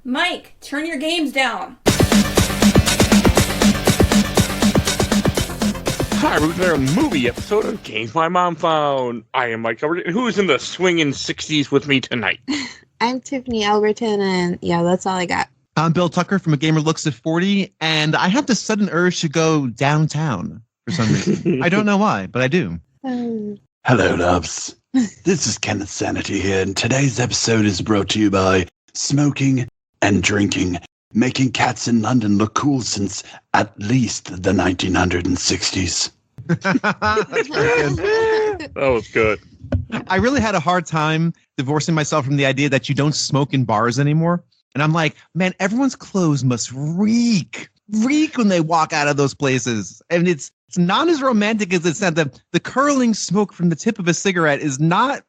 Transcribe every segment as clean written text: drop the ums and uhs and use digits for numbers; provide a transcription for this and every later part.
Mike, turn your games down. Hi, we're there on the movie episode of Games My Mom Found. I am Mike Albertin. Who's in the swinging 60s with me tonight? I'm Tiffany Albertin, and yeah, that's all I got. I'm Bill Tucker from A Gamer Looks at 40, and I have this sudden urge to go downtown for some reason. I don't know why, but I do. Hello, loves. This is Kenneth Sanity here, and today's episode is brought to you by smoking and drinking, making cats in London look cool since at least the 1960s. That's very good. That was good. I really had a hard time divorcing myself from the idea that you don't smoke in bars anymore. And I'm like, man, everyone's clothes must reek when they walk out of those places. And it's not as romantic as it's not. The curling smoke from the tip of a cigarette is not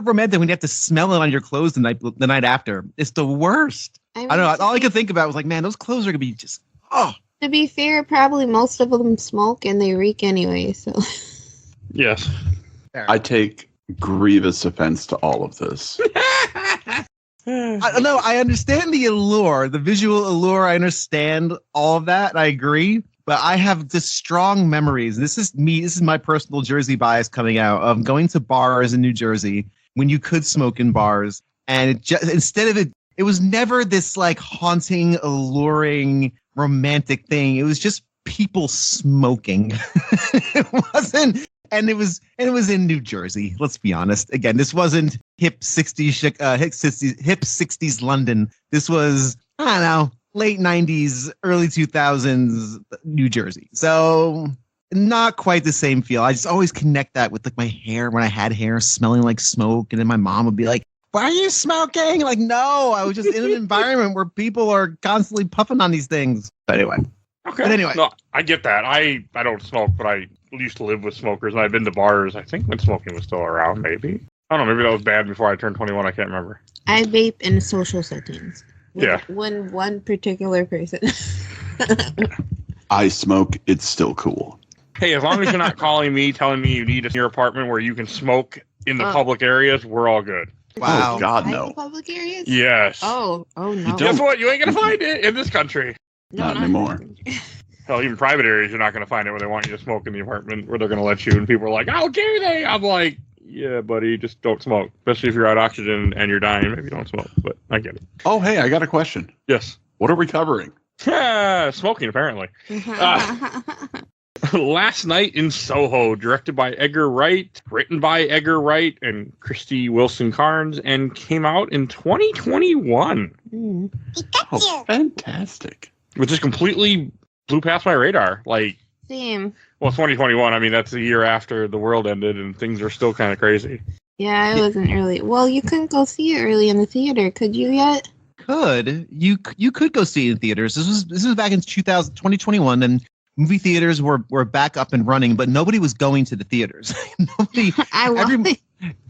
romantic when you have to smell it on your clothes the night after. It's the worst. I don't know. All I could think about was like, man, those clothes are gonna be just To be fair, probably most of them smoke and they reek anyway. So Yes. I take grievous offense to all of this. I don't know. I understand the allure, the visual allure. I understand all of that. And I agree. But I have this strong memories. This is me. This is my personal Jersey bias coming out of going to bars in New Jersey when you could smoke in bars. And it just, instead of it was never this like haunting, alluring, romantic thing. It was just people smoking. It wasn't. And it was in New Jersey. Let's be honest. Again, this wasn't hip 60s London. This was, I don't know, late 90s, early 2000s New Jersey. So not quite the same feel. I just always connect that with like my hair when I had hair smelling like smoke. And then my mom would be like, why are you smoking? Like, no, I was just in an environment where people are constantly puffing on these things. But anyway. Okay. But anyway. No, I get that. I don't smoke, but I used to live with smokers, and I've been to bars, I think, when smoking was still around, maybe. I don't know, maybe that was bad before I turned 21. I can't remember. I vape in social settings. Yeah. When one particular person. I smoke, it's still cool. Hey, as long as you're not calling me, telling me you need your apartment where you can smoke in the public areas, we're all good. Wow. Oh, God, Like no. public areas? Yes. Oh no. Guess what? You ain't going to find it in this country. Not anymore. Hell, even private areas, you're not going to find it where they want you to smoke in the apartment, where they're going to let you. And people are like, how dare they? I'm like, yeah, buddy, just don't smoke. Especially if you're out oxygen and you're dying, maybe don't smoke. But I get it. Oh, hey, I got a question. Yes. What are we covering? Smoking, apparently. Last Night in Soho, directed by Edgar Wright, written by Edgar Wright and Christy Wilson Carnes, and came out in 2021. Oh, fantastic. Which just completely blew past my radar. Like, Same. well, 2021, I mean, that's the year after the world ended and things are still kind of crazy. Yeah, I wasn't early. Well, you couldn't go see it early in the theater, could you yet? You could go see it in theaters. This was back in 2021, and movie theaters were back up and running, but nobody was going to the theaters.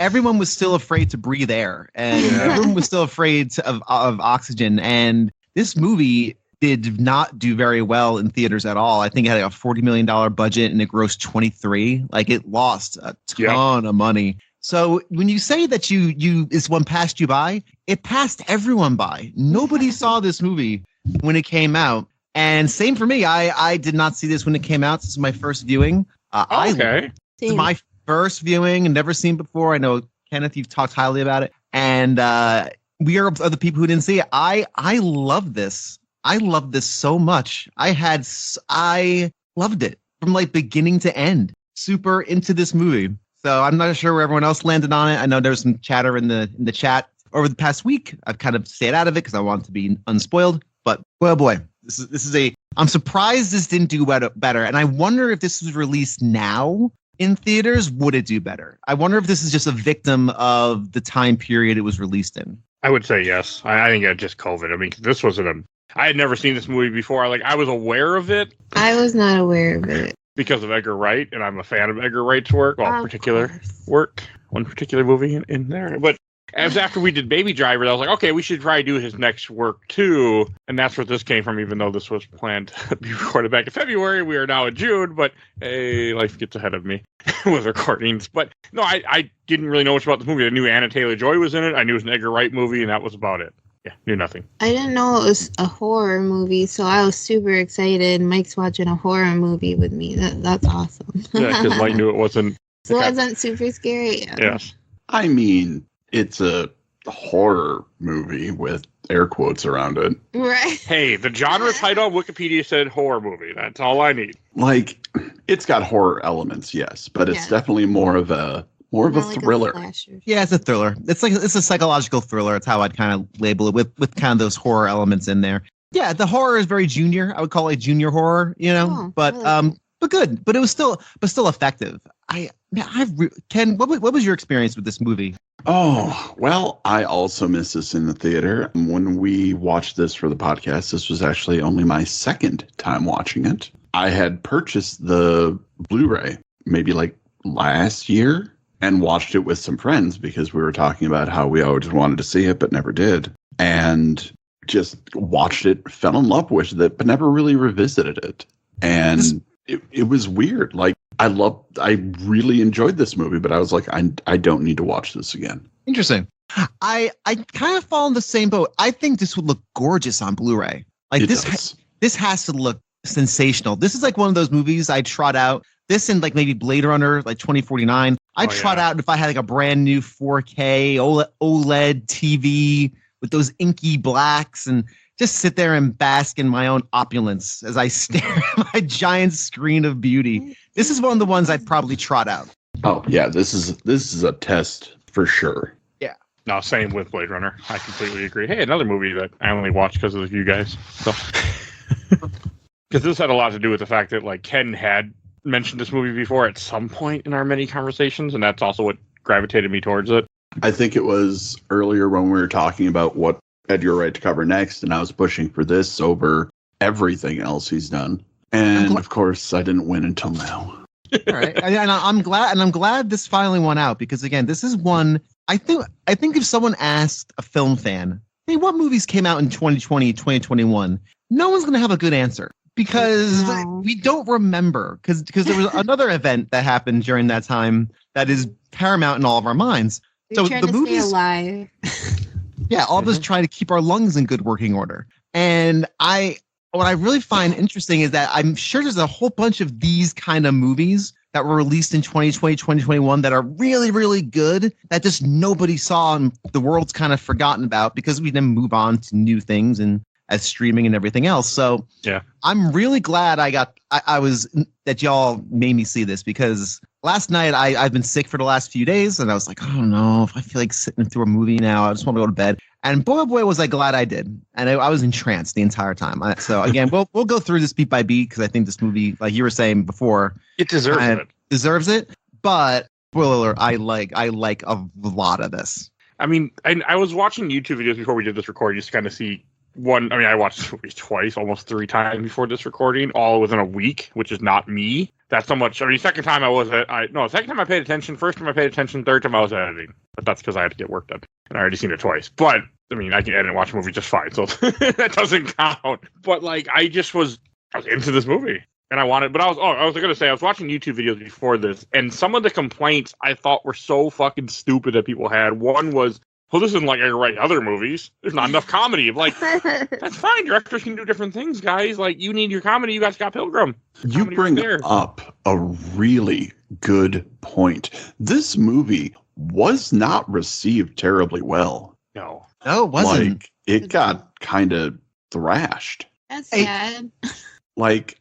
Everyone was still afraid to breathe air, and everyone was still afraid of oxygen. And this movie did not do very well in theaters at all. I think it had like a $40 million budget and it grossed 23. Like, it lost a ton of money. So when you say that this one passed you by, it passed everyone by. Nobody saw this movie when it came out. And same for me. I did not see this when it came out. This is my first viewing. Okay. This is my first viewing and never seen before. I know, Kenneth, you've talked highly about it. And we are other people who didn't see it. I love this. I love this so much. I loved it from like beginning to end. Super into this movie. So I'm not sure where everyone else landed on it. I know there was some chatter in the chat over the past week. I've kind of stayed out of it because I want to be unspoiled. But boy, this is I'm surprised this didn't do better. And I wonder if this was released now in theaters, would it do better? I wonder if this is just a victim of the time period it was released in. I would say yes. I think it's just COVID. I mean, this wasn't I had never seen this movie before. I was aware of it. I was not aware of it. Because of Edgar Wright, and I'm a fan of Edgar Wright's work. Well, one particular movie in there. But as after we did Baby Driver, I was like, okay, we should try to do his next work too. And that's where this came from, even though this was planned to be recorded back in February. We are now in June, but hey, life gets ahead of me with recordings. But no, I didn't really know much about the movie. I knew Anna Taylor-Joy was in it. I knew it was an Edgar Wright movie, and that was about it. Yeah, knew nothing. I didn't know it was a horror movie, so I was super excited. Mike's watching a horror movie with me. That's awesome. Yeah, because Mike knew it wasn't. So it wasn't super scary. Yes. I mean, it's a horror movie with air quotes around it. Right. Hey, the genre title on Wikipedia said horror movie. That's all I need. Like, it's got horror elements, yes, but it's definitely more of a thriller. Yeah, it's a thriller. It's a psychological thriller. It's how I'd kind of label it with kind of those horror elements in there. Yeah, the horror is very junior. I would call it junior horror, but good. But it was still effective. Ken, what was your experience with this movie? Oh, well, I also missed this in the theater. When we watched this for the podcast, this was actually only my second time watching it. I had purchased the Blu-ray maybe like last year and watched it with some friends because we were talking about how we always wanted to see it but never did. And just watched it, fell in love with it, but never really revisited it. And it was weird. Like, I really enjoyed this movie, but I was like, I don't need to watch this again. Interesting. I kind of fall in the same boat. I think this would look gorgeous on Blu-ray. Like this has to look sensational. This is like one of those movies I'd trot out. This and like maybe Blade Runner, like 2049. I'd trot out if I had like a brand new 4K OLED TV with those inky blacks and just sit there and bask in my own opulence as I stare at my giant screen of beauty. This is one of the ones I'd probably trot out. Oh yeah, this is a test for sure. Yeah. No, same with Blade Runner. I completely agree. Hey, another movie that I only watched because of you guys. So, because this had a lot to do with the fact that like Ken had mentioned this movie before at some point in our many conversations, and that's also what gravitated me towards it. I think it was earlier when we were talking about what Edgar Wright to cover next, and I was pushing for this over everything else he's done. And of course, I didn't win until now. All right, and I'm glad this finally won out because again, this is one I think if someone asked a film fan, "Hey, what movies came out in 2020, 2021?" No one's gonna have a good answer because we don't remember because there was another event that happened during that time that is paramount in all of our minds. We're trying to stay alive. Yeah, all of us trying to keep our lungs in good working order. And what I really find interesting is that I'm sure there's a whole bunch of these kind of movies that were released in 2020, 2021 that are really, really good that just nobody saw and the world's kind of forgotten about because we then move on to new things and as streaming and everything else. So yeah, I'm really glad that y'all made me see this because last night I've been sick for the last few days and I was like, I don't know if I feel like sitting through a movie now. I just want to go to bed. And boy, oh boy, was I glad I did. And I was entranced the entire time. So again, we'll go through this beat by beat because I think this movie, like you were saying before, it deserves it. But spoiler alert, I like a lot of this. I mean, I was watching YouTube videos before we did this recording just to kind of see I watched this movie twice, almost 3 times before this recording, all within a week, which is not me. That's so much. I mean, second time I paid attention. First time I paid attention. Third time I was editing. But that's because I had to get work done. And I already seen it twice. But, I mean, I can edit and watch a movie just fine. So that doesn't count. But, like, I was into this movie. And I was going to say, I was watching YouTube videos before this. And some of the complaints I thought were so fucking stupid that people had. One was, well, this isn't like Edgar Wright other movies. There's not enough comedy. Like, that's fine. Directors can do different things, guys. Like, you need your comedy. You guys got Pilgrim. You bring up a really good point. This movie was not received terribly well. No, it wasn't. Like, it got kind of thrashed. That's sad. Like,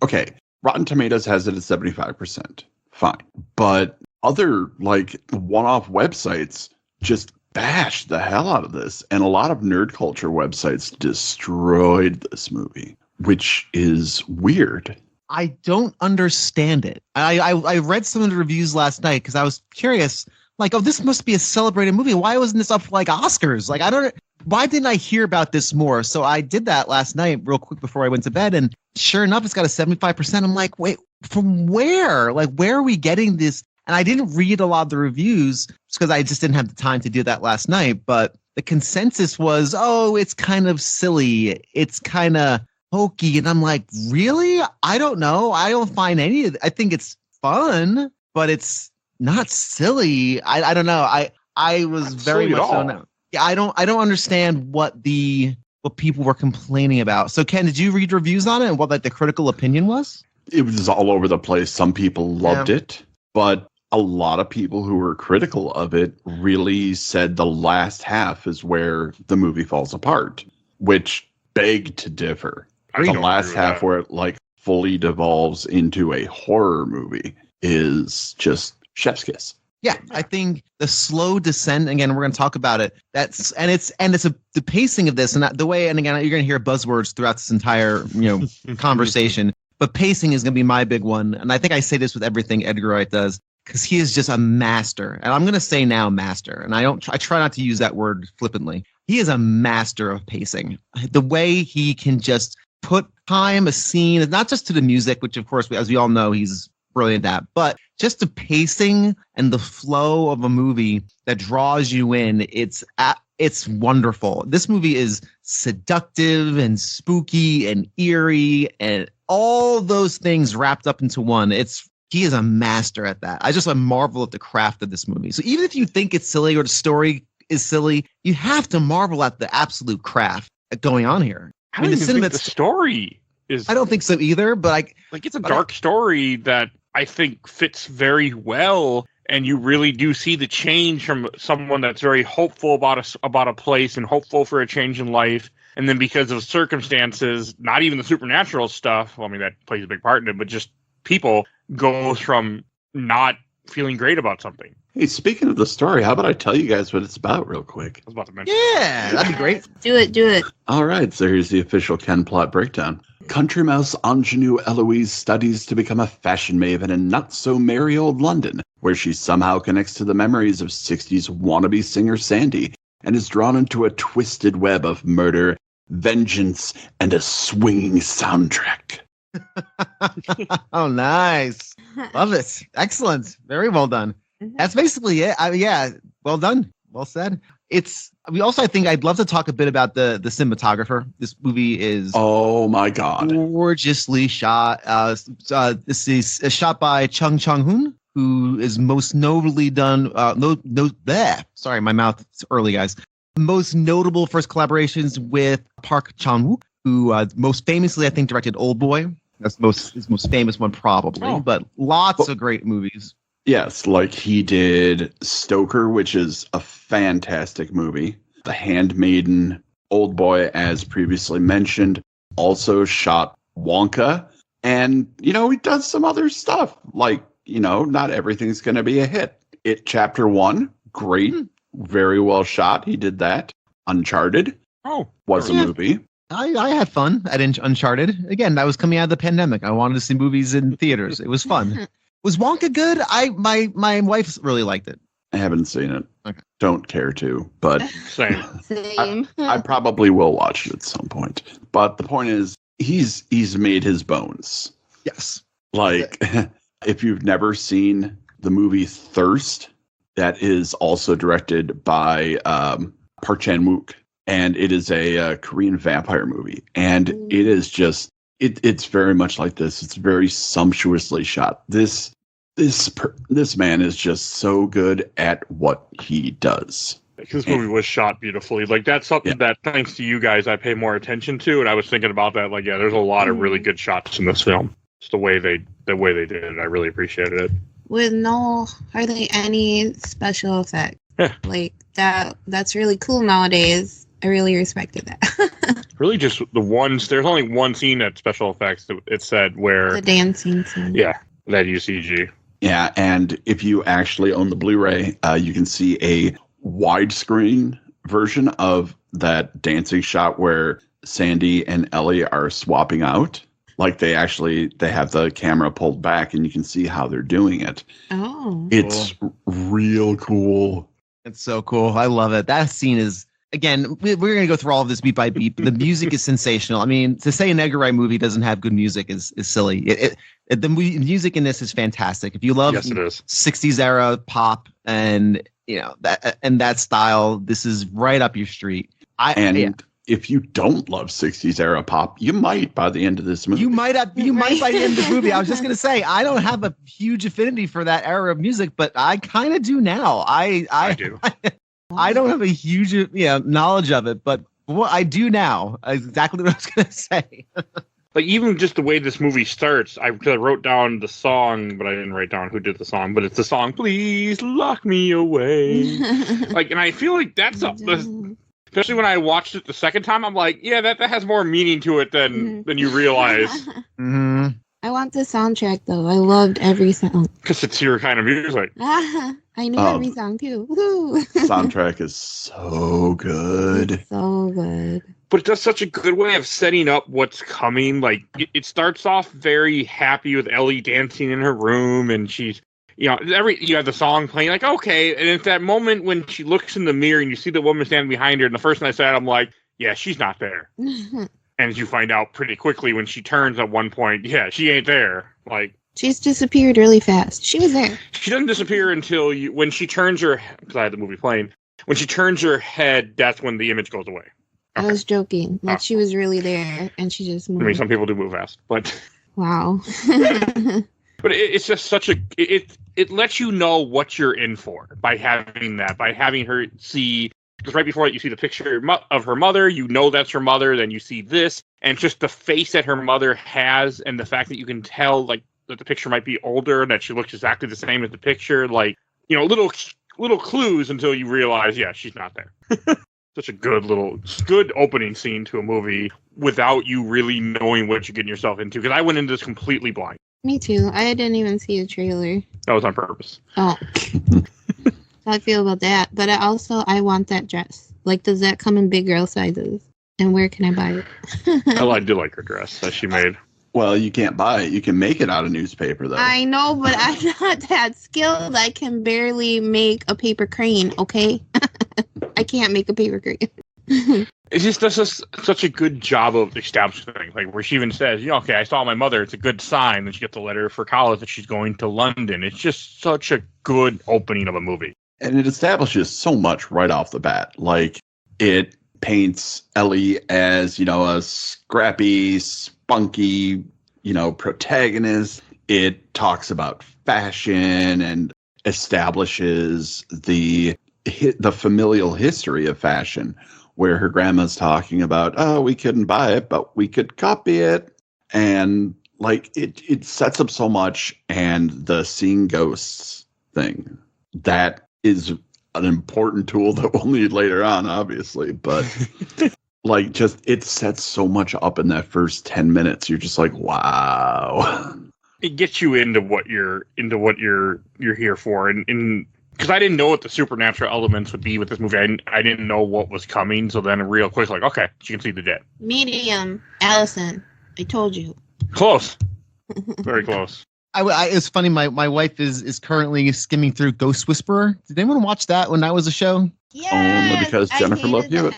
okay, Rotten Tomatoes has it at 75%. Fine. But other, like, one-off websites just bashed the hell out of this, and a lot of nerd culture websites destroyed this movie, which is weird. I don't understand it. I read some of the reviews last night because I was curious, like, oh, this must be a celebrated movie. Why wasn't this up for like Oscars? Like, why didn't I hear about this more? So I did that last night real quick before I went to bed, and sure enough, it's got a 75%. I'm like, wait, from where? Like, where are we getting this? And I didn't read a lot of the reviews because I just didn't have the time to do that last night. But the consensus was, oh, it's kind of silly. It's kind of hokey. And I'm like, really? I don't know. I don't find any of it. I think it's fun, but it's not silly. I don't know. I was very much so. Yeah, I don't understand what people were complaining about. So Ken, did you read reviews on it and what like the critical opinion was? It was all over the place. Some people loved it, but a lot of people who were critical of it really said the last half is where the movie falls apart, which begged to differ. The last half where it like fully devolves into a horror movie is just chef's kiss. Yeah, I think the slow descent, again, we're going to talk about it. The pacing of this and the way, and again, you're going to hear buzzwords throughout this entire, conversation, but pacing is going to be my big one. And I think I say this with everything Edgar Wright does, because he is just a master. And I'm going to say now master. And I try not to use that word flippantly. He is a master of pacing. The way he can just put time, a scene, not just to the music, which of course, as we all know, he's brilliant at, but just the pacing and the flow of a movie that draws you in. It's wonderful. This movie is seductive and spooky and eerie and all those things wrapped up into one. He is a master at that. I just marvel at the craft of this movie. So even if you think it's silly or the story is silly, you have to marvel at the absolute craft going on here. I mean, the story is. I don't think so either, but it's a dark story that I think fits very well, and you really do see the change from someone that's very hopeful about a place and hopeful for a change in life, and then because of circumstances, not even the supernatural stuff. Well, I mean, that plays a big part in it, but just people goes from not feeling great about something. Hey, speaking of the story, how about I tell you guys what it's about real quick? I was about to mention. Yeah, that'd be great. Do it. All right, so here's the official Ken plot breakdown. Country mouse ingenue Eloise studies to become a fashion maven in not-so-merry old London, where she somehow connects to the memories of 60s wannabe singer Sandy and is drawn into a twisted web of murder, vengeance, and a swinging soundtrack. Oh, nice. Love it. Excellent. Very well done. That's basically it. Yeah, well done. Well said. I think I'd love to talk a bit about the cinematographer. This movie is oh my god, gorgeously shot. This is shot by Chung Chang-hoon, who is most notably done. Sorry, my mouth. It's early, guys. Most notable for his collaborations with Park Chan-wook, who most famously I think directed Old Boy. That's his most famous one probably, but lots of great movies. Yes, like he did Stoker, which is a fantastic movie. The Handmaiden, Old Boy, as previously mentioned, also shot Wonka. And, he does some other stuff. Like, not everything's going to be a hit. It Chapter 1, great, very well shot. He did that. Uncharted was a movie. I had fun at Uncharted. Again, that was coming out of the pandemic. I wanted to see movies in theaters. It was fun. Was Wonka good? My wife really liked it. I haven't seen it. Okay. Don't care to, but Same. I probably will watch it at some point. But the point is, he's made his bones. Yes. Like, if you've never seen the movie Thirst, that is also directed by Park Chan-wook, and it is a Korean vampire movie, and it is just it's very much like this. It's very sumptuously shot. This man is just so good at what he does. This movie was shot beautifully. Like, that's something that, thanks to you guys, I pay more attention to. And I was thinking about that. Like, there's a lot of really good shots in this film. Just the way they did it. I really appreciated it. With hardly any special effects. Like, that's really cool nowadays. I really respected that. Really just there's only one scene at special effects that it said where... The dancing scene. Yeah, that UCG. Yeah, and if you actually own the Blu-ray, you can see a widescreen version of that dancing shot where Sandy and Ellie are swapping out. Like, they have the camera pulled back and you can see how they're doing it. Oh. It's real cool. It's so cool. I love it. That scene is... Again, we're going to go through all of this beat by beat. The music is sensational. I mean, to say an Edgar Wright movie doesn't have good music is silly. The music in this is fantastic. If you love 60s era pop and that style, this is right up your street. If you don't love 60s era pop, you might by the end of this movie. You might by the end of this movie. I was just going to say, I don't have a huge affinity for that era of music, but I kind of do now. I do. I don't have a huge knowledge of it, but what I do now is exactly what I was going to say. Like, even just the way this movie starts, I wrote down the song, but I didn't write down who did the song, but it's the song, Please Lock Me Away. Like, and I feel like that's, especially when I watched it the second time, I'm like, yeah, that has more meaning to it than you realize. Mm-hmm. I want the soundtrack, though. I loved every song. Because it's your kind of music. I knew every song, too. Woo-hoo. Soundtrack is so good. It's so good. But it does such a good way of setting up what's coming. Like, it starts off very happy with Ellie dancing in her room, and she's, you have the song playing, like, okay. And it's that moment when she looks in the mirror and you see the woman standing behind her, and the first thing I said, I'm like, yeah, she's not there. And as you find out pretty quickly when she turns at one point, yeah, she ain't there. Like, she's disappeared really fast. She was there. She doesn't disappear until when she turns her, because I had the movie playing, when she turns her head, that's when the image goes away. Okay. I was joking. Like, she was really there, and she just moved. I mean, some people do move fast, but... Wow. But it's just such a... It lets you know what you're in for by having that, by having her see... Because right before that, you see the picture of her mother, you know that's her mother, then you see this, and just the face that her mother has, and the fact that you can tell, like, that the picture might be older, and that she looks exactly the same as the picture, like, little clues until you realize, yeah, she's not there. Such a good opening scene to a movie without you really knowing what you're getting yourself into. Because I went into this completely blind. Me too. I didn't even see a trailer. That was on purpose. Oh. How I feel about that. But I want that dress. Like, does that come in big girl sizes? And where can I buy it? I do like her dress that she made. Well, you can't buy it. You can make it out of newspaper, though. I know, but I'm not that skilled. I can barely make a paper crane, okay? I can't make a paper crane. It just does such a good job of establishing things. Like, where she even says, okay, I saw my mother. It's a good sign. Then she gets a letter for college that she's going to London. It's just such a good opening of a movie. And it establishes so much right off the bat. Like, it paints Ellie as, a scrappy, spunky, protagonist. It talks about fashion and establishes the familial history of fashion, where her grandma's talking about, oh, we couldn't buy it, but we could copy it. And like, it sets up so much. And the seeing ghosts thing, that is an important tool that we'll need later on, obviously. But like, just, it sets so much up in that first 10 minutes. You're just like, wow. It gets you into what you're here for. And because I didn't know what the supernatural elements would be with this movie. I didn't know what was coming. So then real quick, like, okay, she can see the dead. Medium. Allison. I told you. Close. Very close. It's funny. My wife is currently skimming through Ghost Whisperer. Did anyone watch that when that was a show? Yeah. Only because Jennifer Love Hewitt.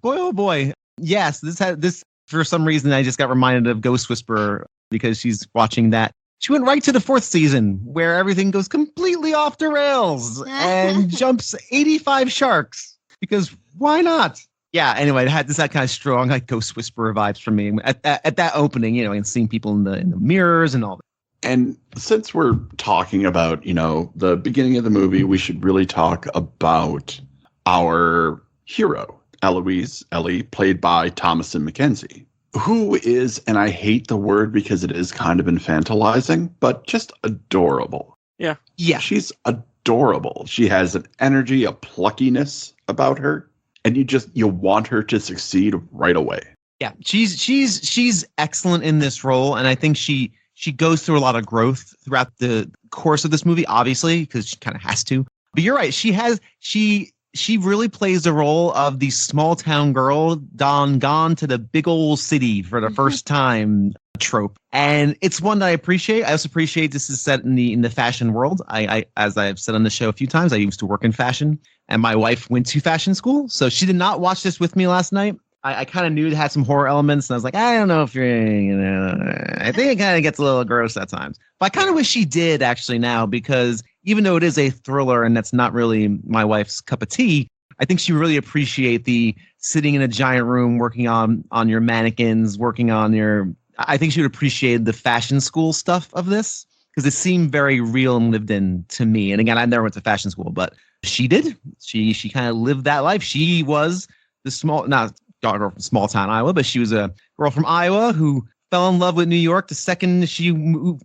Boy, oh boy. Yes, this for some reason I just got reminded of Ghost Whisperer because she's watching that. She went right to the 4th season where everything goes completely off the rails and jumps 85 sharks because why not? Yeah, anyway, this had kind of strong like Ghost Whisperer vibes for me at that opening, and seeing people in the mirrors and all that. And since we're talking about, the beginning of the movie, we should really talk about our hero, Ellie, played by Thomasin McKenzie, who is, and I hate the word because it is kind of infantilizing, but just adorable. Yeah. Yeah. She's adorable. She has an energy, a pluckiness about her. And you want her to succeed right away. Yeah, she's excellent in this role, and I think she goes through a lot of growth throughout the course of this movie, obviously, because she kind of has to. But you're right, she really plays the role of the small town girl gone to the big old city for the first time trope, and it's one that I appreciate. I also appreciate this is set in the fashion world. I as I've said on the show a few times, I used to work in fashion. And my wife went to fashion school, so she did not watch this with me last night. I kind of knew it had some horror elements, and I was like, I don't know if you're, I think it kind of gets a little gross at times. But I kind of wish she did actually now, because even though it is a thriller and that's not really my wife's cup of tea, I think she really appreciate the sitting in a giant room working on your mannequins, working on your. I think she would appreciate the fashion school stuff of this. because it seemed very real and lived in to me. And again, I never went to fashion school, but she did. She kind of lived that life. She was not daughter from small town Iowa, but she was a girl from Iowa who fell in love with New York the second she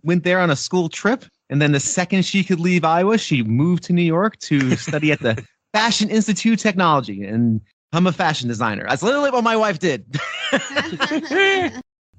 went there on a school trip. And then the second she could leave Iowa, she moved to New York to study at the Fashion Institute of Technology and become a fashion designer. That's literally what my wife did.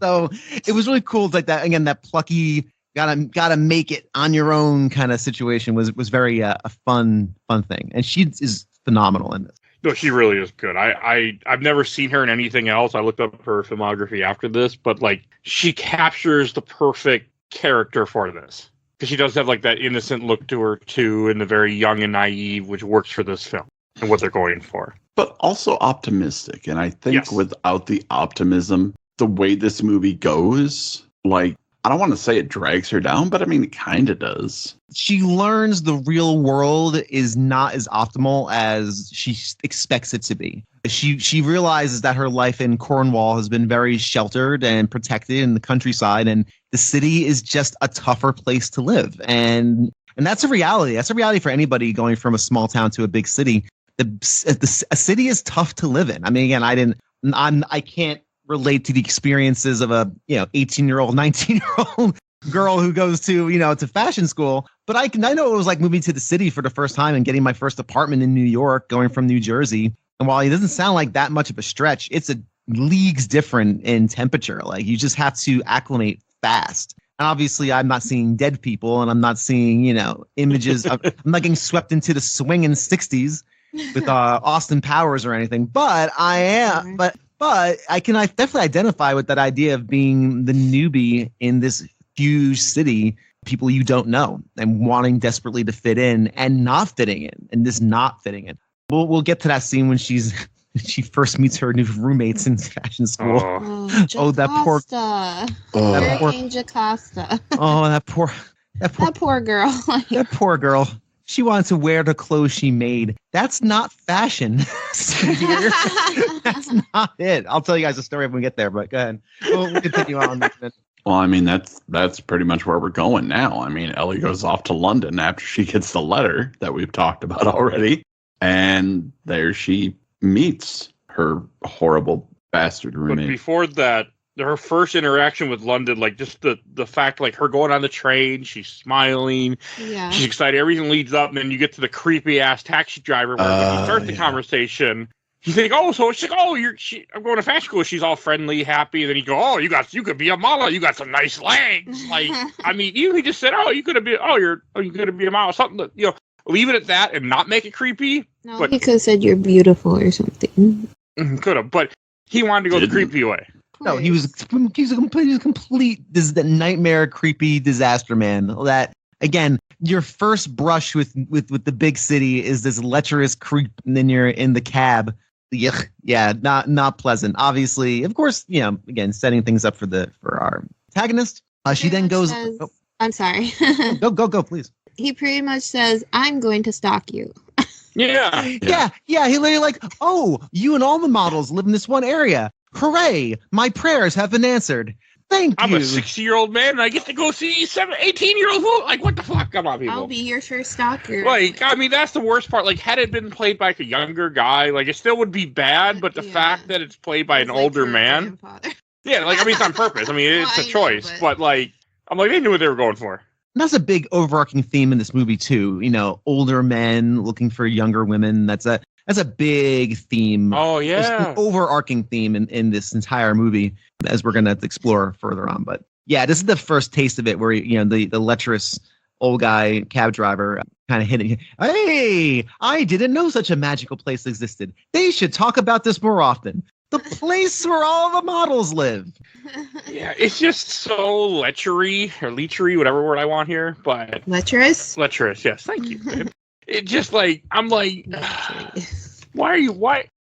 So it was really cool. Like that, again, that plucky, gotta make it on your own kind of situation was very a fun thing. And she is phenomenal in this. No, she really is good. I've never seen her in anything else. I looked up her filmography after this, but like she captures the perfect character for this. Because she does have like that innocent look to her too, and the very young and naive, which works for this film and what they're going for. But also optimistic. And I think without the optimism, the way this movie goes, like, I don't want to say it drags her down, but I mean, it kind of does. She learns the real world is not as optimal as she expects it to be. She realizes that her life in Cornwall has been very sheltered and protected in the countryside, and the city is just a tougher place to live. And that's a reality. That's a reality for anybody going from a small town to a big city. A city is tough to live in. I mean, again, I can't relate to the experiences of a 18-year-old, 19-year-old girl who goes to to fashion school, but I know it was like moving to the city for the first time and getting my first apartment in New York, going from New Jersey. And while it doesn't sound like that much of a stretch, it's a leagues different in temperature. Like you just have to acclimate fast. And obviously, I'm not seeing dead people, and I'm not seeing images. I'm not getting swept into the swinging 60s with Austin Powers or anything. But I am. But I can definitely identify with that idea of being the newbie in this huge city, people you don't know, and wanting desperately to fit in and not fitting in, and just not fitting in. We'll get to that scene when she first meets her new roommates in fashion school. That poor Jocasta. Oh, that poor girl. That poor girl. She wanted to wear the clothes she made. That's not fashion. That's not it. I'll tell you guys a story when we get there, but go ahead. We'll continue on. Well, I mean, that's pretty much where we're going now. I mean, Ellie goes off to London after she gets the letter that we've talked about already. And there she meets her horrible bastard roommate. But before that, her first interaction with London, like just the fact, like her going on the train, she's smiling, she's excited, everything leads up, and then you get to the creepy ass taxi driver where when you start the conversation, you think, so she's like, I'm going to fashion school. She's all friendly, happy, and then you go, you could be a model, you got some nice legs. Like, I mean, you just said, you're gonna be a model, something that, leave it at that and not make it creepy. No, but he could have said you're beautiful or something. Could have, but he wanted to go the creepy way. No, he was a complete the nightmare, creepy disaster man. That again, your first brush with the big city is this lecherous creep, and then you're in the cab. Yeah, not pleasant. Obviously, of course, again, setting things up for our antagonist. She then goes. I'm sorry. Go, please. He pretty much says, "I'm going to stalk you." Yeah. He literally like, you and all the models live in this one area. Hooray! My prayers have been answered. Thank you. I'm a 60-year-old man, and I get to go see 18-year-old. Like, what the fuck? Come on, people. I'll be your first stalker. Like, I mean, that's the worst part. Like, had it been played by like a younger guy, like, it still would be bad. But the fact that it's played by an older man, like, I mean, it's on purpose. I mean, it's a choice. But like, I'm like, they knew what they were going for. And that's a big overarching theme in this movie too. Older men looking for younger women. That's a big theme. Oh yeah, it's an overarching theme in this entire movie, as we're gonna explore further on. But yeah, this is the first taste of it, where the lecherous old guy cab driver kind of hitting. Hey, I didn't know such a magical place existed. They should talk about this more often. The place where all the models live. Yeah, it's just so lechery, whatever word I want here. But lecherous, yes, thank you. It just like, I'm like, why?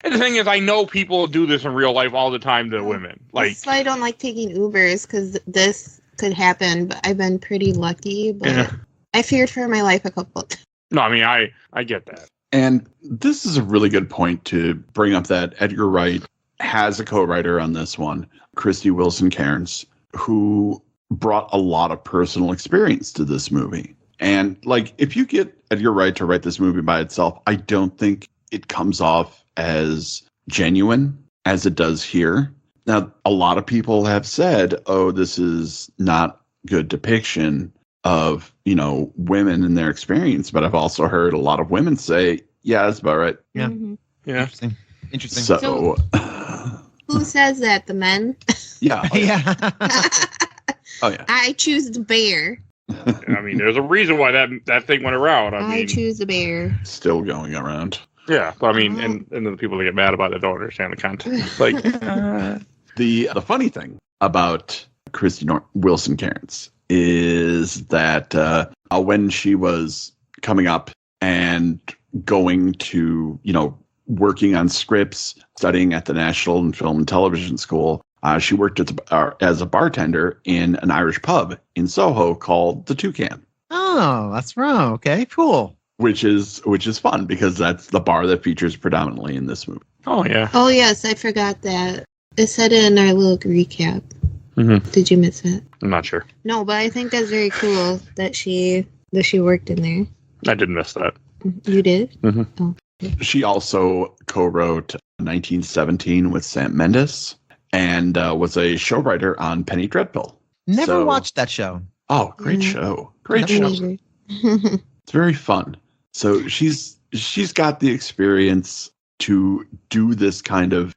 And the thing is, I know people do this in real life all the time to women. Like, that's why I don't like taking Ubers, because this could happen. But I've been pretty lucky. But I feared for my life a couple of times. No, I mean, I get that. And this is a really good point to bring up, that Edgar Wright has a co-writer on this one, Christy Wilson Cairns, who brought a lot of personal experience to this movie. And like, if you get Edgar Wright to write this movie by itself, I don't think it comes off as genuine as it does here. Now, a lot of people have said, oh, this is not good depiction of, you know, women and their experience. But I've also heard a lot of women say, yeah, that's about right. Yeah. Mhm. Yeah. Interesting. So Who says that? The men? yeah. Yeah. Oh, yeah. I choose the bear. I mean, there's a reason why that thing went around. I mean, choose the bear. Still going around. yeah, but I mean, and then the people that get mad about it don't understand the content. It's like, The funny thing about Christy Wilson Cairns is that when she was coming up and going to, you know, working on scripts, studying at the National Film and Television School, she worked as a bartender in an Irish pub in Soho called the Toucan. Oh, that's wrong. Okay, cool. Which is fun because that's the bar that features predominantly in this movie. oh yeah, Oh, yes, I forgot that. It said it in our little recap. Mm-hmm. Did you miss it? I'm not sure. No, but I think that's very cool that she worked in there. I did miss that. You did? Mhm. Oh. She also co-wrote 1917 with Sam Mendes and was a show writer on Penny Dreadful. Never So- watched that show. Oh, great show. Great Never show. watched It's very fun. So she's got the experience to do this kind of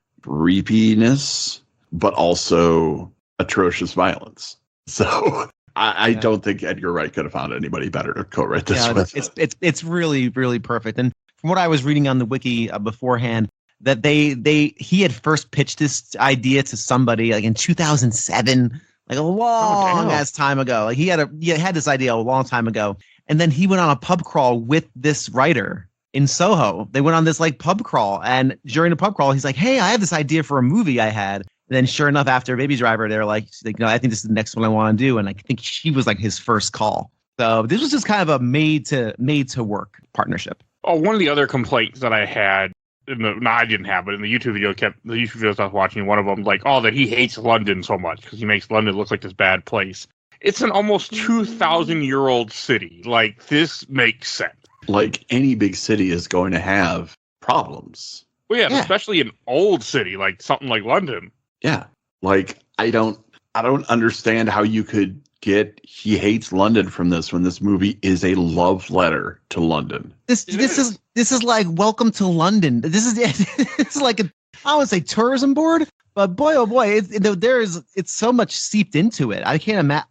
creepiness, but also atrocious violence. So I Yeah. don't think Edgar Wright could have found anybody better to co-write this Yeah, with. it's really, really perfect. And from what I was reading on the wiki beforehand, that he had first pitched this idea to somebody like in 2007, like a long ass time ago. Like he had this idea a long time ago, and then he went on a pub crawl with this writer in Soho. They went on this like pub crawl, and during the pub crawl, he's like, "Hey, I have this idea for a movie I had." And then sure enough, after Baby Driver, they're like, no, I think this is the next one I want to do. And I think she was like his first call. So this was just kind of a made to work partnership. Oh, one of the other complaints that I had, I didn't have, but in the YouTube videos I was watching, one of them like, that he hates London so much because he makes London look like this bad place. It's an almost 2,000-year-old city. Like, this makes sense. Like any big city is going to have problems. Well, yeah, Yeah. especially an old city like something like London. Yeah. Like I don't understand how you could get he hates London from this when this movie is a love letter to London. This is like Welcome to London. This is like I would say tourism board, but boy oh boy, it's so much seeped into it. I can't imagine.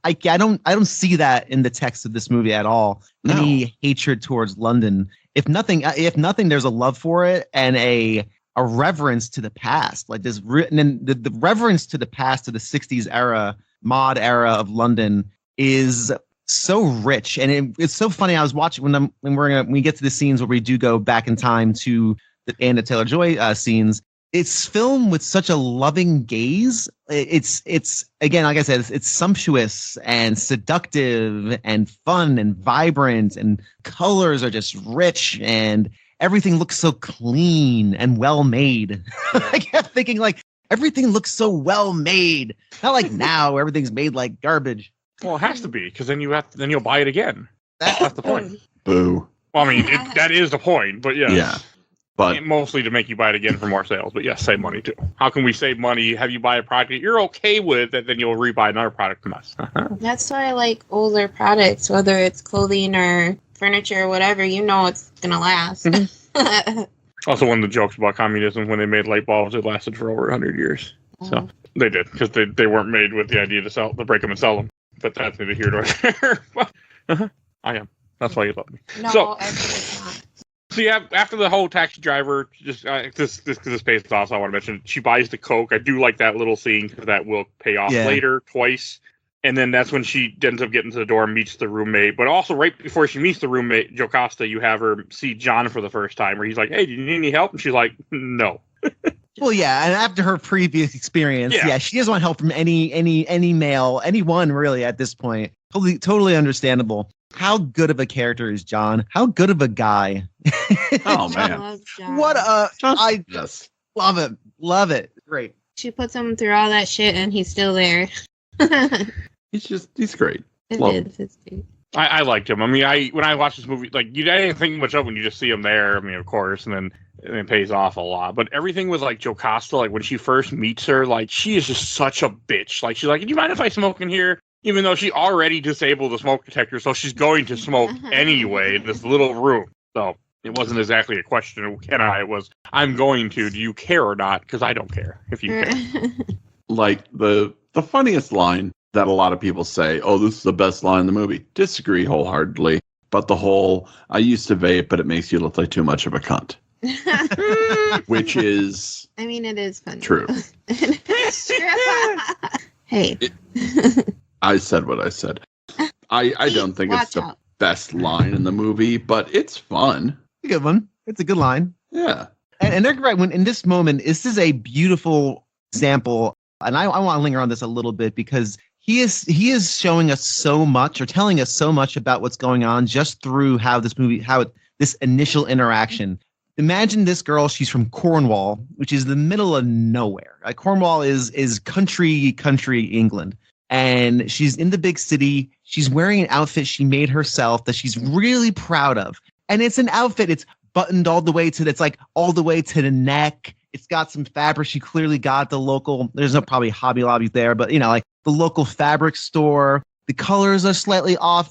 I don't see that in the text of this movie at all. No. Any hatred towards London. If nothing, there's a love for it and a reverence to the past. Like this written in the reverence to the past, to the 60s era, mod era of London is so rich. And it's so funny. I was watching when we get to the scenes where we do go back in time to the Anya Taylor-Joy scenes. It's filmed with such a loving gaze. It's again, like I said, it's sumptuous and seductive and fun and vibrant, and colors are just rich and everything looks so clean and well made. I kept thinking like everything looks so well made. Not like now where everything's made like garbage. Well, it has to be, because then you'll buy it again. That's the point. Boo. Well, I mean, that is the point, but yes. Yeah. But Mostly to make you buy it again for more sales, but yes, save money too. How can we save money? Have you buy a product that you're okay with, and then you'll rebuy another product from us. That's why I like older products, whether it's clothing or furniture or whatever. You know it's gonna last. Also, one of the jokes about communism, when they made light bulbs, it lasted for over 100 years. So they did, because they weren't made with the idea to break them and sell them. But that's neither here nor there. I am. That's why you love me. No, So- actually it's not. So yeah, after the whole taxi driver, just this pays off. So I want to mention she buys the Coke. I do like that little scene because that will pay off Yeah. later twice. And then that's when she ends up getting to the door and meets the roommate. But also right before she meets the roommate, Jocasta, you have her see John for the first time, where he's like, "Hey, do you need any help?" And she's like, "No." Well, yeah, and after her previous experience, Yeah. she doesn't want help from any male, anyone really at this point. Totally understandable. How good of a character is John? How good of a guy? oh I man. love John. What I Yes. love it. Love it. Great. She puts him through all that shit and he's still there. He's great. It's great. I liked him. I mean, when I watched this movie, like I didn't think much of when you just see him there. I mean, of course, and then it pays off a lot. But everything with like Jocasta, like when she first meets her, like she is just such a bitch. Like she's like, "Do you mind if I smoke in here?" Even though she already disabled the smoke detector, so she's going to smoke anyway in this little room. So it wasn't exactly a question of can I? It was I'm going to. Do you care or not? Because I don't care if you care. Like the funniest line that a lot of people say, "Oh, this is the best line in the movie." Disagree wholeheartedly. But the whole "I used to vape, but it makes you look like too much of a cunt," which is, I mean, it is funny. True. It's true. Hey. I said what I said. I don't think it's the best line in the movie, but it's fun. It's a good one. It's a good line. Yeah. And Edgar Wright, when in this moment, this is a beautiful example, and I want to linger on this a little bit because he is showing us so much or telling us so much about what's going on just through how this initial interaction. Imagine this girl, she's from Cornwall, which is the middle of nowhere. Cornwall is country England. And she's in the big city. She's wearing an outfit she made herself that she's really proud of. And it's an outfit. It's buttoned all the way to the neck. It's got some fabric. She clearly got the local, there's no probably Hobby Lobby there, but like the local fabric store. The colors are slightly off.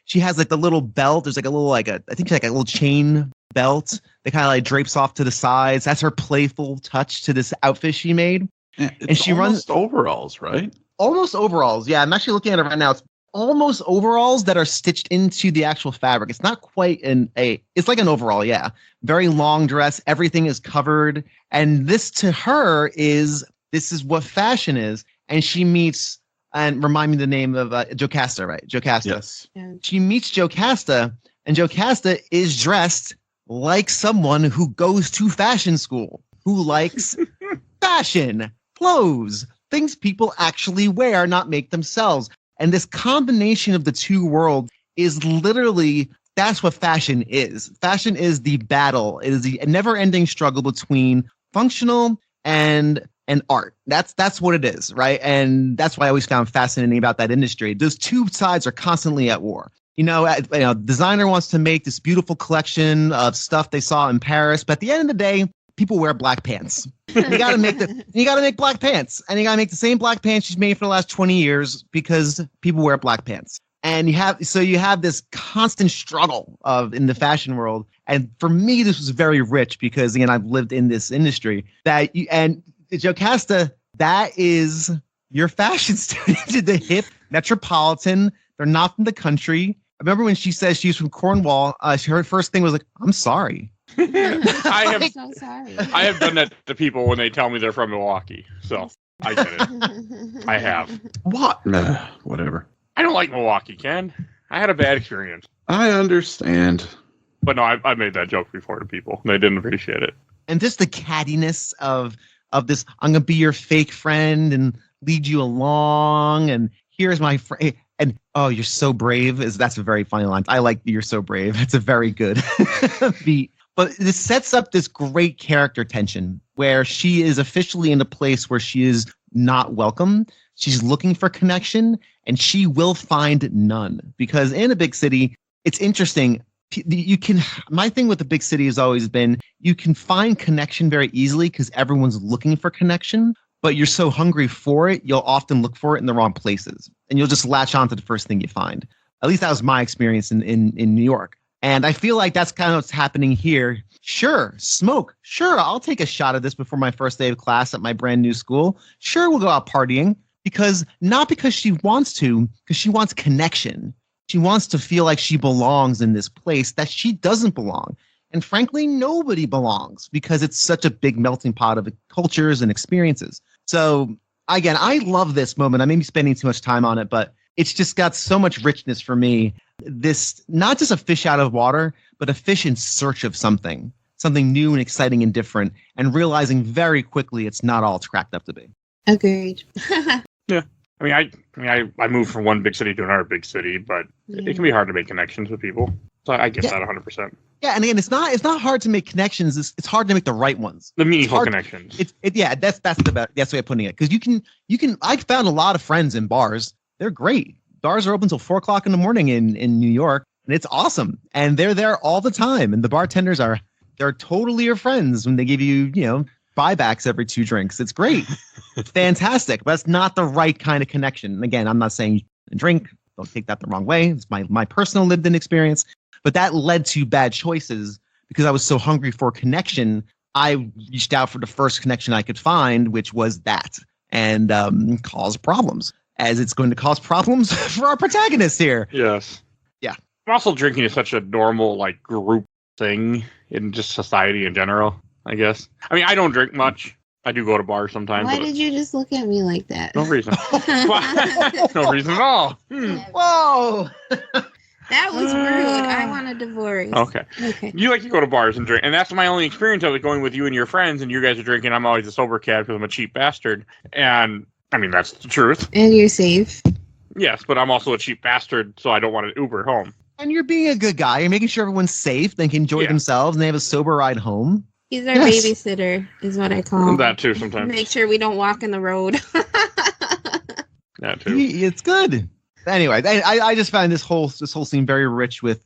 She has like the little belt. There's like a little, I think like a little chain belt that kind of like drapes off to the sides. That's her playful touch to this outfit she made. And she runs overalls, right? Almost overalls. Yeah, I'm actually looking at it right now. It's almost overalls that are stitched into the actual fabric. It's not quite it's like an overall. Yeah. Very long dress. Everything is covered. And this to her this is what fashion is. And she meets, and remind me the name of Jocasta, right? Jocasta. Yes. Yeah. She meets Jocasta, and Jocasta is dressed like someone who goes to fashion school, who likes fashion, clothes, things people actually wear, not make themselves. And this combination of the two worlds is literally, that's what fashion is. Fashion is the battle. It is the never-ending struggle between functional and art. That's what it is, right? And that's why I always found fascinating about that industry. Those two sides are constantly at war. Designer wants to make this beautiful collection of stuff they saw in Paris, but at the end of the day, people wear black pants. You gotta make black pants, and you gotta make the same black pants she's made for the last 20 years because people wear black pants. And you have this constant struggle in the fashion world. And for me, this was very rich because again, I've lived in this industry and Jocasta, that is your fashion student, the hip metropolitan. They're not from the country. I remember when she says she's from Cornwall, her first thing was like, "I'm sorry." I So sorry. have done that to people when they tell me they're from Milwaukee. So I get it. I have. What? Whatever. I don't like Milwaukee, Ken. I had a bad experience. I understand. But no, I made that joke before to people. They didn't appreciate it. And just the cattiness of this, I'm going to be your fake friend and lead you along. And here's my friend. And, oh, you're so brave. That's a very funny line. I like you're so brave. It's a very good beat. But this sets up this great character tension where she is officially in a place where she is not welcome. She's looking for connection and she will find none because in a big city, it's interesting. My thing with the big city has always been you can find connection very easily because everyone's looking for connection, but you're so hungry for it, you'll often look for it in the wrong places and you'll just latch on to the first thing you find. At least that was my experience in New York. And I feel like that's kind of what's happening here. Sure, smoke. Sure, I'll take a shot of this before my first day of class at my brand new school. Sure, we'll go out partying not because she wants to, because she wants connection. She wants to feel like she belongs in this place that she doesn't belong. And frankly, nobody belongs because it's such a big melting pot of cultures and experiences. So again, I love this moment. I may be spending too much time on it, but it's just got so much richness for me. This, not just a fish out of water, but a fish in search of something new and exciting and different, and realizing very quickly it's not all it's cracked up to be. Agreed. Yeah. I moved from one big city to another big city, but it can be hard to make connections with people. So I get that 100%. Yeah, and again, it's not hard to make connections. It's hard to make the right ones. The meaningful connections. That's the way of putting it. Because you can. I found a lot of friends in bars they're great. Bars are open till 4 o'clock in the morning in New York, and it's awesome. And they're there all the time. And the bartenders they're totally your friends when they give you, buybacks every 2 drinks. It's great. Fantastic. But that's not the right kind of connection. And again, I'm not saying you can drink. Don't take that the wrong way. It's my personal lived-in experience. But that led to bad choices because I was so hungry for connection. I reached out for the first connection I could find, which was that, and caused problems, as it's going to cause problems for our protagonists here. Yes. Yeah. Also, drinking is such a normal, like, group thing in just society in general, I guess. I mean, I don't drink much. I do go to bars sometimes. Why did you just look at me like that? No reason. No reason at all. Whoa! That was rude. I want a divorce. Okay. You like to go to bars and drink, and that's my only experience of it, going with you and your friends, and you guys are drinking. I'm always a sober cat because I'm a cheap bastard. And, I mean, that's the truth. And you're safe. Yes, but I'm also a cheap bastard, so I don't want to Uber home. And you're being a good guy. You're making sure everyone's safe. They can enjoy themselves, and they have a sober ride home. He's our babysitter, is what I call him. That, too, sometimes. Make sure we don't walk in the road. That, too. It's good. Anyway, I just found this whole scene very rich with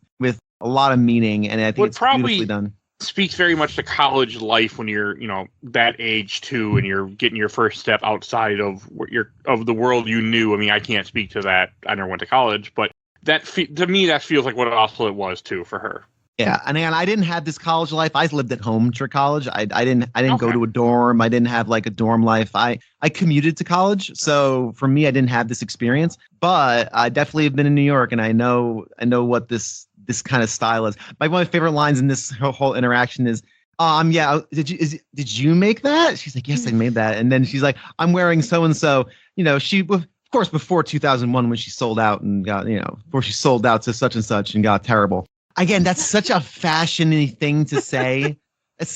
a lot of meaning, and I think it's beautifully done. Speaks very much to college life when you're, that age too, and you're getting your first step outside of the world you knew. I mean, I can't speak to that. I never went to college, but to me, that feels like what it was too for her. Yeah, and again, I didn't have this college life. I lived at home for college. I didn't go to a dorm. I didn't have like a dorm life. I commuted to college, so for me, I didn't have this experience. But I definitely have been in New York, and I know what this kind of style is. Like one of my favorite lines in this whole interaction is, did you make that? She's like, yes, I made that. And then she's like, I'm wearing so and so. She, of course, before 2001 when she sold out and got, before she sold out to such and such and got terrible. Again, that's such a fashion-y thing to say. It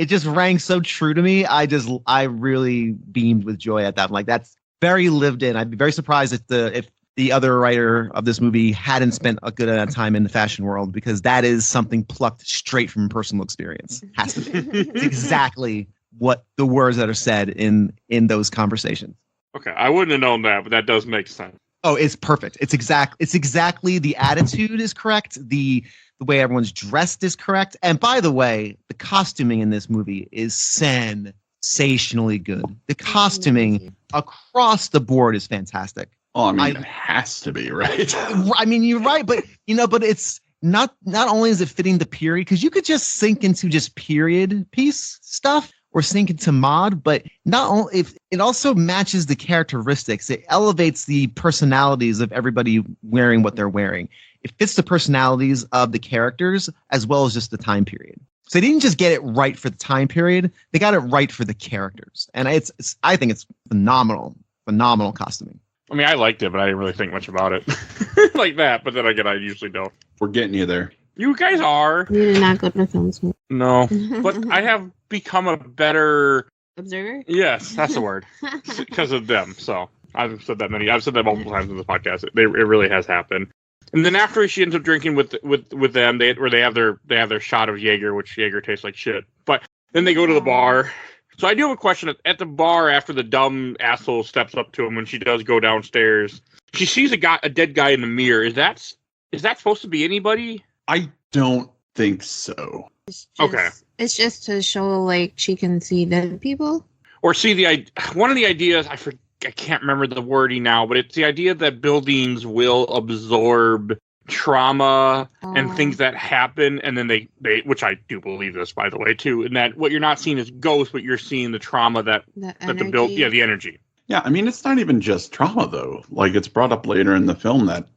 just rang so true to me. I really beamed with joy at that. I'm like, that's very lived in. I'd be very surprised if the other writer of this movie hadn't spent a good amount of time in the fashion world, because that is something plucked straight from personal experience. Has to be. It's exactly what the words that are said in those conversations. Okay, I wouldn't have known that, but that does make sense. Oh, it's perfect. It's exactly the attitude is correct. The way everyone's dressed is correct. And by the way, the costuming in this movie is sensationally good. The costuming across the board is fantastic. Oh, I mean, it has to be, right? I mean, you're right, but it's not only is it fitting the period, because you could just sink into just period piece stuff or sink into mod, but not only, if it also matches the characteristics, it elevates the personalities of everybody wearing what they're wearing. It fits the personalities of the characters as well as just the time period. So they didn't just get it right for the time period; they got it right for the characters, and I think it's phenomenal costuming. I mean, I liked it, but I didn't really think much about it like that. But then again, I usually don't. We're getting you there. You guys are. You did not go to film school. No, but I have become a better observer. Yes, that's the word, because of them. So I've said that multiple times in this podcast. It really has happened. And then after she ends up drinking with them, they have their shot of Jaeger, which Jaeger tastes like shit. But then they go to the bar. So I do have a question. At the bar, after the dumb asshole steps up to him when she does go downstairs, she sees a dead guy in the mirror. Is that supposed to be anybody? I don't think so. Okay. It's just to show like she can see dead people. Or see one of the ideas, I can't remember the wording now, but it's the idea that buildings will absorb trauma and things that happen, and then they which I do believe this, by the way, too, and that what you're not seeing is ghosts, but you're seeing the trauma that the energy. Yeah, I mean, it's not even just trauma though. Like, it's brought up later in the film that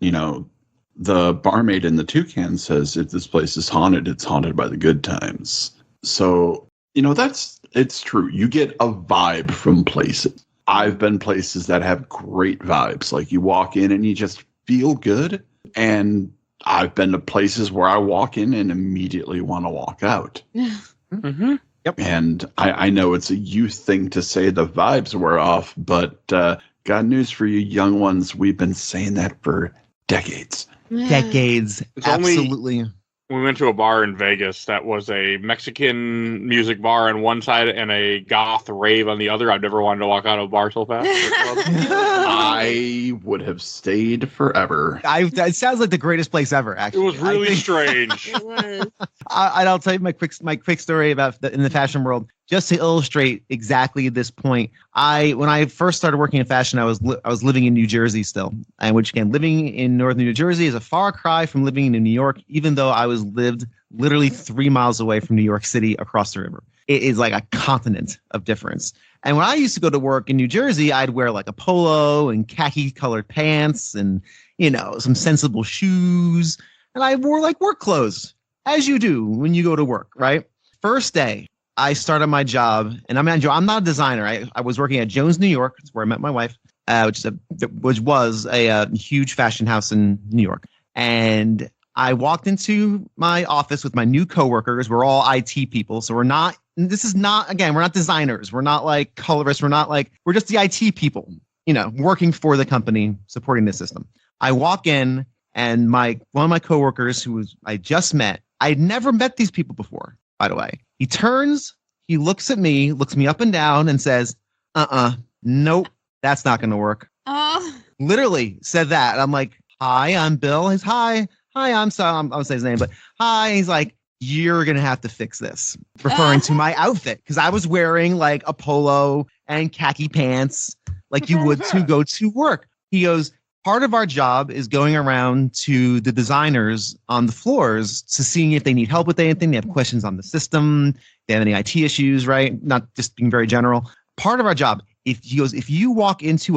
the barmaid in the Toucan says, if this place is haunted, it's haunted by the good times. So it's true. You get a vibe from places. I've been places that have great vibes. Like, you walk in and you just feel good. And I've been to places where I walk in and immediately want to walk out. Mm-hmm. Yep. And I know it's a youth thing to say the vibes were off, but got news for you young ones. We've been saying that for decades. Decades. It's absolutely. We went to a bar in Vegas that was a Mexican music bar on one side and a goth rave on the other. I've never wanted to walk out of a bar so fast. I would have stayed forever. It sounds like the greatest place ever. It Actually, was really strange. It was. I'll tell you my quick story about in the fashion world, just to illustrate exactly this point. When I first started working in fashion, I was living in New Jersey still, and which again, living in northern New Jersey is a far cry from living in New York. Even though I lived literally 3 miles away from New York City across the river, it is like a continent of difference. And when I used to go to work in New Jersey, I'd wear like a polo and khaki colored pants and some sensible shoes, and I wore like work clothes, as you do when you go to work, right? First day, I started my job, and I'm not a designer. I was working at Jones, New York. That's where I met my wife, which was a huge fashion house in New York. And I walked into my office with my new coworkers. We're all IT people, so we're not designers. We're not like colorists. We're just the IT people, working for the company, supporting the system. I walk in, and one of my coworkers I just met. I'd never met these people before, by the way. He turns, he looks at me, looks me up and down, and says, nope, that's not going to work. Oh. Literally said that. And I'm like, hi, I'm Bill. He's hi, I'm sorry, I'll say his name, but hi. He's like, you're going to have to fix this, referring to my outfit, because I was wearing like a polo and khaki pants like you would to go to work. He goes, part of our job is going around to the designers on the floors to seeing if they need help with anything, they have questions on the system, they have any IT issues, right? Not just being very general. Part of our job, if you walk onto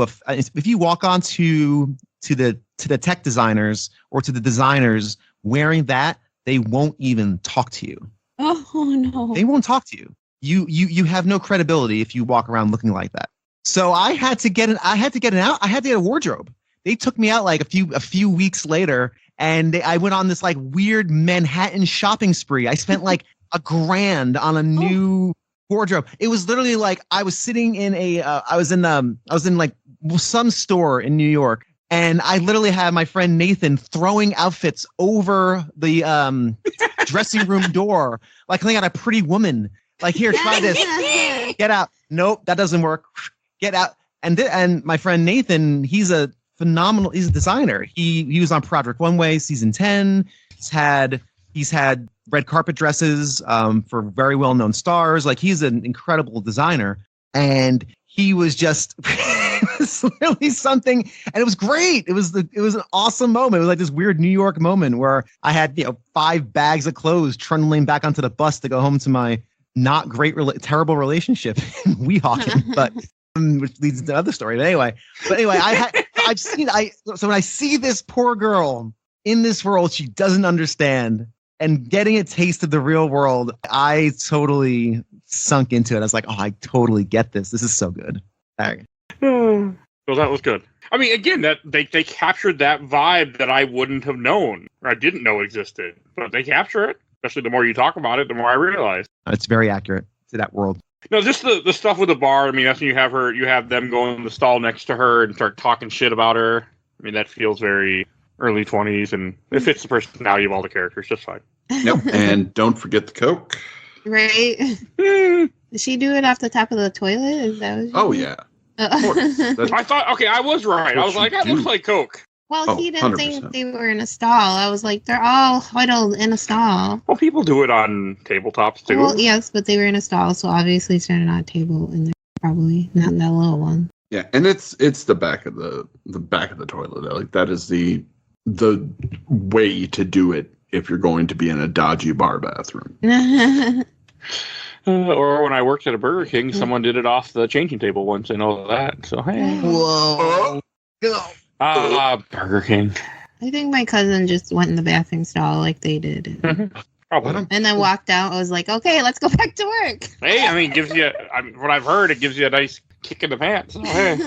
the tech designers or to the designers wearing that, they won't even talk to you. Oh no. They won't talk to you. You have no credibility if you walk around looking like that. So I had to get a wardrobe. They took me out like a few weeks later, and I went on this like weird Manhattan shopping spree. I spent like $1,000 on a new wardrobe. It was literally like I was sitting in I was in like some store in New York, and I literally had my friend Nathan throwing outfits over the dressing room door, like I got a pretty woman. Like, here, try this. Get out. Nope, that doesn't work. Get out. And my friend Nathan, he's a designer. He was on Project Runway season 10. He's had red carpet dresses for very well-known stars. Like, he's an incredible designer, and he was just it was really something, and it was great. It was an awesome moment. It was like this weird New York moment where I had 5 bags of clothes trundling back onto the bus to go home to my not great terrible relationship in Weehawken, but which leads to another story. But anyway, so when I see this poor girl in this world she doesn't understand and getting a taste of the real world, I totally sunk into it. I was like, oh, I totally get this. This is so good. Right. Well, that was good. I mean, again, that they captured that vibe that I wouldn't have known or I didn't know existed, but they capture it. Especially the more you talk about it, the more I realize. It's very accurate to that world. No, just the stuff with the bar. I mean, that's when you have them go in the stall next to her and start talking shit about her. I mean, that feels very early 20s, and it fits the personality of all the characters just fine. Nope. And don't forget the Coke. Right. Did she do it off the top of the toilet? Is that what yeah. Of course. I thought, okay, I was right. I was like, that looks like Coke. Well, he didn't 100%. think they were in a stall. I was like, they're all huddled in a stall. Well, people do it on tabletops too. Well, yes, but they were in a stall, so obviously it's not a table in there, probably not in that little one. Yeah, and it's the back of the toilet. Like, that is the way to do it if you're going to be in a dodgy bar bathroom. Or when I worked at a Burger King, someone did it off the changing table once. I know that. So hey, Whoa. Burger King. I think my cousin just went in the bathroom stall like they did. Mm-hmm. Probably. And then walked out. I was like, okay, let's go back to work. Hey, I mean, what I've heard, it gives you a nice kick in the pants. So, hey.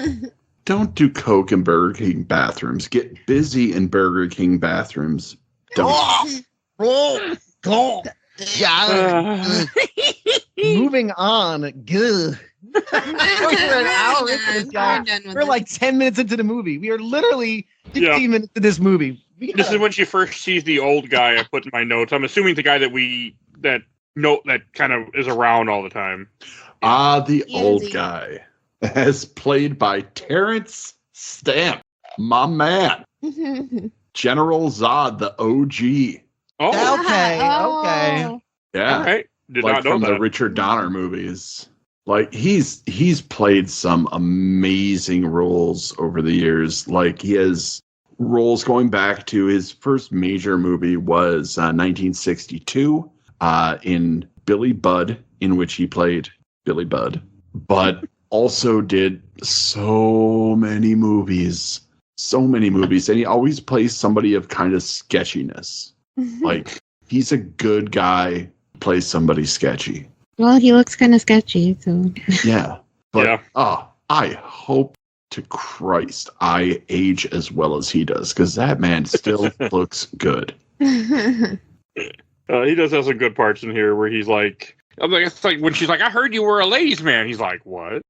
Don't do Coke in Burger King bathrooms. Get busy in Burger King bathrooms. Don't. Yeah. Moving on. Good. We're an hour into this, y'all. We're like 10 minutes into the movie. We are literally 15 minutes into this movie. This is when she first sees the old guy I put in my notes. I'm assuming the guy that kind of is around all the time. The old guy, as played by Terrence Stamp, my man. General Zod, the OG. Oh, Okay. Yeah. all right. Did Like not know from that. the Richard Donner movies. Like he's played some amazing roles over the years. Like he has roles going back to his first major movie was 1962 in Billy Budd, in which he played Billy Budd, but also did so many movies, and he always plays somebody of kind of sketchiness. Like he's a good guy, plays somebody sketchy. Well, he looks kind of sketchy, so. Yeah. But Yeah. I hope to Christ I age as well as he does, because that man still looks good. He does have some good parts in here where he's like, it's like when she's like, I heard you were a ladies' man. He's like, what?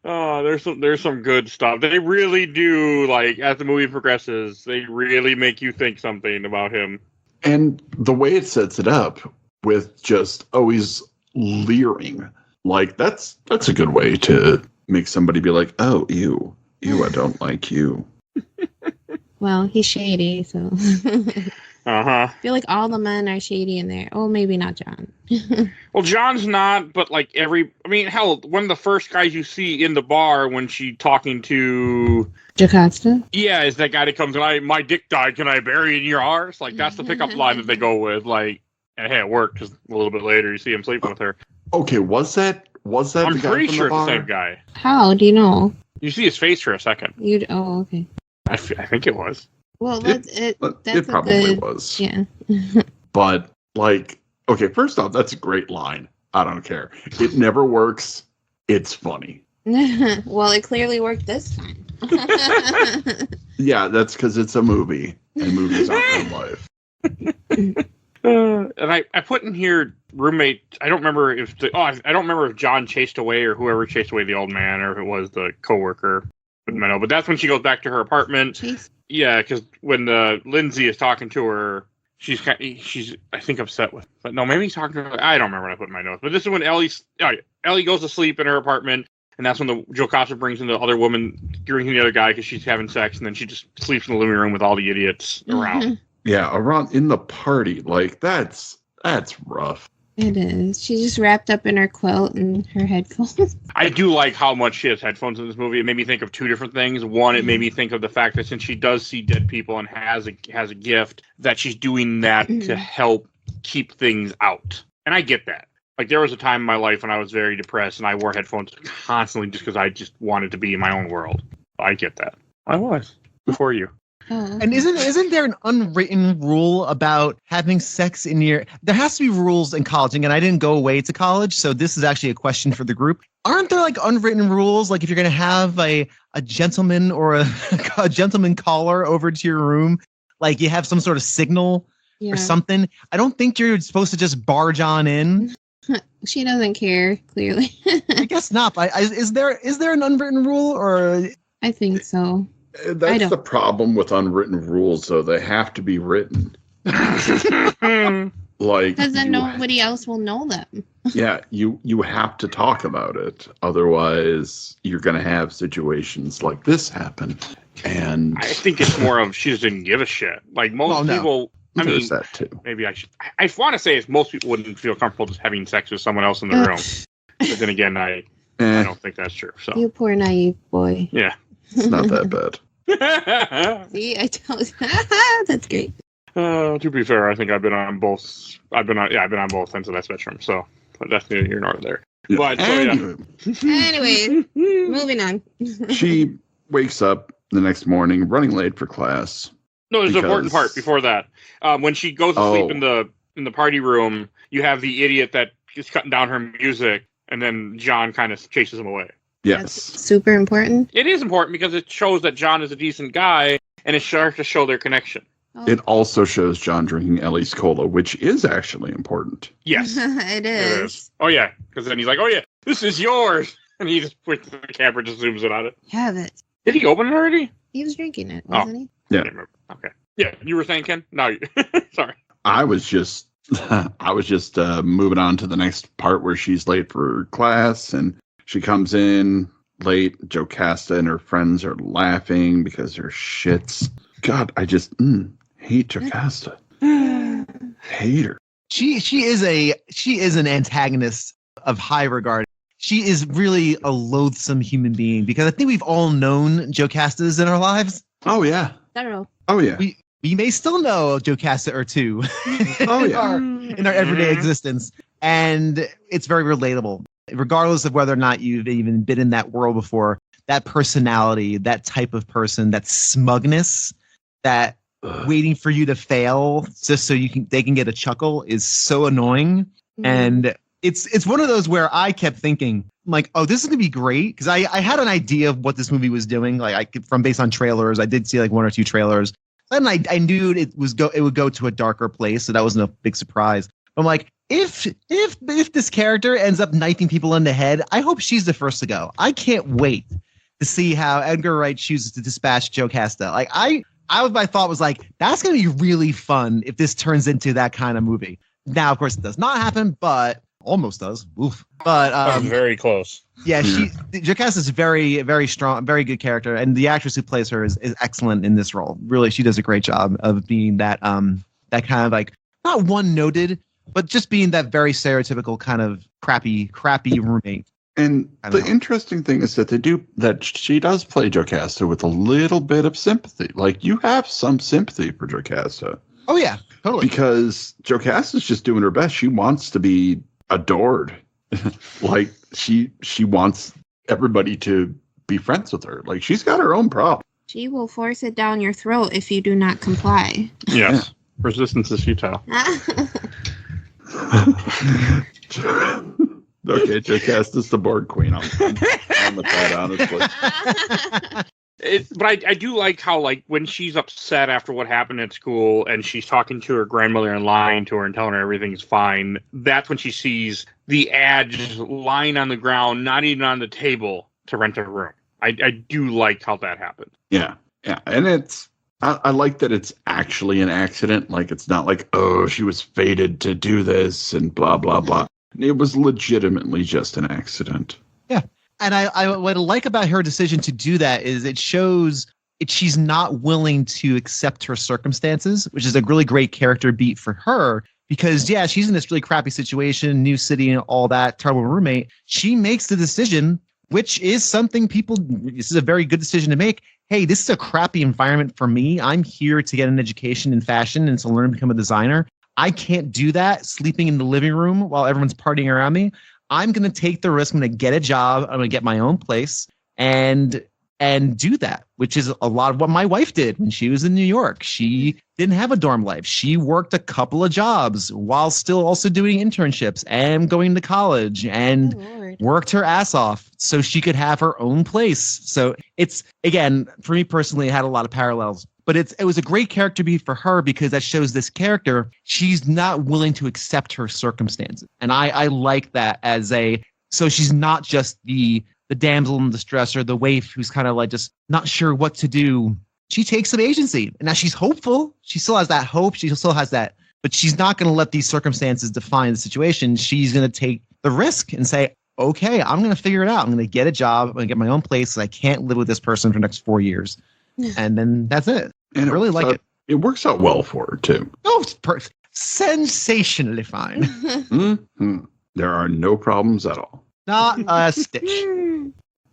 Oh, there's some good stuff. They really do, like, as the movie progresses, they really make you think something about him. And the way it sets it up with just always leering, like that's a good way to make somebody be like, oh, ew, I don't like you. Well, he's shady, so. Uh-huh. I feel like all the men are shady in there. Oh, maybe not John. Well, John's not, but like hell, one of the first guys you see in the bar when she's talking to Jocasta? Yeah, is that guy that comes and my dick died, can I bury it in your arse? Like that's the pickup line that they go with, like, and hey, it worked because a little bit later you see him sleeping with her. Okay, was that I'm the guy pretty from sure the it's the bar? same guy. How do you know? You see his face for a second. Oh, okay. I think it was. Well, It that's probably good, was. Yeah. But like, okay, first off, that's a great line. I don't care. It never works. It's funny. Well, it clearly worked this time. Yeah, that's because it's a movie, and movies aren't real life. And I put in here roommate. I don't remember if John chased away or whoever chased away the old man, or if it was the coworker. But that's when she goes back to her apartment. Jeez. Yeah, because when Lindsay is talking to her, she's I think upset with. But no, maybe he's talking to her. I don't remember what I put in my notes. But this is when Ellie goes to sleep in her apartment, and that's when the Jocasta brings in the other woman, drinking the other guy because she's having sex, and then she just sleeps in the living room with all the idiots around. Yeah, around in the party, like that's rough. It is. She's just wrapped up in her quilt and her headphones. I do like how much she has headphones in this movie. It made me think of two different things. One, it made me think of the fact that since she does see dead people and has a gift, that she's doing that to help keep things out. And I get that. Like, there was a time in my life when I was very depressed and I wore headphones constantly just because I just wanted to be in my own world. I get that. I was before you. Oh. And isn't there an unwritten rule about having sex in your? There has to be rules in college. Again, I didn't go away to college, so this is actually a question for the group. Aren't there like unwritten rules? Like if you're going to have a gentleman or a gentleman caller over to your room, like you have some sort of signal or something. I don't think you're supposed to just barge on in. She doesn't care, clearly. I guess not. But is there an unwritten rule or? I think so. That's the problem with unwritten rules, though. They have to be written. Like, because then nobody else will know them. Yeah, you have to talk about it. Otherwise, you're going to have situations like this happen. And I think it's more of she just didn't give a shit. Like most people. I mean, that too. Maybe I should. I want to say is most people wouldn't feel comfortable just having sex with someone else in the room. But then again, I don't think that's true. So you poor naive boy. Yeah, it's not that bad. See, I told you. That's great. To be fair, I think I've been on both. I've been on both ends of that spectrum. So, but that's neither here nor there. Yeah. But Anyway, moving on. She wakes up the next morning, running late for class. No, there's an important part before that. When she goes to sleep in the party room, you have the idiot that is cutting down her music, and then John kind of chases him away. Yes. That's super important. It is important because it shows that John is a decent guy, and it starts to show their connection. Oh. It also shows John drinking Ellie's cola, which is actually important. Yes. It is. Oh, yeah. Because then he's like, oh, yeah, this is yours. And he just points to the camera, just zooms in on it. Have it. Did he open it already? He was drinking it, wasn't he? Yeah. Okay. Yeah, you were saying, Ken? No, sorry. I was just moving on to the next part where she's late for class and she comes in late. Jocasta and her friends are laughing because they're shits. God, I just hate Jocasta. Hate her. She is an antagonist of high regard. She is really a loathsome human being because I think we've all known Jocastas in our lives. Oh yeah. Thorough. Oh yeah. We may still know Jocasta or two Oh yeah. in our everyday existence. And it's very relatable. Regardless of whether or not you've even been in that world before, that personality, that type of person, that smugness, that waiting for you to fail just so they can get a chuckle is so annoying. And it's one of those where I kept thinking, like, oh, this is gonna be great, because I had an idea of what this movie was doing, like based on trailers. I did see like one or two trailers, and I knew it would go to a darker place, so that wasn't a big surprise. I'm like, if this character ends up knifing people in the head, I hope she's the first to go. I can't wait to see how Edgar Wright chooses to dispatch Jocasta. Like my thought was like, that's gonna be really fun if this turns into that kind of movie. Now, of course, it does not happen, but almost does. Oof. But very close. Yeah, Jocasta is a very, very strong, very good character, and the actress who plays her is excellent in this role. Really, she does a great job of being that that kind of like, not one-noted, but just being that very stereotypical kind of crappy roommate. And the interesting thing is that she does play Jocasta with a little bit of sympathy. Like, you have some sympathy for Jocasta. Oh yeah, totally. Because Jocasta's just doing her best. She wants to be adored. Like, she wants everybody to be friends with her. Like, she's got her own problem. She will force it down your throat if you do not comply. Yes. Yeah. Resistance is futile. Okay, Jocasta's the board queen. I'm with that, honestly. But I do like how, like, when she's upset after what happened at school and she's talking to her grandmother and lying to her and telling her everything's fine, that's when she sees the ad just lying on the ground, not even on the table, to rent a room. I do like how that happened. Yeah. And I like that it's actually an accident. Like, it's not like, oh, she was fated to do this and blah, blah, blah. It was legitimately just an accident. Yeah. And what I like about her decision to do that is it shows she's not willing to accept her circumstances, which is a really great character beat for her. Because, yeah, she's in this really crappy situation, new city and all that, terrible roommate. She makes the decision, which is something this is a very good decision to make. Hey, this is a crappy environment for me. I'm here to get an education in fashion and to learn to become a designer. I can't do that sleeping in the living room while everyone's partying around me. I'm going to take the risk. I'm going to get a job. I'm going to get my own place and do that, which is a lot of what my wife did when she was in New York. She didn't have a dorm life. She worked a couple of jobs while still also doing internships and going to college and worked her ass off so she could have her own place. So it's, again, for me personally, it had a lot of parallels. But it was a great character beat for her because that shows this character, she's not willing to accept her circumstances. And I like that so she's not just the damsel in distress or the waif who's kind of like just not sure what to do. She takes some agency. And now she's hopeful. She still has that hope. She still has that. But she's not going to let these circumstances define the situation. She's going to take the risk and say, okay, I'm going to figure it out. I'm going to get a job. I'm going to get my own place. I can't live with this person for the next 4 years. And then that's it. And I really like it. It works out well for her, too. Oh, it's perfect. Sensationally fine. Mm-hmm. There are no problems at all. Not a stitch.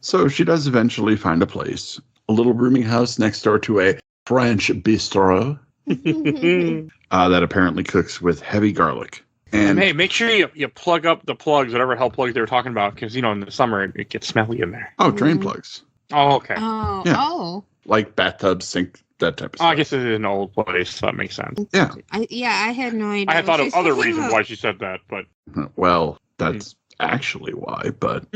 So she does eventually find a place. A little rooming house next door to a French bistro that apparently cooks with heavy garlic. And hey, make sure you plug up the plugs, whatever hell plugs they were talking about, because, in the summer it gets smelly in there. Oh, drain plugs. Oh, okay. Oh, Yeah. oh. Like bathtub, sink, that type of stuff. I guess it is an old place, so that makes sense. Yeah. I had no idea. I had thought what of other she's reasons talking why she said that, but... Well, that's actually why, but...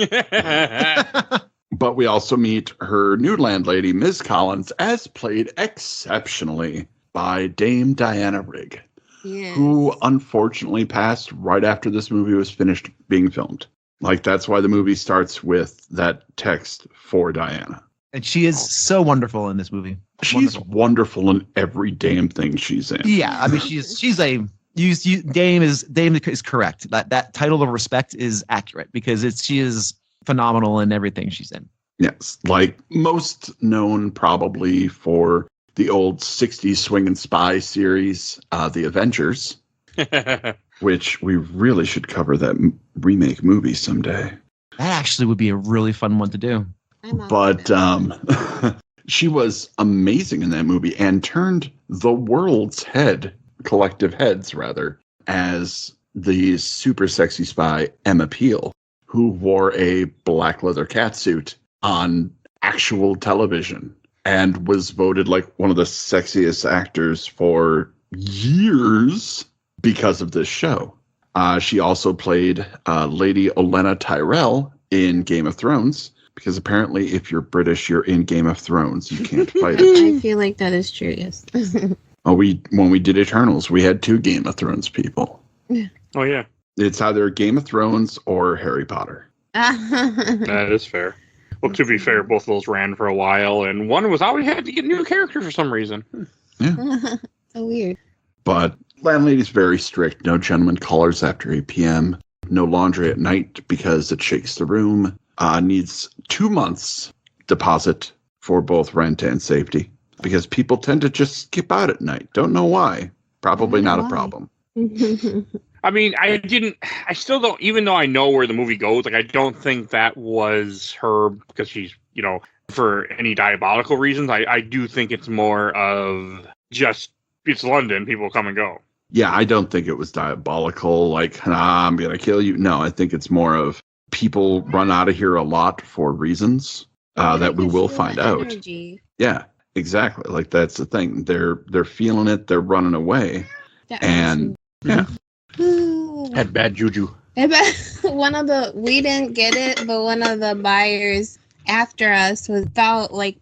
But we also meet her new landlady, Ms. Collins, as played exceptionally by Dame Diana Rigg, Yes. who unfortunately passed right after this movie was finished being filmed. Like, that's why the movie starts with that text for Diana. And she is so wonderful in this movie. She's wonderful in every damn thing she's in. Yeah, I mean Dame is correct. That title of respect is accurate because she is phenomenal in everything she's in. Yes, like most known probably for the old 60s swinging spy series, The Avengers, which we really should cover that remake movie someday. That actually would be a really fun one to do. But she was amazing in that movie and turned the world's collective heads rather, as the super sexy spy Emma Peel, who wore a black leather catsuit on actual television and was voted like one of the sexiest actors for years because of this show. She also played Lady Olenna Tyrell in Game of Thrones, because apparently if you're British, you're in Game of Thrones. You can't fight it. I feel like that is true, yes. When we did Eternals, we had 2 Game of Thrones people. Oh, yeah. It's either Game of Thrones or Harry Potter. That is fair. Well, to be fair, both of those ran for a while, and one was always had to get new characters for some reason. Yeah. So weird. But landlady's very strict. No gentlemen callers after 8 p.m. No laundry at night because it shakes the room. Needs 2 months deposit for both rent and safety because people tend to just skip out at night. Don't know why. Probably not a problem. I mean, I still don't, even though I know where the movie goes, like, I don't think that was her because she's, for any diabolical reasons. I do think it's more of just, it's London, people come and go. Yeah, I don't think it was diabolical, like, I'm going to kill you. No, I think it's more of people run out of here a lot for reasons that we will find out. Yeah, exactly. Like, that's the thing. They're feeling it. They're running away. And, yeah. Had bad juju. We didn't get it, but one of the buyers after us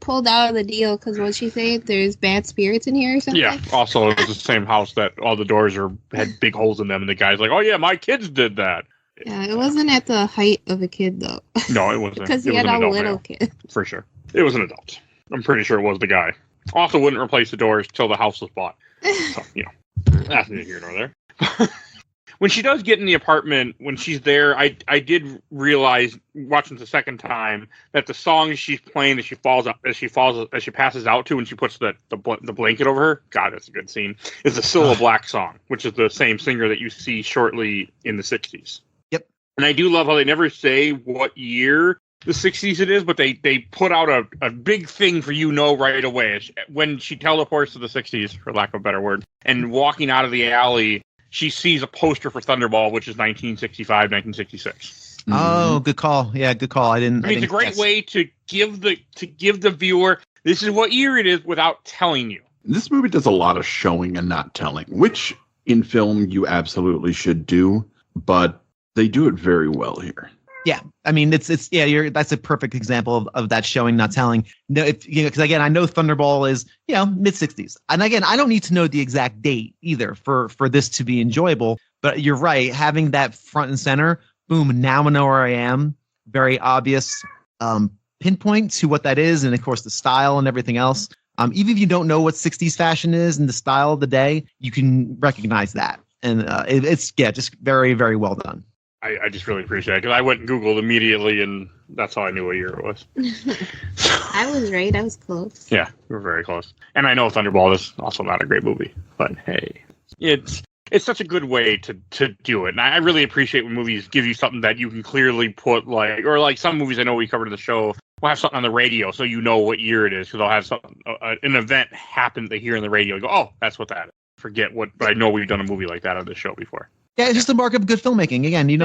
pulled out of the deal because what she said, there's bad spirits in here or something. Yeah. Also, it was the same house that all the doors had big holes in them, and the guy's like, "Oh yeah, my kids did that." Yeah, it wasn't at the height of a kid though. No, it wasn't. Because he had a little kid. For sure, it was an adult. I'm pretty sure it was the guy. Also, wouldn't replace the doors till the house was bought. So, that's neither here nor there. When she does get in the apartment, when she's there, I did realize watching the second time that the song she's playing as she passes out to when she puts the blanket over her. God, that's a good scene. Is the Cilla Black song, which is the same singer that you see shortly in the 60s. Yep. And I do love how they never say what year the 60s it is, but they put out a big thing for right away. When she teleports to the 60s, for lack of a better word, and walking out of the alley, she sees a poster for Thunderball, which is 1965, 1966. Oh, good call. Yeah, good call. It's a great way to give the viewer, this is what year it is without telling you. This movie does a lot of showing and not telling, which in film you absolutely should do, but they do it very well here. Yeah, I mean, that's a perfect example of that showing, not telling. No, because again, I know Thunderball is mid 60s, and again, I don't need to know the exact date either for this to be enjoyable. But you're right, having that front and center, boom, now I know where I am. Very obvious pinpoint to what that is, and of course the style and everything else. Even if you don't know what 60s fashion is and the style of the day, you can recognize that, and it's just very, very well done. I just really appreciate it because I went and Googled immediately, and that's how I knew what year it was. I was right. I was close. Yeah, we were very close. And I know Thunderball is also not a great movie, but hey, it's such a good way to do it. And I really appreciate when movies give you something that you can clearly put like some movies I know we covered in the show will have something on the radio so you know what year it is because they'll have something an event happen they hear in the radio. You go, oh, that's what that is. Forget what, but I know we've done a movie like that on this show before. Yeah, it's just a mark of good filmmaking. Again, you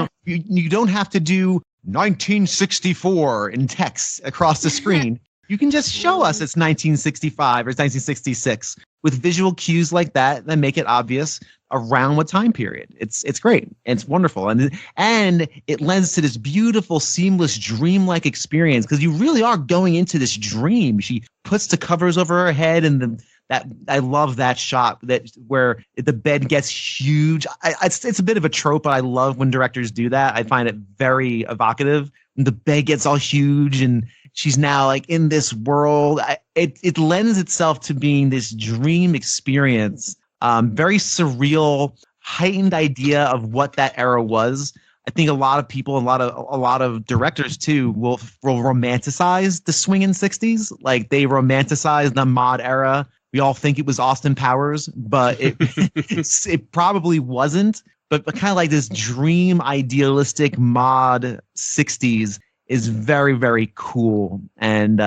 don't have to do 1964 in text across the screen. You can just show us it's 1965 or it's 1966 with visual cues like that make it obvious around what time period. It's great. And it's wonderful. And it lends to this beautiful, seamless, dreamlike experience because you really are going into this dream. She puts the covers over her head and that I love that shot where the bed gets huge. It's a bit of a trope, but I love when directors do that. I find it very evocative. And the bed gets all huge and she's now like in this world. It lends itself to being this dream experience, very surreal, heightened idea of what that era was. I think a lot of people, a lot of directors too, will romanticize the swinging 60s. Like they romanticize the mod era. We all think it was Austin Powers, but it probably wasn't. But kind of like this dream idealistic mod 60s is very, very cool and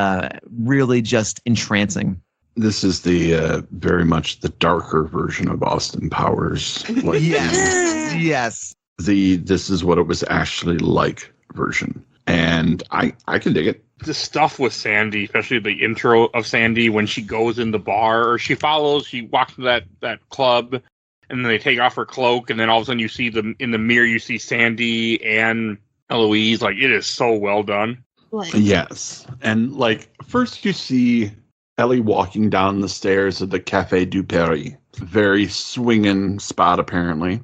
really just entrancing. This is the very much the darker version of Austin Powers. Like Yes. This is what it was actually like version. And I can dig it. The stuff with Sandy, especially the intro of Sandy when she goes in the bar, or she walks to that club, and then they take off her cloak, and then all of a sudden you see them in the mirror, you see Sandy and Eloise. Like, it is so well done. Yes. And like first you see Ellie walking down the stairs of the Café du Paris. Very swinging spot, apparently.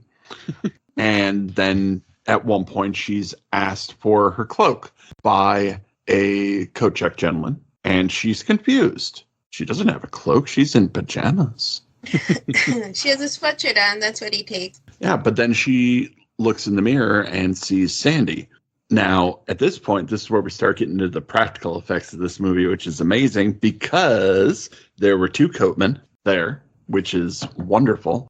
And then at one point, she's asked for her cloak by a coat check gentleman, and she's confused. She doesn't have a cloak. She's in pajamas. She has a sweatshirt on. That's what he takes. Yeah, but then she looks in the mirror and sees Sandy. Now, at this point, this is where we start getting into the practical effects of this movie, which is amazing because there were two coatmen there, which is wonderful.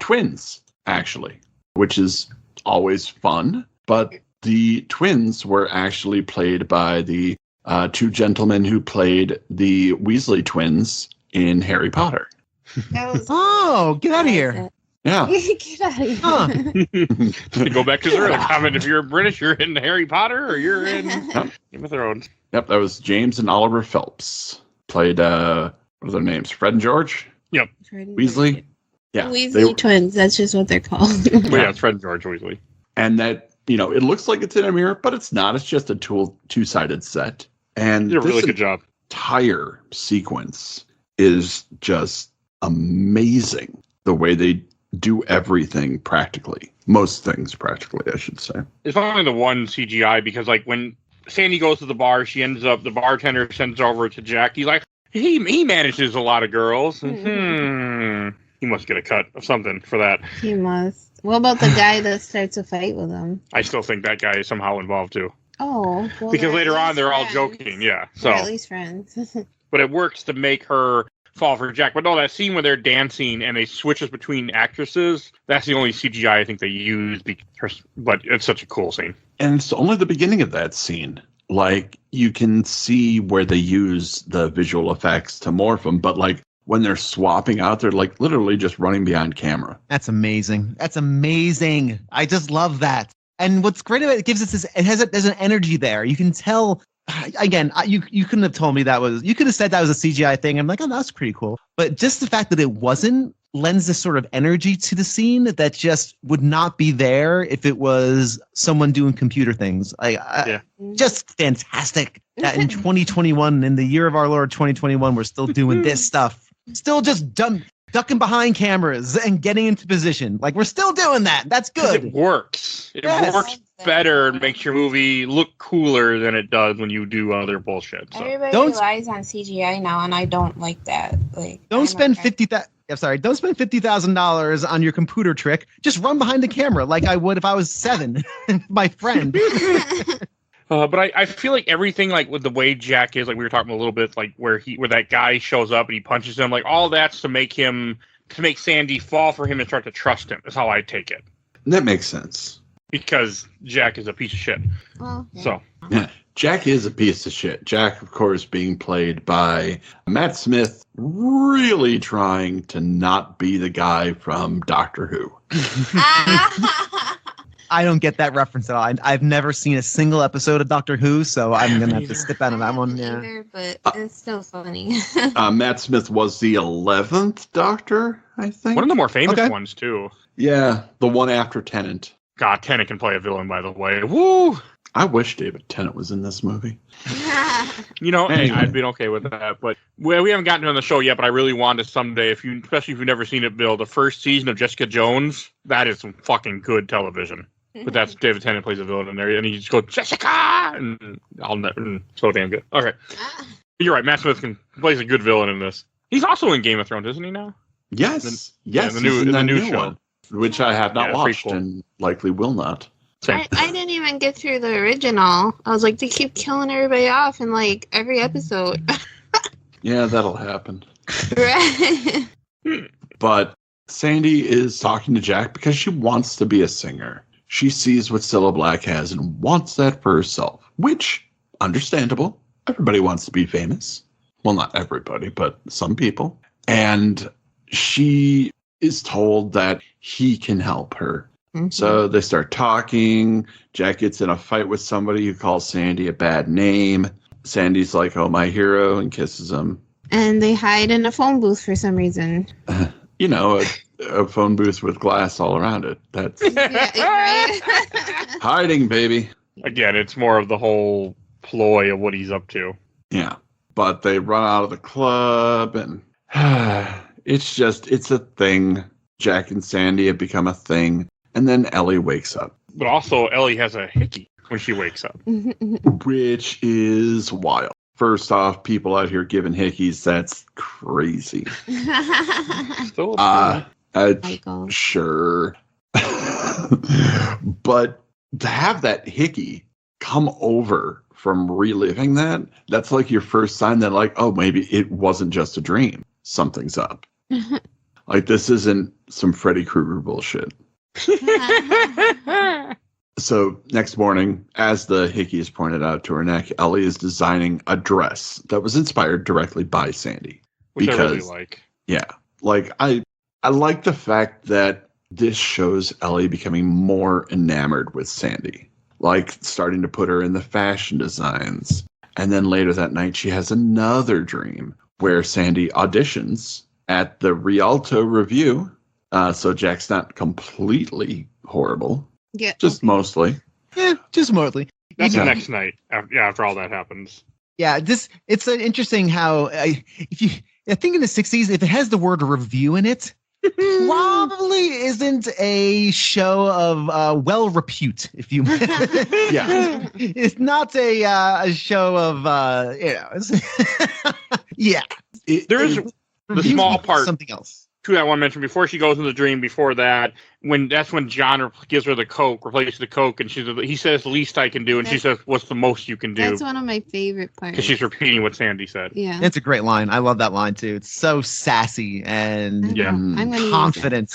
Twins, actually, which is always fun. But the twins were actually played by the two gentlemen who played the Weasley twins in Harry Potter. Oh, get out of here. Yeah. Get out of here. Huh. To go back to the earlier comment, if you're British, you're in Harry Potter or you're in Game of Thrones. Yep, that was James and Oliver Phelps. Played, what are their names? Fred and George? Yep. Weasley? Yeah. Weasley twins. That's just what they're called. Well, yeah, it's Fred and George Weasley. And that, it looks like it's in a mirror, but it's not. It's just a two-sided set. And Did a really good job. Entire sequence is just amazing. The way they do everything practically. Most things practically, I should say. It's only the one CGI because, like, when Sandy goes to the bar, the bartender sends over to Jack. He's like, he manages a lot of girls. He must get a cut of something for that. He must. What about the guy that starts a fight with him? I still think that guy is somehow involved too. Oh, well, because later on they're friends. all joking, yeah. So They're at least friends. But it works to make her fall for Jack. But no, that scene where they're dancing and they switches between actresses, that's the only CGI I think they use. But it's such a cool scene. And it's only the beginning of that scene. Like, you can see where they use the visual effects to morph them, but like when they're swapping out, they're like literally just running behind camera. That's amazing. That's amazing. I just love that. And what's great about it, there's an energy there. You can tell. Again, you couldn't have told me you could have said that was a CGI thing. I'm like, oh, that's pretty cool. But just the fact that it wasn't lends this sort of energy to the scene that just would not be there if it was someone doing computer things. Just fantastic that in 2021, in the year of our Lord 2021, we're still doing this stuff. Still just ducking behind cameras and getting into position. Like, we're still doing that. That's good. It works. It works better and makes your movie look cooler than it does when you do other bullshit. So. Everybody relies on CGI now, and I don't like that. Like, don't spend $50,000 on your computer trick. Just run behind the camera like I would if I was 7, my friend. But I feel like everything, like with the way Jack is, like we were talking a little bit, like where that guy shows up and he punches him, like all that's to make Sandy fall for him and start to trust him. Is how I take it. That makes sense. Because Jack is a piece of shit. Well, yeah. So yeah, Jack is a piece of shit. Jack, of course, being played by Matt Smith, really trying to not be the guy from Doctor Who. I don't get that reference at all. I've never seen a single episode of Doctor Who, so I'm going to have to skip out on that one. Yeah. Either, but it's still funny. Matt Smith was the 11th Doctor, I think. One of the more famous ones, too. Yeah, the one after Tennant. God, Tennant can play a villain, by the way. Woo! I wish David Tennant was in this movie. Anyway. I'd been okay with that. But we haven't gotten on the show yet, but I really want to someday, especially if you've never seen it, Bill, the first season of Jessica Jones, that is some fucking good television. But that's David Tennant plays a villain in there, and he just goes Jessica, and so damn good. Okay, you're right. Matt Smith plays a good villain in this. He's also in Game of Thrones, isn't he now? Yes, the new show, one, which I have not watched prequel. and likely will not. I didn't even get through the original. I was like, they keep killing everybody off in like every episode. Yeah, that'll happen. Right. But Sandy is talking to Jack because she wants to be a singer. She sees what Cilla Black has and wants that for herself, which, understandable. Everybody wants to be famous. Well, not everybody, but some people. And she is told that he can help her. Mm-hmm. So they start talking. Jack gets in a fight with somebody who calls Sandy a bad name. Sandy's like, oh, my hero, and kisses him. And they hide in a phone booth for some reason. You know, a phone booth with glass all around it. That's right? Hiding, baby. Again, it's more of the whole ploy of what he's up to. Yeah. But they run out of the club, and it's a thing. Jack and Sandy have become a thing. And then Ellie wakes up. But also, Ellie has a hickey when she wakes up. Which is wild. First off, people out here giving hickeys, that's crazy. Still sure. But to have that hickey come over from reliving that's like your first sign that like, oh, maybe it wasn't just a dream. Something's up. Like, this isn't some Freddy Krueger bullshit. So next morning, as the hickey is pointed out to her neck, Ellie is designing a dress that was inspired directly by Sandy. Which I really like. Yeah. Like, I like the fact that this shows Ellie becoming more enamored with Sandy. Like, starting to put her in the fashion designs. And then later that night, she has another dream where Sandy auditions at the Rialto Review. So Jack's not completely horrible. Yeah. Just mostly. Yeah, just mostly. That's the next night. After all that happens. Yeah, it's interesting how I think in the 60s, if it has the word review in it, probably isn't a show of well repute, if you Yeah. It's not a show of yeah. There is the small part something else. Too, I want to mention before she goes in the dream. Before that, that's when John gives her the Coke, replaces the Coke, and he says, "The least I can do," and she says, "What's the most you can do?" That's one of my favorite parts. Because she's repeating what Sandy said. Yeah, it's a great line. I love that line too. It's so sassy and confident.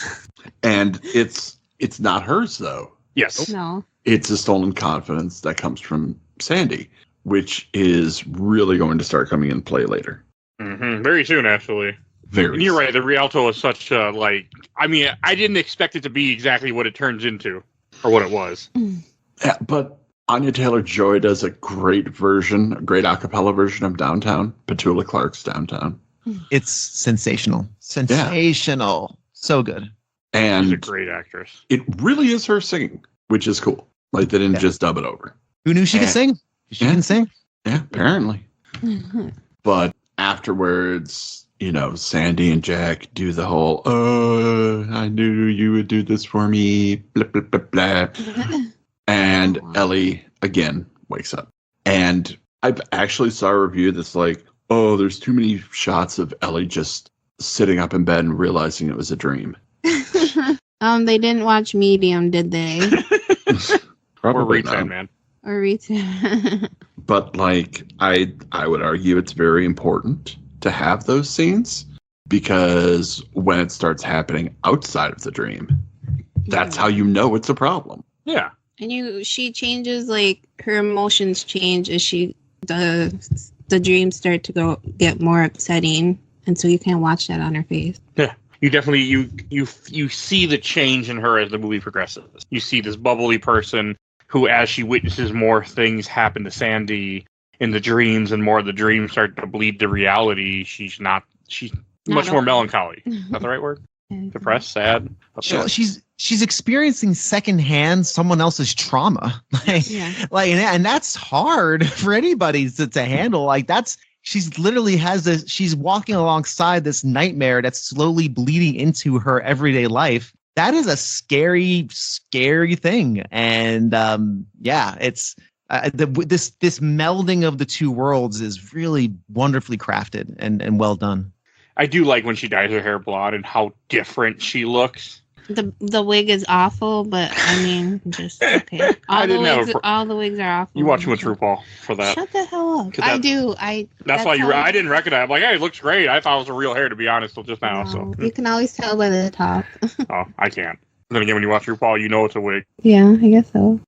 And it's not hers though. Yes. No. It's a stolen confidence that comes from Sandy, which is really going to start coming in play later. Mm-hmm. Very soon, actually. And you're right. The Rialto is such a I didn't expect it to be exactly what it turns into, or what it was. Yeah, but Anya Taylor-Joy does a great a cappella version of Downtown. Petula Clark's Downtown. It's sensational. Yeah. So good. And she's a great actress. It really is her singing, which is cool. Like, they didn't just dub it over. Who knew she could sing? She can sing. Yeah, apparently. But afterwards, Sandy and Jack do the whole, I knew you would do this for me, blah, blah, blah, blah. And Ellie, again, wakes up. And I've actually saw a review that's like, oh, there's too many shots of Ellie just sitting up in bed and realizing it was a dream. They didn't watch Medium, did they? Probably or Reed Man. Or Reed. But I would argue it's very important to have those scenes, because when it starts happening outside of the dream, that's how you know it's a problem. Yeah. And she changes, like, her emotions change as the dreams start to get more upsetting, and so you can't watch that on her face. Yeah. You definitely you see the change in her as the movie progresses. You see this bubbly person who, as she witnesses more things happen to Sandy in the dreams, and more of the dreams start to bleed to reality, she's much more melancholy. Is that the right word? Depressed, sad. She's experiencing secondhand someone else's trauma, and that's hard for anybody to handle. Like, she's literally she's walking alongside this nightmare that's slowly bleeding into her everyday life. that is a scary thing. And it's this melding of the two worlds is really wonderfully crafted and well done. I do like when she dyes her hair blonde and how different she looks. The wig is awful, but I mean, just okay. All the wigs are awful. You watch too much RuPaul for that. Shut the hell up! I do. That's why I didn't recognize. I'm like, hey, it looks great. I thought it was a real hair, to be honest, till just now. No, So you can always tell by the top. Oh, I can't. Then again, when you watch RuPaul, you know it's a wig. Yeah, I guess so.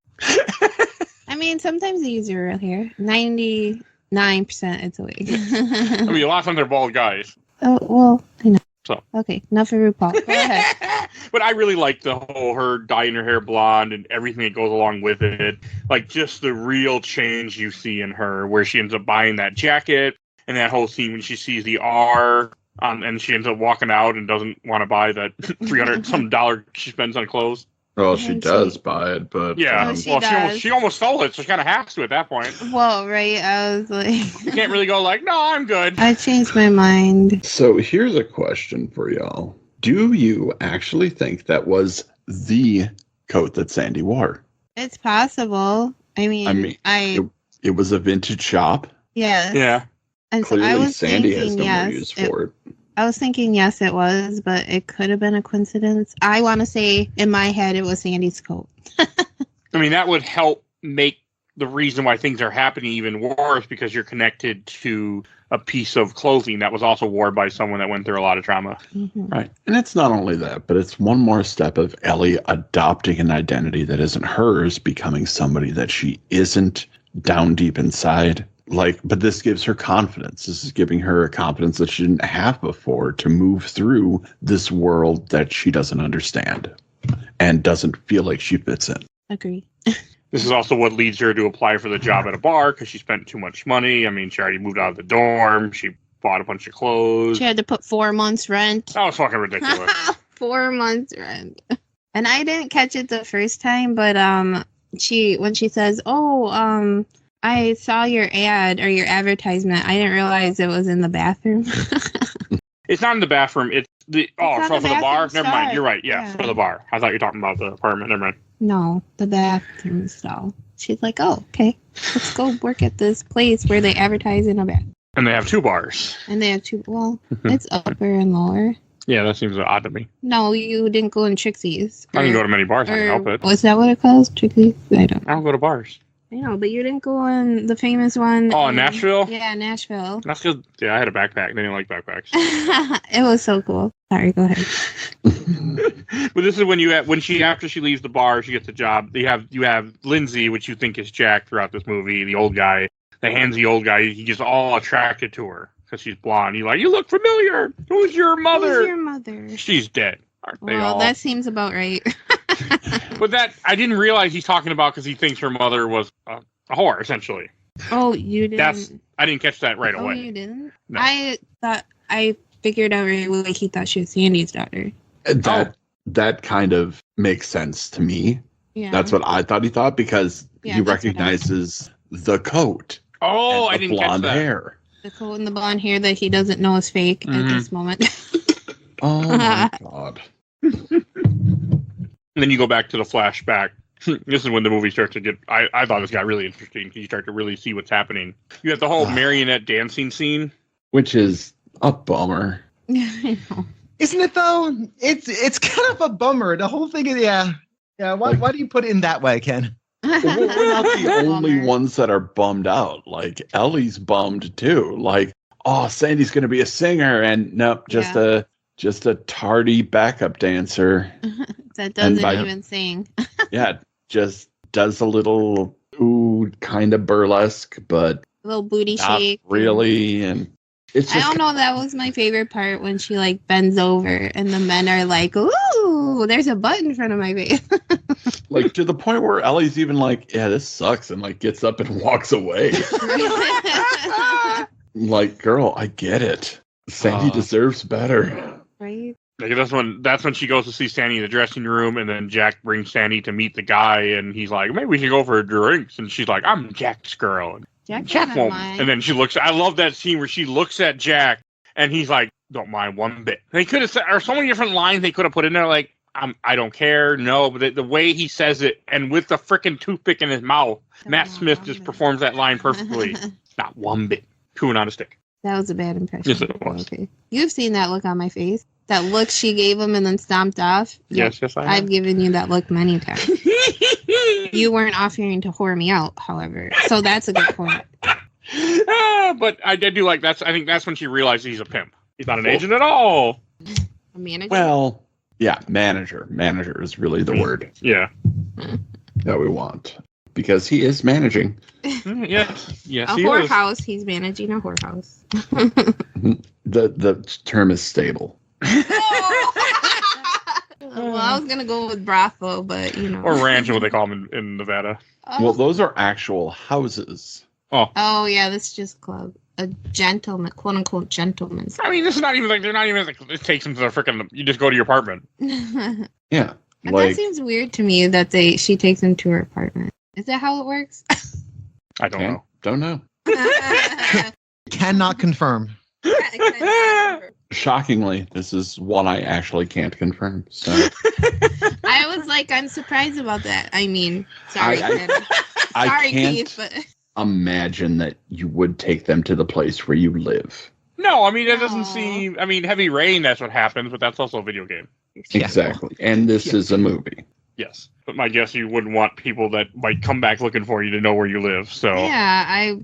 I mean, sometimes they use your real hair. 99% it's a wig. I mean, a lot of times they're bald guys. Oh well, I know. So okay, enough of RuPaul. Go ahead. But I really like the whole her dyeing her hair blonde and everything that goes along with it. Like just the real change you see in her, where she ends up buying that jacket and that whole scene when she sees the R, and she ends up walking out and doesn't want to buy that $300 some dollar she spends on clothes. Well, she does buy it, but yeah, she almost stole it, so she kind of has to at that point. Well, right, I was like, you can't really go like, no, I'm good. I changed my mind. So here's a question for y'all. Do you actually think that was the coat that Sandy wore? It's possible. I mean, it was a vintage shop. Yeah. Yeah. And so Clearly, I was Sandy thinking, has no yes, use for it. I was thinking, yes, it was, but it could have been a coincidence. I want to say, in my head, it was Sandy's coat. I mean, that would help make the reason why things are happening even worse, because you're connected to a piece of clothing that was also worn by someone that went through a lot of trauma. Mm-hmm. Right. And it's not only that, but it's one more step of Ellie adopting an identity that isn't hers, becoming somebody that she isn't down deep inside. But this gives her confidence. This is giving her a confidence that she didn't have before to move through this world that she doesn't understand and doesn't feel like she fits in. Agree. This is also what leads her to apply for the job at a bar, because she spent too much money. I mean, she already moved out of the dorm. She bought a bunch of clothes. She had to put 4 months rent. That was fucking ridiculous. 4 months rent. And I didn't catch it the first time, but when she says, I saw your ad or your advertisement, I didn't realize it was in the bathroom. It's not in the bathroom. It's for the bar. Stall. Never mind. You're right. Yeah, Yeah. for the bar. I thought you were talking about the apartment. Never mind. No, the bathroom stall. She's like, oh, okay. Let's go work at this place where they advertise in a bathroom. And they have 2 bars. And they have 2. Well, it's upper and lower. Yeah, that seems odd to me. No, you didn't go in Trixie's. I didn't go to many bars. I can help it. Was that what it calls? Trixie's? I don't go to bars. I know, but you didn't go in the famous one. Oh, in Nashville? Yeah, Nashville. That's because, I had a backpack. They didn't like backpacks. It was so cool. Sorry, go ahead. But this is after she leaves the bar, she gets a job. You have Lindsay, which you think is Jack throughout this movie, the old guy. The handsy old guy. He gets all attracted to her because she's blonde. He's like, you look familiar. Who's your mother? Who's your mother? She's dead. Aren't they Well, all? that seems about right. But that I didn't realize he's talking about because he thinks her mother was a whore, essentially. Oh, you didn't? I didn't catch that right away. Oh, you didn't? No. I figured out right away he thought she was Sandy's daughter. That kind of makes sense to me. Yeah. That's what I thought he thought, because Yeah, he that's what recognizes the coat. Oh, and I the didn't catch blonde that. hair. The coat and the blonde hair that he doesn't know is fake at this moment. Oh my god. And then you go back to the flashback. This is when the movie starts to get... I thought this got really interesting. You start to really see what's happening. You have the whole marionette dancing scene. Which is a bummer. I know. Isn't it though? It's kind of a bummer. The whole thing is yeah. Why do you put it in that way, Ken? Well, we're not the only Bummer. ones that are bummed out. Like Ellie's bummed too. Like, oh, Sandy's going to be a singer, and nope, just a tardy backup dancer. That doesn't by- even sing. Yeah, just does a little kind of burlesque, but Little booty not shake. really. And it's I just don't know. That was my favorite part when she like bends over and the men are like, "Ooh, there's a butt in front of my face." like to the point where Ellie's even like, "Yeah, this sucks," and like gets up and walks away. Like, girl, I get it. Sandy deserves better. Right? Like, that's when she goes to see Sandy in the dressing room, and then Jack brings Sandy to meet the guy, and he's like, maybe we should go for drinks. And she's like, I'm Jack's girl. And Jack won't. And then she looks. I love that scene where she looks at Jack, and he's like, don't mind one bit. They could have said, or so many different lines they could have put in there, like, I don't care. No, but the way he says it, and with the freaking toothpick in his mouth, Matt Smith just performs that line perfectly. Not one bit. Chewing on a stick. That was a bad impression. Yes, it was. Okay. You've seen that look on my face. That look she gave him and then stomped off. Yes, I have. I've given you that look many times. You weren't offering to whore me out, however. So that's a good point. But I do like I think that's when she realizes he's a pimp. He's not an agent at all. A manager? Well, yeah, manager. Manager is really the word Yeah. that we want. Because he is managing. Yes, a he is. whorehouse. He's managing a whorehouse. The term is stable. Well, I was going to go with brothel, but, Or ranch, what they call them in Nevada. Well, those are actual houses. Oh, yeah, this is just club. A gentleman, quote unquote gentleman. I mean, this is not even they're not even it takes them to the freaking, you just go to your apartment. Yeah. And that seems weird to me that she takes him to her apartment. Is that how it works? I don't know. Don't know. Cannot confirm. Shockingly, this is one I actually can't confirm. So I was like, I'm surprised about that. I mean, sorry, I sorry, can't Keith, but imagine that you would take them to the place where you live. No, I mean, it doesn't seem... I mean, Heavy Rain, that's what happens, but that's also a video game. Exactly. And this is a movie. Yes. But my guess, you wouldn't want people that might come back looking for you to know where you live, so... Yeah, I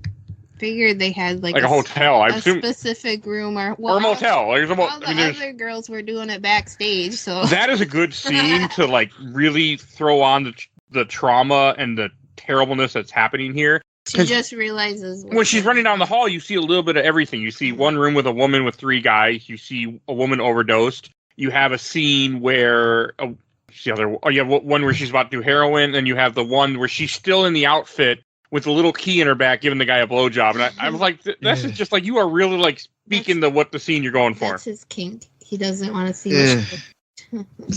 figured they had like a hotel, I assume. Specific room or... Or a motel. All the other girls were doing it backstage, so... That is a good scene to, like, really throw on the trauma and the terribleness that's happening here. She just realizes... When she's running down the hall, you see a little bit of everything. You see one room with a woman with 3 guys. You see a woman overdosed. You have a scene where... you have one where she's about to do heroin, and you have the one where she's still in the outfit with a little key in her back giving the guy a blowjob. And I was like, this is just like, you are really like speaking to what the scene you're going for. That's his kink. He doesn't want to see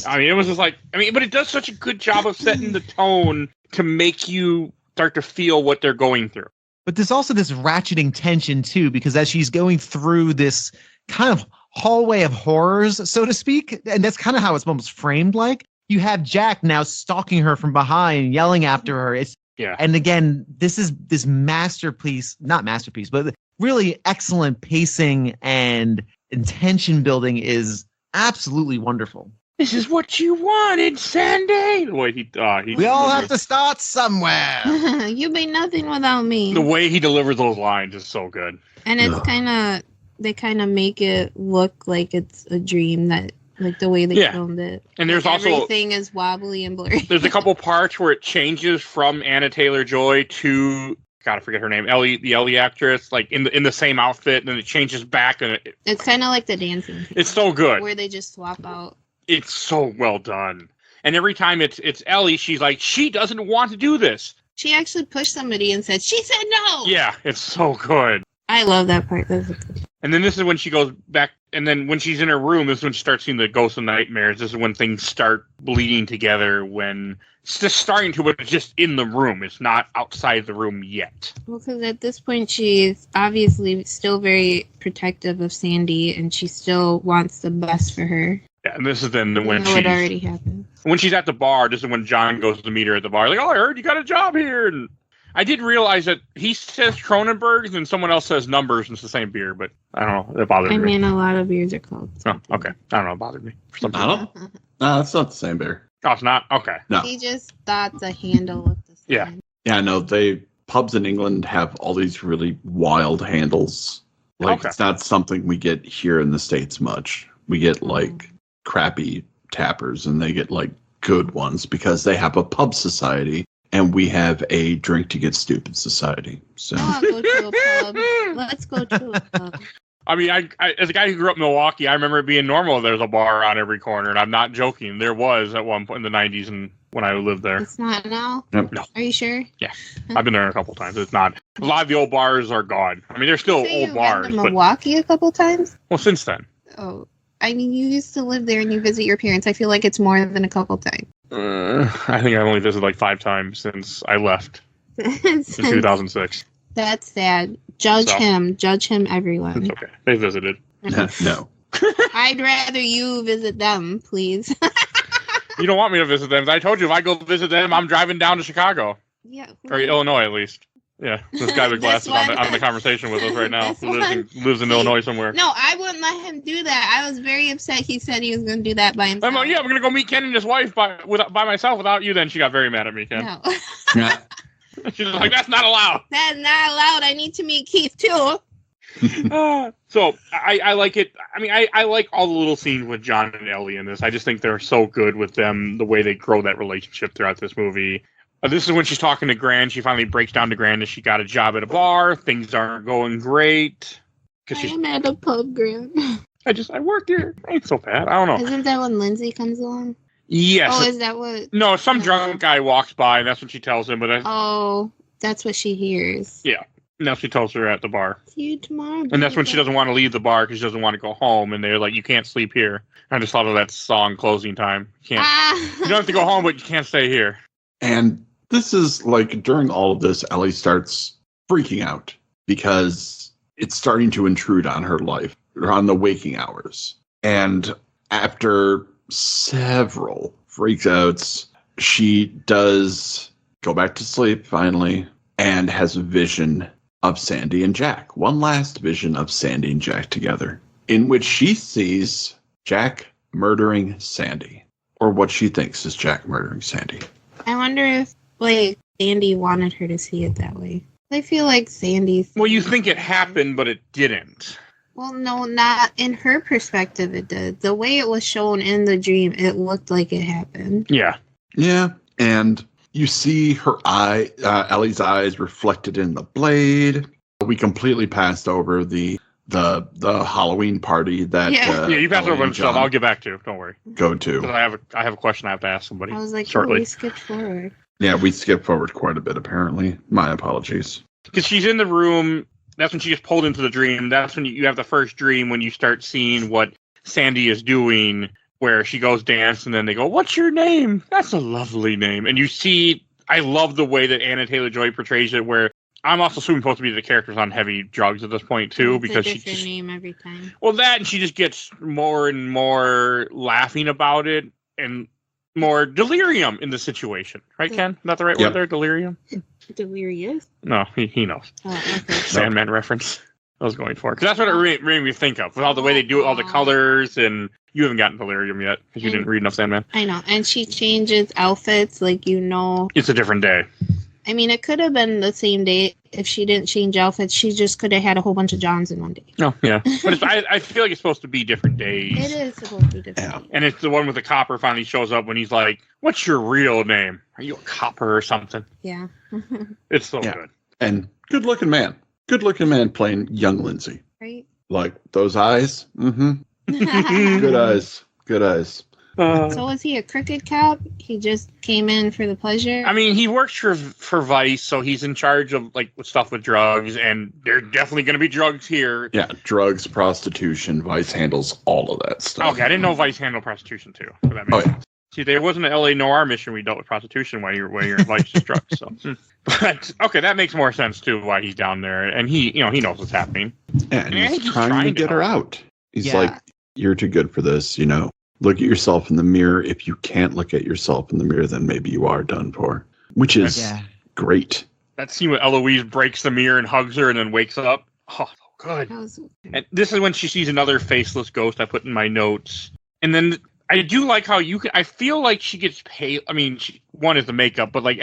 I mean, it was just like, but it does such a good job of setting the tone to make you start to feel what they're going through. But there's also this ratcheting tension too, because as she's going through this kind of hallway of horrors, so to speak, and that's kind of how it's almost framed like, you have Jack now stalking her from behind, yelling after her. And again, this is this not masterpiece, but really excellent pacing and tension building is absolutely wonderful. This is what you wanted, Sandy. We all have to start somewhere. You be nothing without me. The way he delivers those lines is so good. And it's they kind of make it look like it's a dream, that like the way they filmed it. And there's also everything is wobbly and blurry. There's a couple parts where it changes from Anna Taylor-Joy to, gotta forget her name, the Ellie actress, like in the same outfit, and then it changes back, and it's kind of like the dancing. It's so good. Where they just swap out. It's so well done. And every time it's Ellie, she's like, she doesn't want to do this. She actually pushed somebody and said, she said no! Yeah, it's so good. I love that part. That's good. And then this is when she goes back, and then when she's in her room, this is when she starts seeing the ghosts and nightmares. This is when things start bleeding together, when it's just starting to, but it's just in the room. It's not outside the room yet. Well, because at this point, she's obviously still very protective of Sandy, and she still wants the best for her. Yeah, and this is then when it already happened. When she's at the bar, this is when John goes to meet her at the bar. Like, oh, I heard you got a job here. And I did realize that he says Kronenberg's and someone else says Numbers, and it's the same beer, but I don't know. It bothered me. I mean, a lot of beers are called. Oh, okay. I don't know. It bothered me. For some reason. No, it's not the same beer. Oh, it's not? Okay. No. He just thought the handle looked the same. Yeah. Yeah, no, pubs in England have all these really wild handles. Like, It's not something we get here in the States much. We get, like, crappy tappers, and they get, like, good ones because they have a pub society, and we have a drink to get stupid society. So go to a pub. Let's go to a pub. I mean, I as a guy who grew up in Milwaukee, I remember it being normal. There's a bar on every corner, and I'm not joking. There was at one point in the 90s, and when I lived there. It's not now? No. Are you sure? Yeah. I've been there a couple times. It's not. A lot of the old bars are gone. I mean, they're still old bars. Been to Milwaukee a couple times? Well, since then. Oh. I mean, you used to live there and you visit your parents. I feel like it's more than a couple times. I think I've only visited like 5 times since I left in 2006. That's sad. Judge him, everyone. It's okay. They visited. No. I'd rather you visit them, please. You don't want me to visit them. I told you if I go visit them, I'm driving down to Chicago. Yeah. Or Illinois, at least. Yeah, this guy with glasses on the conversation with us right now. Lives in Illinois somewhere. No, I wouldn't let him do that. I was very upset. He said he was going to do that by himself. I'm like, yeah, I'm going to go meet Ken and his wife by myself without you. Then she got very mad at me, Ken. No. She's like, that's not allowed. That's not allowed. I need to meet Keith, too. So I like it. I mean, I like all the little scenes with John and Ellie in this. I just think they're so good with them, the way they grow that relationship throughout this movie. This is when she's talking to Gran. She finally breaks down to Gran that she got a job at a bar. Things aren't going great. I'm at a pub, Gran. I work here. Ain't so bad. I don't know. Isn't that when Lindsay comes along? Yes. Oh, is that what? No, some drunk guy walks by, and that's what she tells him. But Oh, that's what she hears. Yeah. And that's what she tells her at the bar. See you tomorrow. And that's when she doesn't want to leave the bar because she doesn't want to go home. And they're like, you can't sleep here. I just thought of that song, Closing Time. You don't have to go home, but you can't stay here. And this is like during all of this, Ellie starts freaking out because it's starting to intrude on her life, or on the waking hours. And after several freak outs, she does go back to sleep finally and has a vision of Sandy and Jack. One last vision of Sandy and Jack together, in which she sees Jack murdering Sandy, or what she thinks is Jack murdering Sandy. I wonder if, Sandy wanted her to see it that way. I feel like Sandy's... Well, you think it happened, but it didn't. Well, no, not in her perspective it did. The way it was shown in the dream, it looked like it happened. Yeah. Yeah, and you see her Ellie's eyes reflected in the blade. We completely passed over the Halloween party that you passed Ellie over and stuff. John I'll get back to. Don't worry. Go to. I have a question I have to ask somebody. I was like, shortly. we skipped forward. Yeah, we skipped forward quite a bit, apparently. My apologies. Because she's in the room. That's when she gets pulled into the dream. That's when you have the first dream when you start seeing what Sandy is doing, where she goes dance and then they go, "What's your name?" That's a lovely name. And you see, I love the way that Anna Taylor-Joy portrays it, where I'm also assuming supposed to be the character's on heavy drugs at this point too, It's because a she different just, name every time. well, that and she just gets more and more laughing about it and more delirium in the situation, right, Ken? Not the right word there, delirium. Delirious? No, he knows. Oh, okay. Sandman reference. I was going for, because that's what it made me think of, with all the way they do it, all the colors, and you haven't gotten delirium yet because you didn't read enough Sandman. I know, and she changes outfits, It's a different day. I mean, it could have been the same day if she didn't change outfits. She just could have had a whole bunch of Johns in one day. Oh, yeah. But I feel like it's supposed to be different days. It is supposed to be different. Yeah. days. And it's the one with the copper finally shows up when he's like, "What's your real name? Are you a copper or something?" Yeah. It's so good. And good looking man playing young Lindsay. Right? Like those eyes. Mm-hmm. Good eyes. Good eyes. So was he a crooked cop? He just came in for the pleasure? I mean, he works for Vice, so he's in charge of stuff with drugs, and there definitely going to be drugs here. Yeah, drugs, prostitution, Vice handles all of that stuff. Okay, I didn't know Vice handled prostitution too. For that matter. yeah. See, there wasn't an LA Noir mission we dealt with prostitution while you're in Vice's drugs. So, but okay, that makes more sense too. Why he's down there, and he knows what's happening. Yeah, and I think he's trying to get her out. He's like, "You're too good for this, Look at yourself in the mirror. If you can't look at yourself in the mirror, then maybe you are done for." Which is great. That scene when Eloise breaks the mirror and hugs her and then wakes up. Oh, so good. And this is when she sees another faceless ghost I put in my notes. And then I do like how I feel like she gets pale. I mean, one is the makeup, but I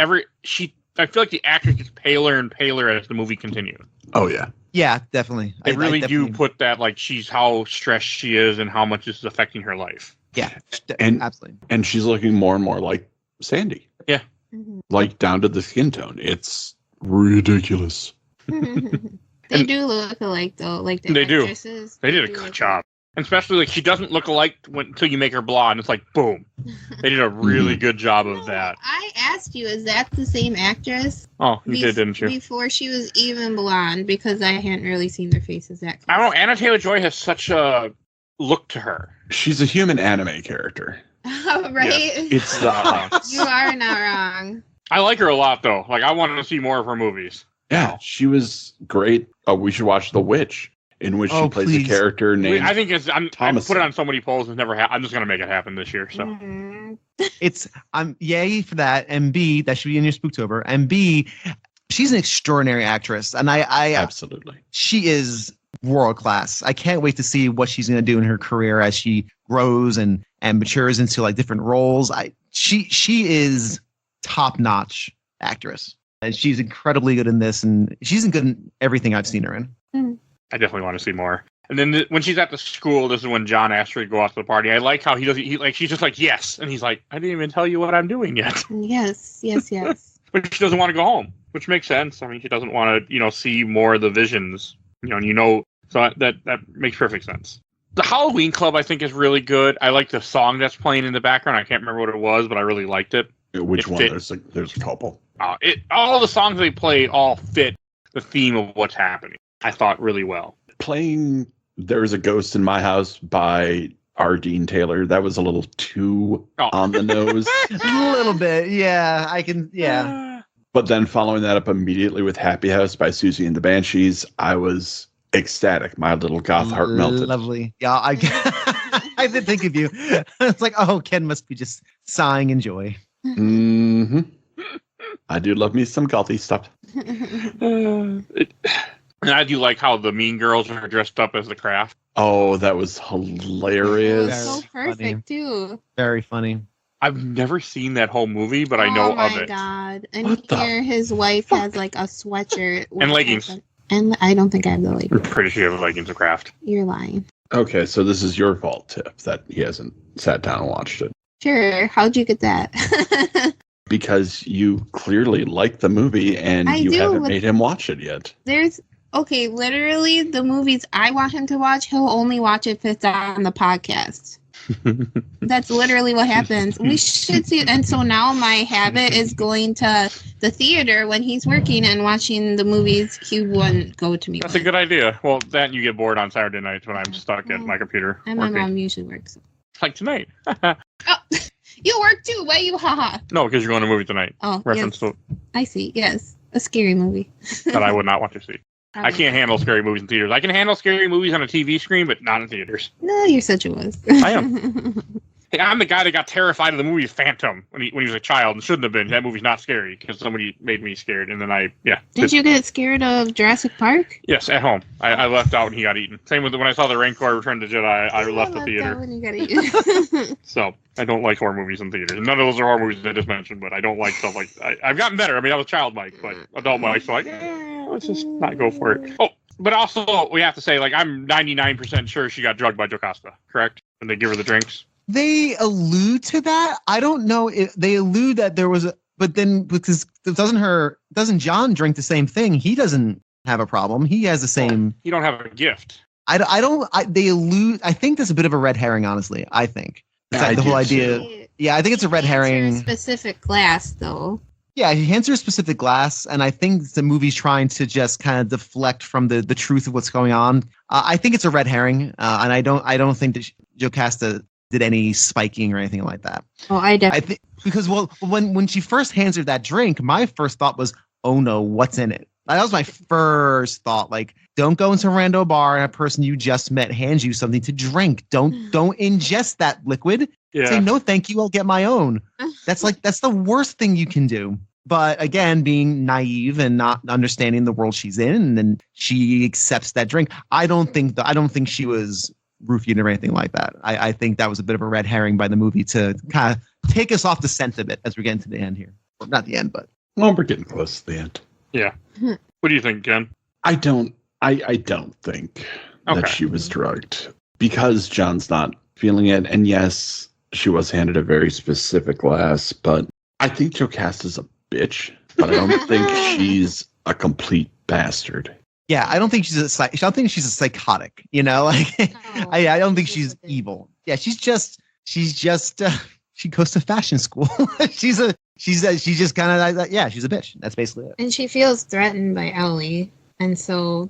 feel like the actress gets paler and paler as the movie continues. Oh, yeah. Yeah, definitely. They really do put that, she's how stressed she is and how much this is affecting her life. Yeah, and absolutely. And she's looking more and more like Sandy. Yeah. Like down to the skin tone. It's ridiculous. They do look alike, though. Like the actresses. They did a good job. And especially, she doesn't look alike until you make her blonde. It's like, boom. They did a really good job of that. I asked you, is that the same actress? Oh, you did, didn't you? Before she was even blonde, because I hadn't really seen their faces that close. I don't know. Anna Taylor-Joy has such a look to her. She's a human anime character. Right? Yeah. It's the You are not wrong. I like her a lot, though. I wanted to see more of her movies. Yeah, she was great. Oh, we should watch The Witch. in which Oh, she plays please. a character named I think I Thomas. put it on so many polls. It's never happened. I'm just gonna make it happen this year. So Mhm. It's I'm yay for that, and B, that should be in your Spooktober, and B, she's an extraordinary actress, and I Absolutely. she is world class. I can't wait to see what she's going to do in her career as she grows and matures into like different roles. She is top notch actress, and she's incredibly good in this, and she's good in everything I've seen her in. I definitely want to see more. And then when she's at the school, this is when John asks her to go out to the party. I like how she's just like, yes. And he's like, I didn't even tell you what I'm doing yet. Yes. But she doesn't want to go home, which makes sense. I mean, she doesn't want to, see more of the visions, so that makes perfect sense. The Halloween Club, I think, is really good. I like the song that's playing in the background. I can't remember what it was, but I really liked it. Which one? There's a couple. All the songs they play all fit the theme of what's happening. I thought really well. Playing There's a Ghost in My House by R. Dean Taylor, that was a little too on the nose. A little bit, yeah. I can, yeah. But then following that up immediately with Happy House by Susie and the Banshees, I was ecstatic. My little goth heart melted. Lovely. Yeah, I did think of you. It's like, oh, Ken must be just sighing in joy. Mm-hmm. I do love me some gothy stuff. And I do like how the Mean Girls are dressed up as the Craft. Oh, that was hilarious. So perfect too. Very funny. I've never seen that whole movie, but I know of it. Oh my god! And What the here his wife has like a sweatshirt And leggings. And I don't think I have the I'm leggings. pretty sure you have leggings of Craft. You're lying. Okay, so this is your fault, Tiff, that he hasn't sat down and watched it. Sure. How'd you get that? Because you clearly like the movie and I you do, haven't but- made him watch it yet. Okay, literally the movies I want him to watch, he'll only watch if it's on the podcast. That's literally what happens. We should see it. And so now my habit is going to the theater when he's working and watching the movies he wouldn't go to me. That's a good idea. Well, that you get bored on Saturday nights when I'm stuck at my computer And my working. mom usually works. Like tonight. Oh, you work too. Why you haha? No, because you're going to a movie tonight. Oh, Reference yes. I see. Yes, a scary movie. that I would not want to see. I can't handle scary movies in theaters. I can handle scary movies on a TV screen, but not in theaters. No, you're such a wuss. I am. Hey, I'm the guy that got terrified of the movie Phantom when he was a child and shouldn't have been. That movie's not scary because somebody made me scared, and then Did you get scared of Jurassic Park? Yes, at home. I left out and he got eaten. Same with when I saw the Rancor Return to Jedi. I left the theater. When you got eaten. So I don't like horror movies in theaters. None of those are horror movies I just mentioned, but I don't like stuff like. I've gotten better. I mean, I was child Mike, but adult Mike, so let's just not go for it. Oh, but also we have to say, I'm 99% sure she got drugged by Jocasta. Correct? When they give her the drinks. They allude to that. I don't know if they allude that there was but then because doesn't John drink the same thing? He doesn't have a problem. He has the same. You don't have a gift. They allude. I think that's a bit of a red herring, honestly. I think it's like the whole idea. Yeah, I think it's a red herring. It's a specific glass, though. Yeah, he hands her a specific glass, and I think the movie's trying to just kind of deflect from the truth of what's going on. I think it's a red herring, and I don't think that Jocasta did any spiking or anything like that. Oh, I definitely. I think because when she first hands her that drink, my first thought was, oh no, what's in it? That was my first thought. Like, don't go into a rando bar and a person you just met hands you something to drink. Don't ingest that liquid. Yeah. Say no, thank you. I'll get my own. That's the worst thing you can do. But again, being naive and not understanding the world she's in, and then she accepts that drink. I don't think she was roofied or anything like that. I think that was a bit of a red herring by the movie to kind of take us off the scent a bit as we're getting to the end here. Or not the end, but Well, we're getting close to the end. Yeah. What do you think, Ken? I don't think that she was drugged because John's not feeling it. And yes, she was handed a very specific glass, but I think Jocasta's a bitch, but I don't think she's a complete bastard. yeah, I don't think she's a psychotic. You know, I don't think she's evil. Yeah, she's just she goes to fashion school. she's just kind of she's a bitch. That's basically it. And she feels threatened by Ellie. And so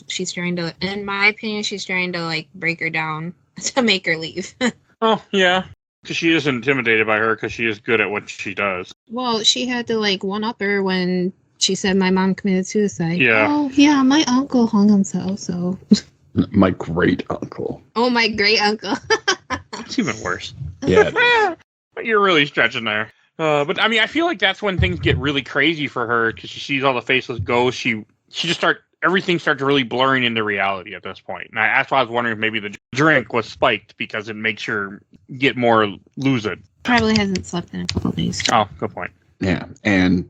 she's trying to, in my opinion, she's trying to break her down to make her leave. Oh, yeah. Because she is intimidated by her because she is good at what she does. Well, she had to one-up her when she said my mom committed suicide. Yeah. Oh, yeah, my uncle hung himself, so. My great uncle. Oh, my great uncle. It's even worse. Yeah. You're really stretching there. But I mean, I feel like that's when things get really crazy for her because she sees all the faceless ghosts. She just everything starts really blurring into reality at this point. And that's why I was wondering if maybe the drink was spiked because it makes her get more lucid. Probably hasn't slept in a couple days. Oh, good point. Yeah. And,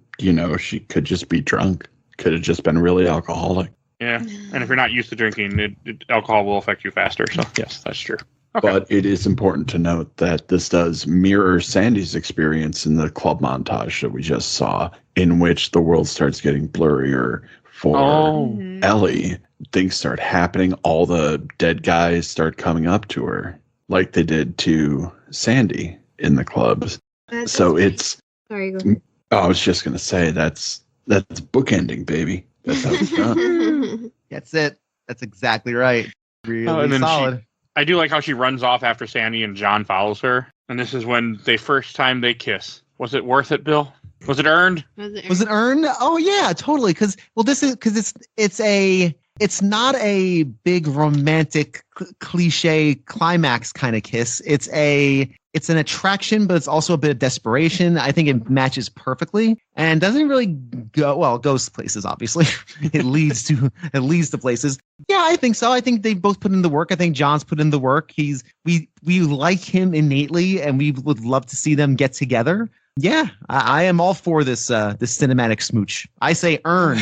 she could just be drunk. Could have just been really alcoholic. Yeah. And if you're not used to drinking, alcohol will affect you faster. So, yes, that's true. Okay. But it is important to note that this does mirror Sandy's experience in the club montage that we just saw, in which the world starts getting blurrier for Ellie. Things start happening. All the dead guys start coming up to her, like they did to Sandy in the clubs. So it's... Sorry, go ahead. I was just going to say, that's bookending, baby. That's how it's done. That's it. That's exactly right. Really solid. I do like how she runs off after Sandy and John follows her. And this is when first time they kiss. Was it worth it, Bill? Was it earned? Was it earned? Oh yeah, totally. Because it's not a big romantic cliche climax kind of kiss. It's an attraction, but it's also a bit of desperation. I think it matches perfectly and doesn't really goes places, obviously. it leads to places. Yeah, I think so. I think they both put in the work. I think John's put in the work. We like him innately and we would love to see them get together. Yeah, I am all for this cinematic smooch. I say earn.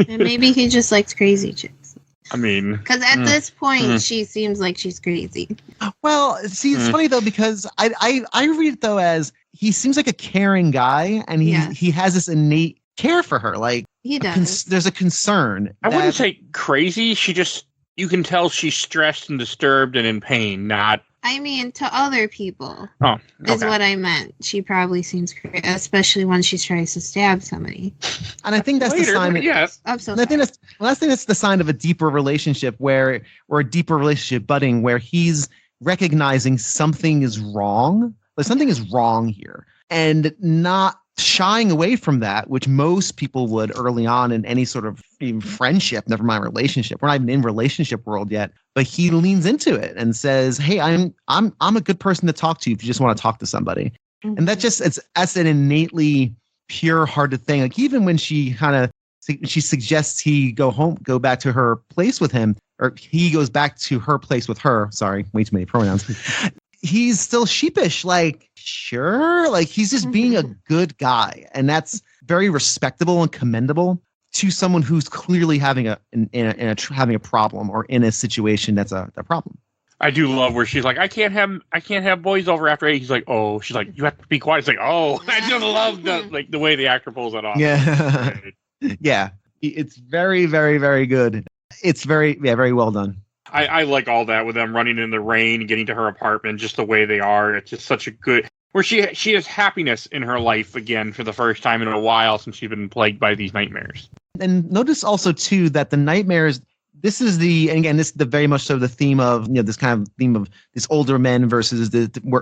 And maybe he just likes crazy chicks. I mean, because at this point she seems like she's crazy. Well, see, it's funny though because I read it though as he seems like a caring guy, and he has this innate care for her. Like he does. There's a concern. I wouldn't say crazy. You can tell she's stressed and disturbed and in pain. Not. I mean, to other people. Oh, okay. Is what I meant. She probably seems crazy, especially when she tries to stab somebody. And I think that's the sign. Yes, I'm so. I think that's the sign of a deeper relationship or a deeper relationship budding, where he's recognizing something is wrong. Like something is wrong here, and not shying away from that, which most people would early on in any sort of even friendship, never mind relationship. We're not even in relationship world yet, but he leans into it and says, "Hey, I'm a good person to talk to if you just want to talk to somebody." Mm-hmm. And that's an innately pure-hearted thing. Like even when she suggests he go back to her place with him, or he goes back to her place with her. Sorry, way too many pronouns. He's still sheepish, like, sure. Like he's just being a good guy. And that's very respectable and commendable to someone who's clearly having having a problem or in a situation that's a problem. I do love where she's like, I can't have boys over after 8. He's like, oh, she's like, you have to be quiet. It's like, oh, I just love the way the actor pulls that off. Yeah. Yeah. It's very, very, very good. It's very well done. I like all that with them running in the rain and getting to her apartment, just the way they are. It's just such a good, where she has happiness in her life again for the first time in a while since she's been plagued by these nightmares. And notice also too that the nightmares, this is the very much so the theme of, this kind of theme of this older men versus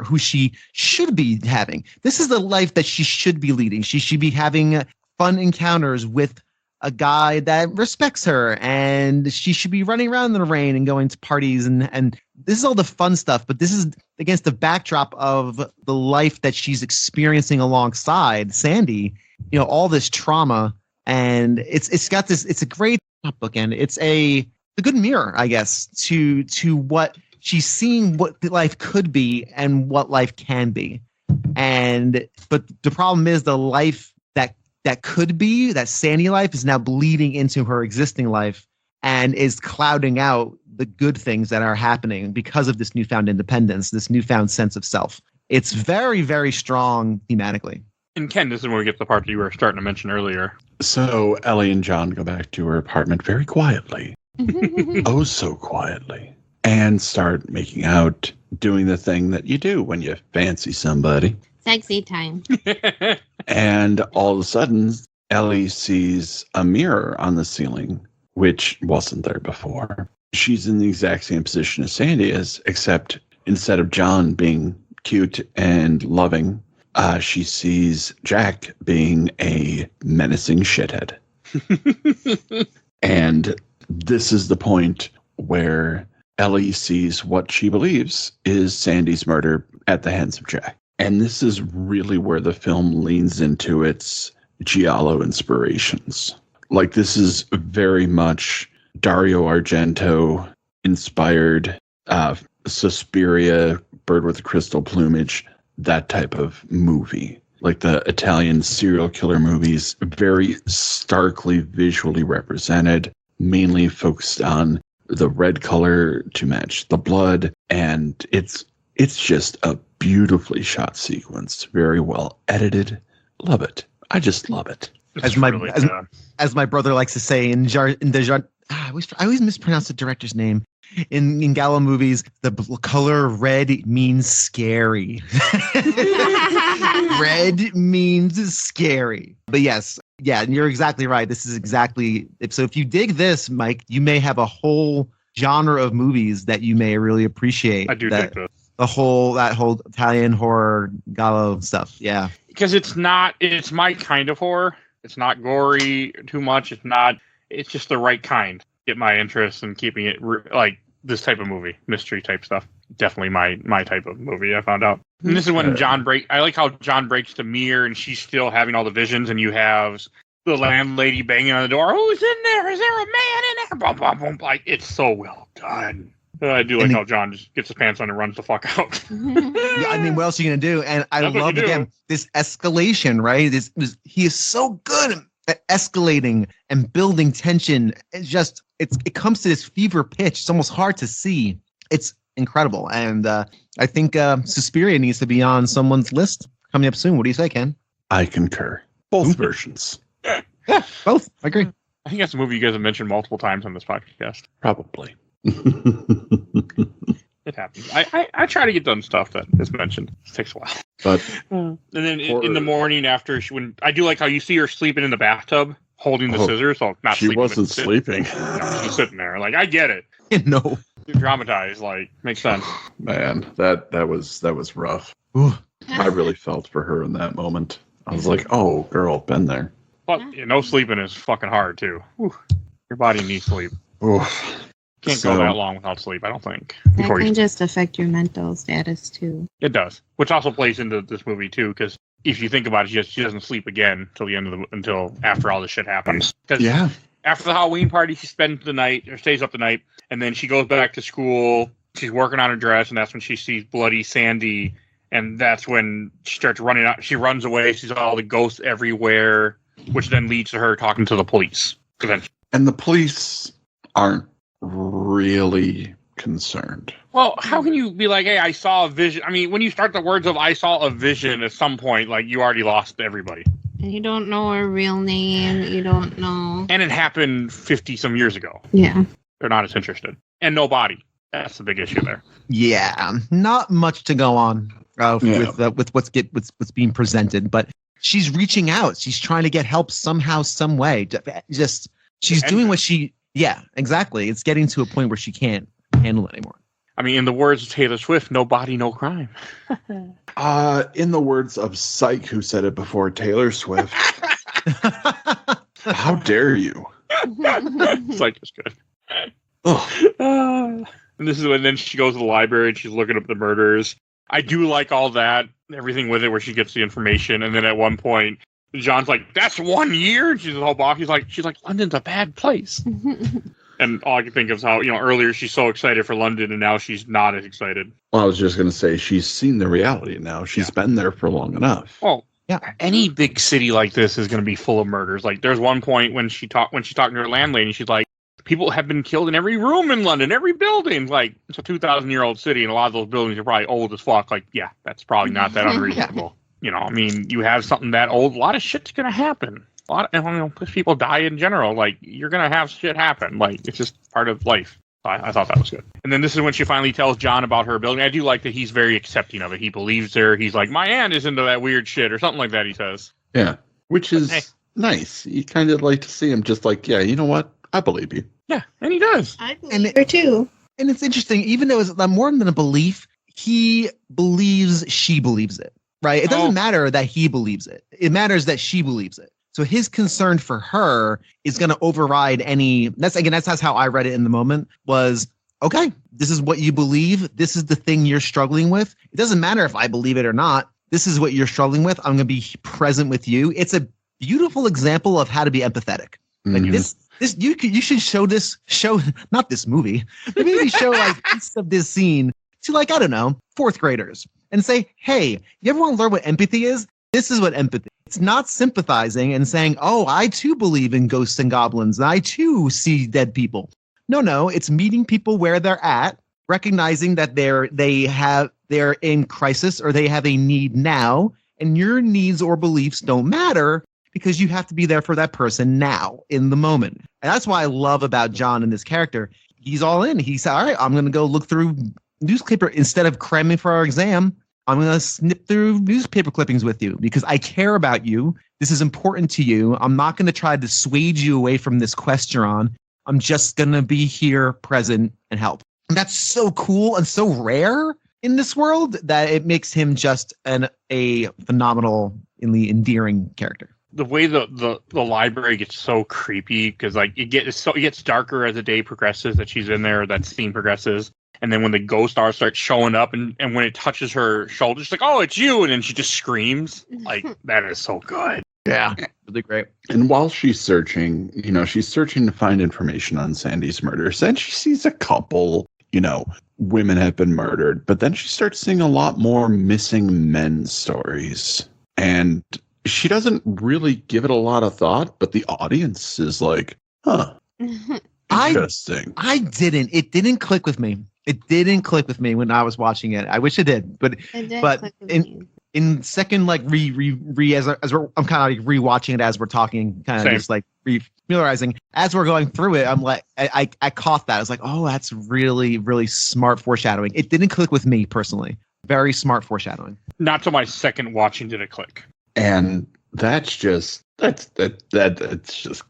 who she should be having. This is the life that she should be leading. She should be having fun encounters with a guy that respects her, and she should be running around in the rain and going to parties, and this is all the fun stuff, but this is against the backdrop of the life that she's experiencing alongside Sandy, all this trauma, and it's got this, it's a great bookend. It's a good mirror, I guess, to what she's seeing, what life could be and what life can be. But the problem is the life that could be, that Sandy life, is now bleeding into her existing life and is clouding out the good things that are happening because of this newfound independence, this newfound sense of self. It's very, very strong thematically. And Ken, this is where we get the part that you were starting to mention earlier. So Ellie and John go back to her apartment very quietly. Oh, so quietly. And start making out, doing the thing that you do when you fancy somebody. Sexy time. And all of a sudden, Ellie sees a mirror on the ceiling, which wasn't there before. She's in the exact same position as Sandy is, except instead of John being cute and loving, she sees Jack being a menacing shithead. And this is the point where Ellie sees what she believes is Sandy's murder at the hands of Jack. And this is really where the film leans into its giallo inspirations. Like, this is very much Dario Argento inspired, Suspiria, Bird with Crystal Plumage, that type of movie. Like the Italian serial killer movies, very starkly visually represented, mainly focused on the red color to match the blood. And it's just a beautifully shot sequence, very well edited. Love it. I just love it. As my brother likes to say I always mispronounce the director's name. In Gallo movies, the color red means scary. Red means scary. But yes, yeah, and you're exactly right. This is exactly so. If you dig this, Mike, you may have a whole genre of movies that you may really appreciate. I do dig this. That whole Italian horror Gallo stuff. Yeah, because it's my kind of horror. It's not gory too much. It's just the right kind. Get my interest in keeping it like this type of movie, mystery type stuff. Definitely my type of movie, I found out. And this is when I like how John breaks the mirror and she's still having all the visions, and you have the landlady banging on the door. Who's in there? Is there a man in there? Boom, boom, boom. Like, it's so well done. I do like how John just gets his pants on and runs the fuck out. Yeah, I mean, what else are you going to do? And I love, again, this escalation, right? He is so good at escalating and building tension. It comes to this fever pitch. It's almost hard to see. It's incredible. And I think Suspiria needs to be on someone's list coming up soon. What do you say, Ken? I concur. Both versions. Yeah, both. I agree. I think that's a movie you guys have mentioned multiple times on this podcast. Probably. It happens. I try to get done stuff that is mentioned. It takes a while. But and then in the morning after when I do like how you see her sleeping in the bathtub holding the scissors. So not she sleeping, wasn't sleeping. No, she's sitting there. Like, I get it. No. You're dramatized. Like, makes sense. Man, that was rough. Ooh. I really felt for her in that moment. I was like, oh, girl, been there. But no sleeping is fucking hard too. Whew. Your body needs sleep. Oof. Can't go that long without sleep, I don't think. That can just affect your mental status too. It does, which also plays into this movie too, because if you think about it, she doesn't sleep again until after all this shit happens. Yeah. After the Halloween party, she spends the night or stays up the night, and then she goes back to school. She's working on her dress, and that's when she sees bloody Sandy, and that's when she starts running out. She runs away. She's all the ghosts everywhere, which then leads to her talking to the police eventually. And the police aren't really concerned. Well, how can you be like, hey, I saw a vision? I mean, when you start the words of I saw a vision at some point, like, you already lost everybody. And you don't know her real name. You don't know. And it happened 50-some years ago. Yeah. They're not as interested. And no body. That's the big issue there. Yeah, not much to go on with what's being presented, but she's reaching out. She's trying to get help somehow, some way. She's doing what she... Yeah, exactly. It's getting to a point where she can't handle it anymore. I mean, in the words of Taylor Swift, no body, no crime. In the words of Psych, who said it before Taylor Swift. How dare you? Psych is good. And this is when then she goes to the library and she's looking up the murders. I do like all that, everything with it, where she gets the information, and then at one point, John's like, "That's 1 year." And she's all boss. She's like, "London's a bad place." And all I can think of is how, earlier she's so excited for London, and now she's not as excited. Well, I was just going to say, she's seen the reality now. She's been there for long enough. Well, yeah. Any big city like this is going to be full of murders. Like, there's one point when she's talking to her landlady, she's like, people have been killed in every room in London, every building. Like, it's a 2,000-year-old city, and a lot of those buildings are probably old as fuck. Like, yeah, that's probably not that unreasonable. I mean, you have something that old, a lot of shit's going to happen. A lot of people die in general. Like, you're going to have shit happen. Like, it's just part of life. I thought that was good. And then this is when she finally tells John about her ability. I do like that he's very accepting of it. He believes her. He's like, my aunt is into that weird shit, or something like that, he says. Yeah, which is nice. You kind of like to see him just like, yeah, you know what? I believe you. Yeah, and he does. I believe her too. And it's interesting, even though it's more than a belief, he believes she believes it. Right? It doesn't matter that he believes it. It matters that she believes it. So his concern for her is going to override any. That's how I read it in the moment. Was okay. This is what you believe. This is the thing you're struggling with. It doesn't matter if I believe it or not. This is what you're struggling with. I'm going to be present with you. It's a beautiful example of how to be empathetic. Like this you should show not this movie, but maybe show like piece of this scene to like, I don't know, fourth graders and say, hey, you ever want to learn what empathy is? This is what empathy. It's not sympathizing and saying, oh, I too believe in ghosts and goblins. And I too see dead people. No, it's meeting people where they're at, recognizing that they're in crisis or they have a need now, and your needs or beliefs don't matter because you have to be there for that person now in the moment. And that's why I love about John and this character. He's all in. He said, all right, I'm going to go look through newspaper instead of cramming for our exam. I'm going to snip through newspaper clippings with you because I care about you. This is important to you. I'm not going to try to dissuade you away from this quest you're on. I'm just going to be here, present, and help. And that's so cool and so rare in this world that it makes him just a phenomenally endearing character. The way the library gets so creepy because like it gets darker as the day progresses that she's in there, that scene progresses. And then when the ghost starts showing up and when it touches her shoulder, she's like, oh, it's you. And then she just screams. Like, that is so good. Yeah, really great. And while she's searching, she's searching to find information on Sandy's murders. And she sees a couple, women have been murdered. But then she starts seeing a lot more missing men stories. And she doesn't really give it a lot of thought, but the audience is like, huh, interesting. I didn't. It didn't click with me. It didn't click with me when I was watching it. I wish it did, but in second, like I'm kind of like rewatching it as we're talking, kind of just like familiarizing as we're going through it. I'm like, I caught that. I was like, oh, that's really, really smart foreshadowing. It didn't click with me personally. Very smart foreshadowing. Not to my second watching did it click. And that's just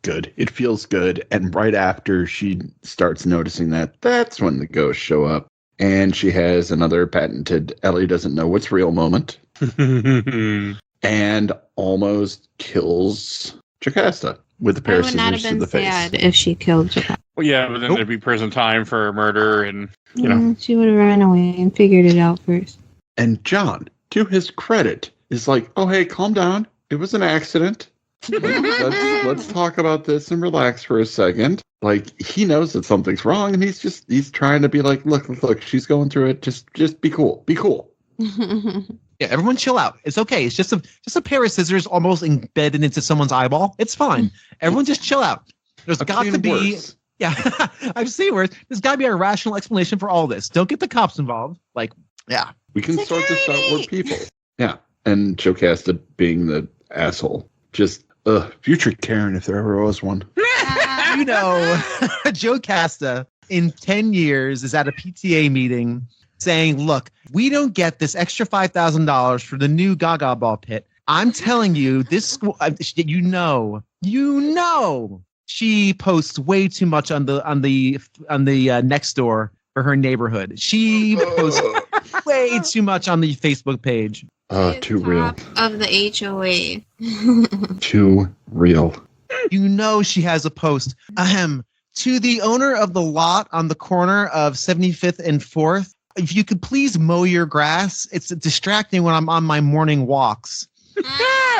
good. It feels good. And right after she starts noticing that's when the ghosts show up. And she has another patented Ellie doesn't know what's real moment. And almost kills Jocasta with a pair of scissors to the face. I would not have been sad if she killed Jocasta. Well, yeah, but then there'd be prison time for murder and, She would have run away and figured it out first. And John, to his credit, is like, oh, hey, calm down. It was an accident. Let's talk about this and relax for a second. Like, he knows that something's wrong, and he's trying to be like, look, she's going through it. Just be cool. Be cool. Yeah, everyone chill out. It's okay. It's just a pair of scissors almost embedded into someone's eyeball. It's fine. Everyone just chill out. There's got to be worse. Yeah, I've seen worse. There's got to be a rational explanation for all this. Don't get the cops involved. Like, yeah. We can sort this out. We're people. Yeah. And Jocasta being the asshole. Just, future Karen, if there ever was one. Jocasta in 10 years is at a PTA meeting saying, look, we don't get this extra $5,000 for the new Gaga Ball pit. I'm telling you, this school, she posts way too much on the next door for her neighborhood. She posts way too much on the Facebook page. Too real. Of the HOA. Too real. She has a post. To the owner of the lot on the corner of 75th and 4th, if you could please mow your grass. It's distracting when I'm on my morning walks.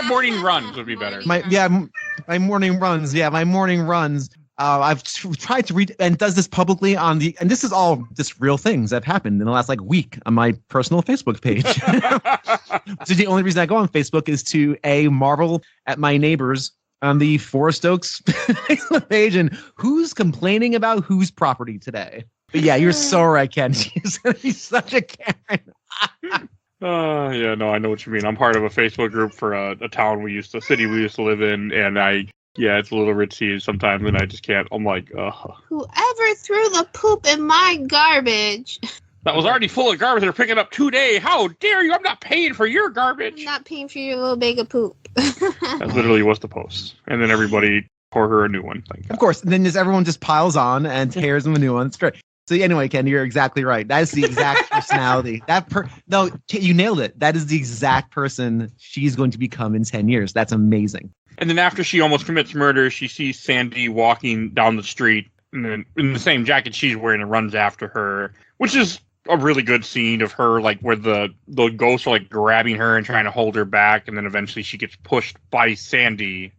Morning runs would be better. My morning runs. Yeah, my morning runs. I've tried to read and does this publicly and this is all just real things that have happened in the last week on my personal Facebook page. So the only reason I go on Facebook is to marvel at my neighbors on the Forest Oaks Facebook page and who's complaining about whose property today. But yeah, you're so right, Ken. He's such a Karen. Yeah, no, I know what you mean. I'm part of a Facebook group for a city we used to live in, and it's a little ritzy sometimes, and I just can't. I'm like, whoever threw the poop in my garbage? That was already full of garbage. They're picking up today. How dare you? I'm not paying for your garbage. I'm not paying for your little bag of poop. That literally was the post. And then everybody pour her a new one. Of course. And then everyone just piles on and tears them a new one. It's great. So anyway, Ken, you're exactly right. That is the exact personality. No, you nailed it. That is the exact person she's going to become in 10 years. That's amazing. And then after she almost commits murder, she sees Sandy walking down the street and then in the same jacket she's wearing and runs after her, which is a really good scene of her, like where the ghosts are like grabbing her and trying to hold her back, and then eventually she gets pushed by Sandy's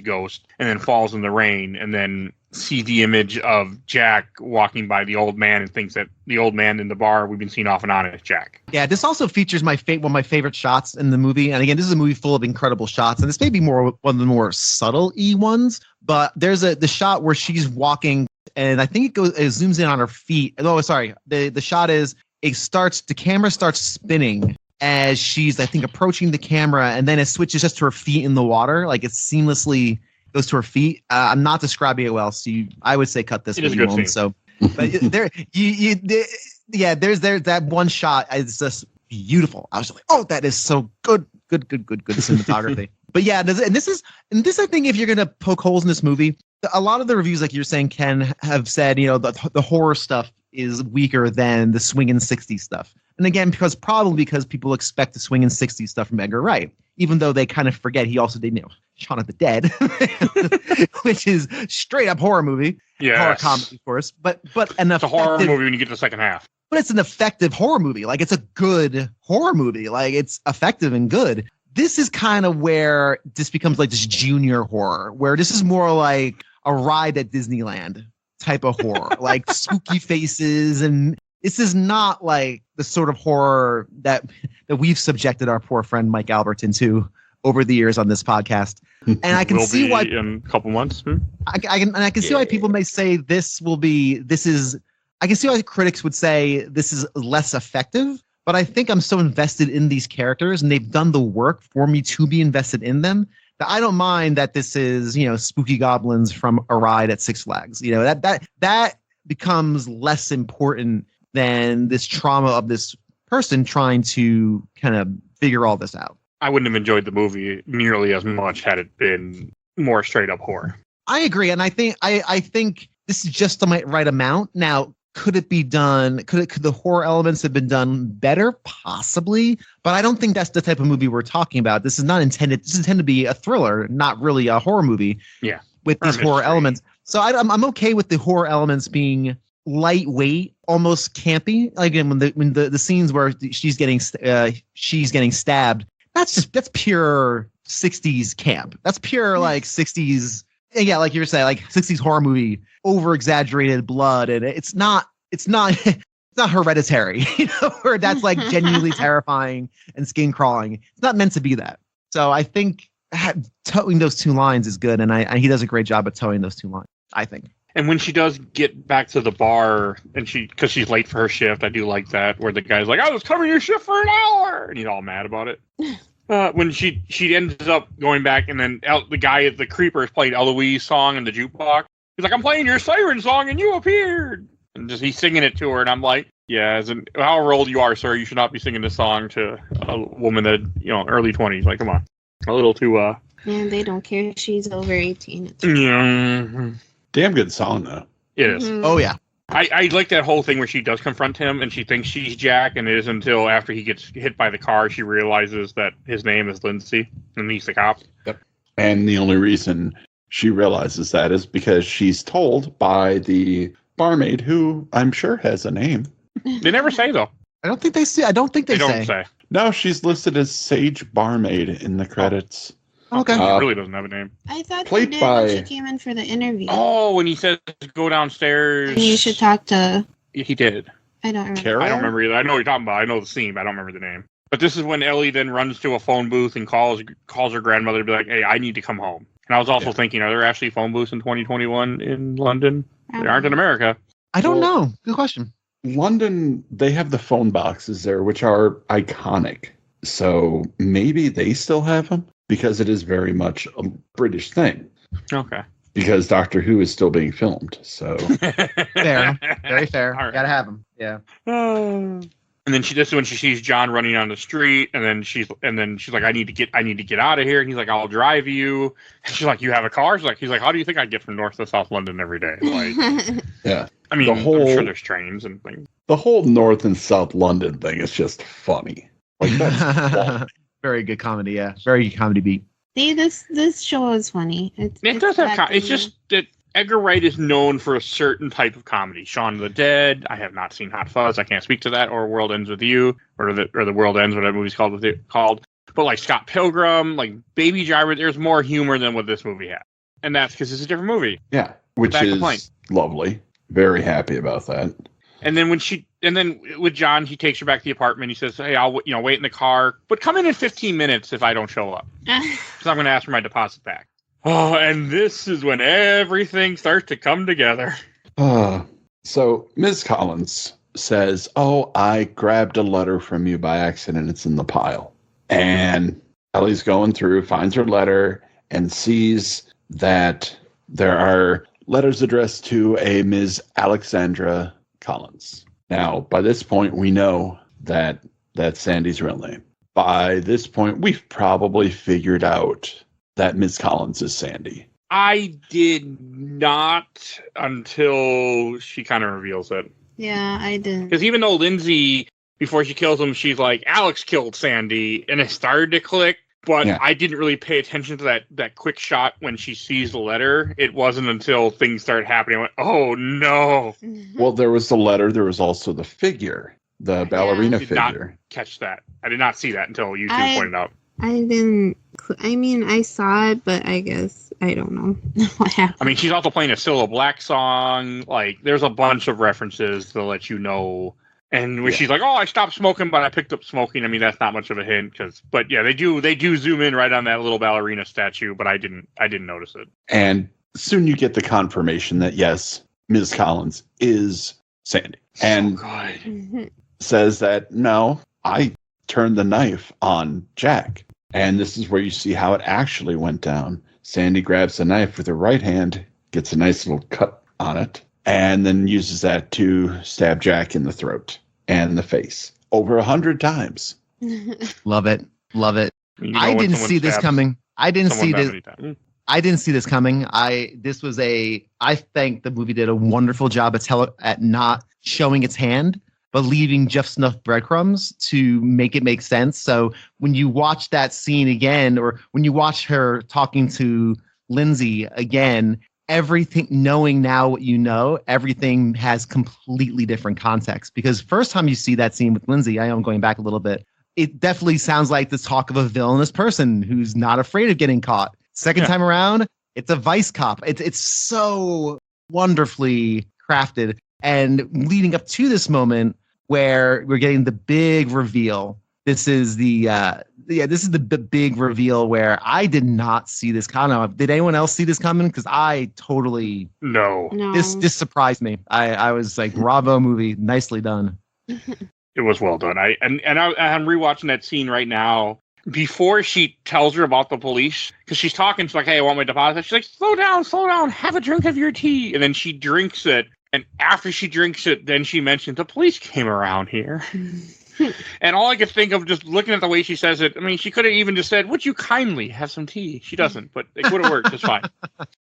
ghost, and then falls in the rain, and then see the image of Jack walking by the old man and thinks that the old man in the bar we've been seeing off and on is Jack. Yeah, this also features one of my favorite shots in the movie. And again, this is a movie full of incredible shots, and this may be one of the more subtle-y ones, but there's the shot where she's walking, and I think it zooms in on her feet. Oh, sorry. The shot is the camera starts spinning as she's, I think, approaching the camera, and then it switches just to her feet in the water. Like it seamlessly goes to her feet. I'm not describing it well, so I would say cut this one. So, but there's that one shot is just beautiful. I was like, oh, that is so good cinematography. But yeah, this I think if you're gonna poke holes in this movie, a lot of the reviews, like you're saying, Ken, have said, the horror stuff is weaker than the swinging 60s stuff. And again, because people expect the swinging 60s stuff from Edgar Wright, even though they kind of forget he also did, Shaun of the Dead, which is straight up horror movie. Yeah, horror comedy, of course. But it's a horror movie when you get to the second half. But it's an effective horror movie. Like, it's a good horror movie. Like, it's effective and good. This is kind of where this becomes like this junior horror, where this is more like a ride at Disneyland type of horror, like spooky faces. And this is not like the sort of horror that we've subjected our poor friend Mike Albertin to over the years on this podcast. And I can see why in a couple months. I can see why people may say I can see why critics would say this is less effective, but I think I'm so invested in these characters and they've done the work for me to be invested in them that I don't mind that this is, spooky goblins from a ride at Six Flags. That becomes less important than this trauma of this person trying to kind of figure all this out. I wouldn't have enjoyed the movie nearly as much had it been more straight up horror. I agree, and I think this is just the right amount. Now, could it be done? Could the horror elements have been done better? Possibly, but I don't think that's the type of movie we're talking about. This is intended to be a thriller, not really a horror movie. Yeah, with these horror elements. So I'm okay with the horror elements being lightweight, almost campy. Like when the scenes where she's getting stabbed. That's pure 60s camp. That's pure like 60s. Yeah, like you were saying, like 60s horror movie, over exaggerated blood, and it's not Hereditary, where that's like genuinely terrifying and skin crawling. It's not meant to be that. So I think towing those two lines is good, and he does a great job at towing those two lines, I think. And when she does get back to the bar, and because she's late for her shift, I do like that, where the guy's like, I was covering your shift for an hour, and he's all mad about it. When she ends up going back, and then the guy at the creeper is playing Eloise song in the jukebox. He's like, I'm playing your siren song, and you appeared. And he's singing it to her, and I'm like, yeah, however old you are, sir, you should not be singing this song to a woman that, early 20s. Like, come on. A little too, Man, they don't care if she's over 18. Yeah. Damn good song, though. It is. Mm-hmm. Oh, yeah. I like that whole thing where she does confront him and she thinks she's Jack, and it isn't until after he gets hit by the car she realizes that his name is Lindsay and he's the cop. Yep. And the only reason she realizes that is because she's told by the barmaid, who I'm sure has a name. They never say, though. I don't think they say. They don't say. No, she's listed as Sage Barmaid in the credits. Okay. He really doesn't have a name. I thought Played she did by- when she came in for the interview. Oh, when he says go downstairs. And you should talk to... He did. I don't remember. Carol? I don't remember either. I know what you're talking about. I know the scene, but I don't remember the name. But this is when Ellie then runs to a phone booth and calls her grandmother to be like, hey, I need to come home. And I was also thinking, are there actually phone booths in 2021 in London? They aren't in America. I don't know. Good question. London, they have the phone boxes there, which are iconic. So maybe they still have them, because it is very much a British thing. Okay. Because Doctor Who is still being filmed. So Fair. Very fair. All right. Gotta have them. Yeah. And then this is when she sees John running on the street, and then she's like, I need to get out of here. And he's like, I'll drive you. And she's like, you have a car? He's like, how do you think I get from North to South London every day? Like, Yeah. I mean, I'm sure there's trains and things. The whole North and South London thing is just funny. Like that's fun. Very good comedy, yeah. Very good comedy beat. See, this show is funny. It does have it's just that Edgar Wright is known for a certain type of comedy. Shaun of the Dead. I have not seen Hot Fuzz. I can't speak to that. Or World Ends with You. Or the World Ends, whatever movie's called. But like Scott Pilgrim, like Baby Driver, there's more humor than what this movie had. And that's because it's a different movie. Yeah, which is lovely. Very happy about that. And then with John, he takes her back to the apartment. He says, hey, I'll wait in the car, but come in 15 minutes if I don't show up. So I'm going to ask for my deposit back. Oh, and this is when everything starts to come together. So Ms. Collins says, oh, I grabbed a letter from you by accident. It's in the pile. And Ellie's going through, finds her letter, and sees that there are letters addressed to a Ms. Alexandra Collins. Now, by this point, we know that that's Sandy's real name. By this point, we've probably figured out that Ms. Collins is Sandy. I did not until she kind of reveals it. Yeah, I didn't. Because even though Lindsay, before she kills him, she's like, Alex killed Sandy, and it started to click, but yeah. I didn't really pay attention to that quick shot when she sees the letter. It wasn't until things started happening. I went, oh, no. Well, there was the letter. There was also the figure, the ballerina figure. I did not catch that. I did not see that until you two pointed out. I didn't. I mean, I saw it, but I guess I don't know what happened. I mean, she's also playing a Cilla Black song. Like, there's a bunch of references to let you know. And when she's like, "Oh, I stopped smoking, but I picked up smoking." I mean, that's not much of a hint, but yeah, they do zoom in right on that little ballerina statue, but I didn't notice it. And soon you get the confirmation that yes, Ms. Collins is Sandy, and says that no, I turned the knife on Jack. And this is where you see how it actually went down. Sandy grabs the knife with her right hand, gets a nice little cut on it, and then uses that to stab Jack in the throat and the face over 100 times. Love it. Love it. You know, I didn't see this coming. I didn't see this coming. I think the movie did a wonderful job at not showing its hand, but leaving just enough breadcrumbs to make it make sense. So when you watch that scene again, or when you watch her talking to Lindsay again, everything, knowing now what you know, everything has completely different context. Because first time you see that scene with Lindsay, I am going back a little bit, it definitely sounds like the talk of a villainous person who's not afraid of getting caught. Second time around, it's a vice cop. It's so wonderfully crafted. And leading up to this moment, where we're getting the big reveal. This is the big reveal where I did not see this coming. Did anyone else see this coming? Because I totally no. This surprised me. I was like, bravo, movie, nicely done. It was well done. I'm rewatching that scene right now. Before she tells her about the police, because she's talking, she's like, "Hey, I want my deposit." She's like, slow down, have a drink of your tea," and then she drinks it. And after she drinks it, then she mentions the police came around here. And all I could think of, just looking at the way she says it, I mean, she could have even just said, "Would you kindly have some tea?" She doesn't, but it would have worked just fine.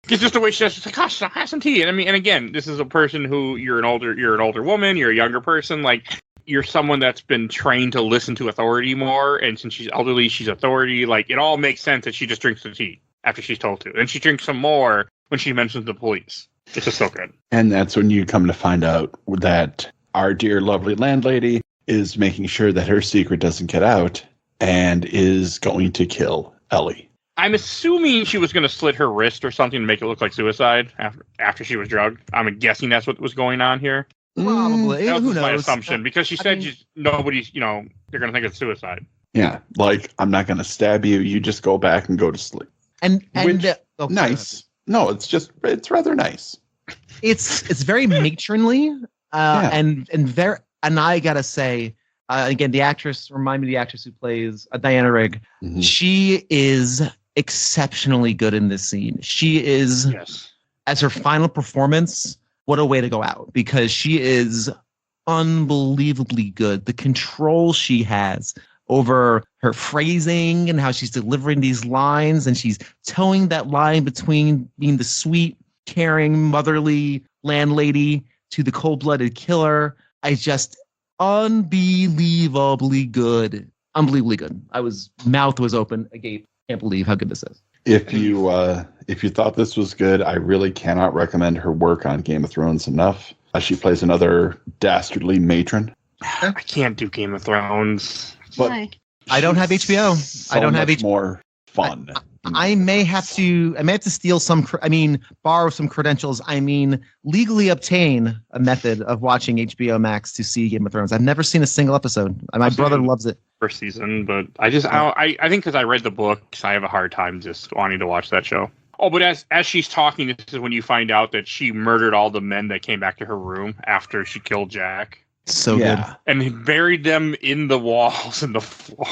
It's just the way she says it. It's like, "Gosh, have some tea." And I mean, and again, this is a person who you're an older woman, you're a younger person, like you're someone that's been trained to listen to authority more. And since she's elderly, she's authority. Like it all makes sense that she just drinks the tea after she's told to. And she drinks some more when she mentions the police. It's just so good. And that's when you come to find out that our dear lovely landlady is making sure that her secret doesn't get out and is going to kill Ellie. I'm assuming she was going to slit her wrist or something to make it look like suicide after she was drugged. I'm guessing that's what was going on here. Probably. That was Who my knows? assumption, because she said nobody's, they're going to think it's suicide. Yeah, like, I'm not going to stab you. You just go back and go to sleep. Nice. No, it's rather nice. It's very matronly, and I gotta say, again, the actress, remind me of the actress who plays Diana Rigg. Mm-hmm. She is exceptionally good in this scene. She is, as her final performance, what a way to go out, because she is unbelievably good. The control she has over her phrasing and how she's delivering these lines, and she's towing that line between being the sweet, caring, motherly landlady to the cold-blooded killer. Unbelievably good. Unbelievably good. Mouth was open agape. Can't believe how good this is. If you thought this was good, I really cannot recommend her work on Game of Thrones enough. She plays another dastardly matron. I can't do Game of Thrones. But Why? I don't have HBO. So I don't have much HBO. more fun. I may have to steal borrow some credentials. Legally obtain a method of watching HBO Max to see Game of Thrones. I've never seen a single episode. My brother loves it. First season, but I think because I read the books, I have a hard time just wanting to watch that show. Oh, but as she's talking, this is when you find out that she murdered all the men that came back to her room after she killed Jack. So good. And buried them in the walls and the floor.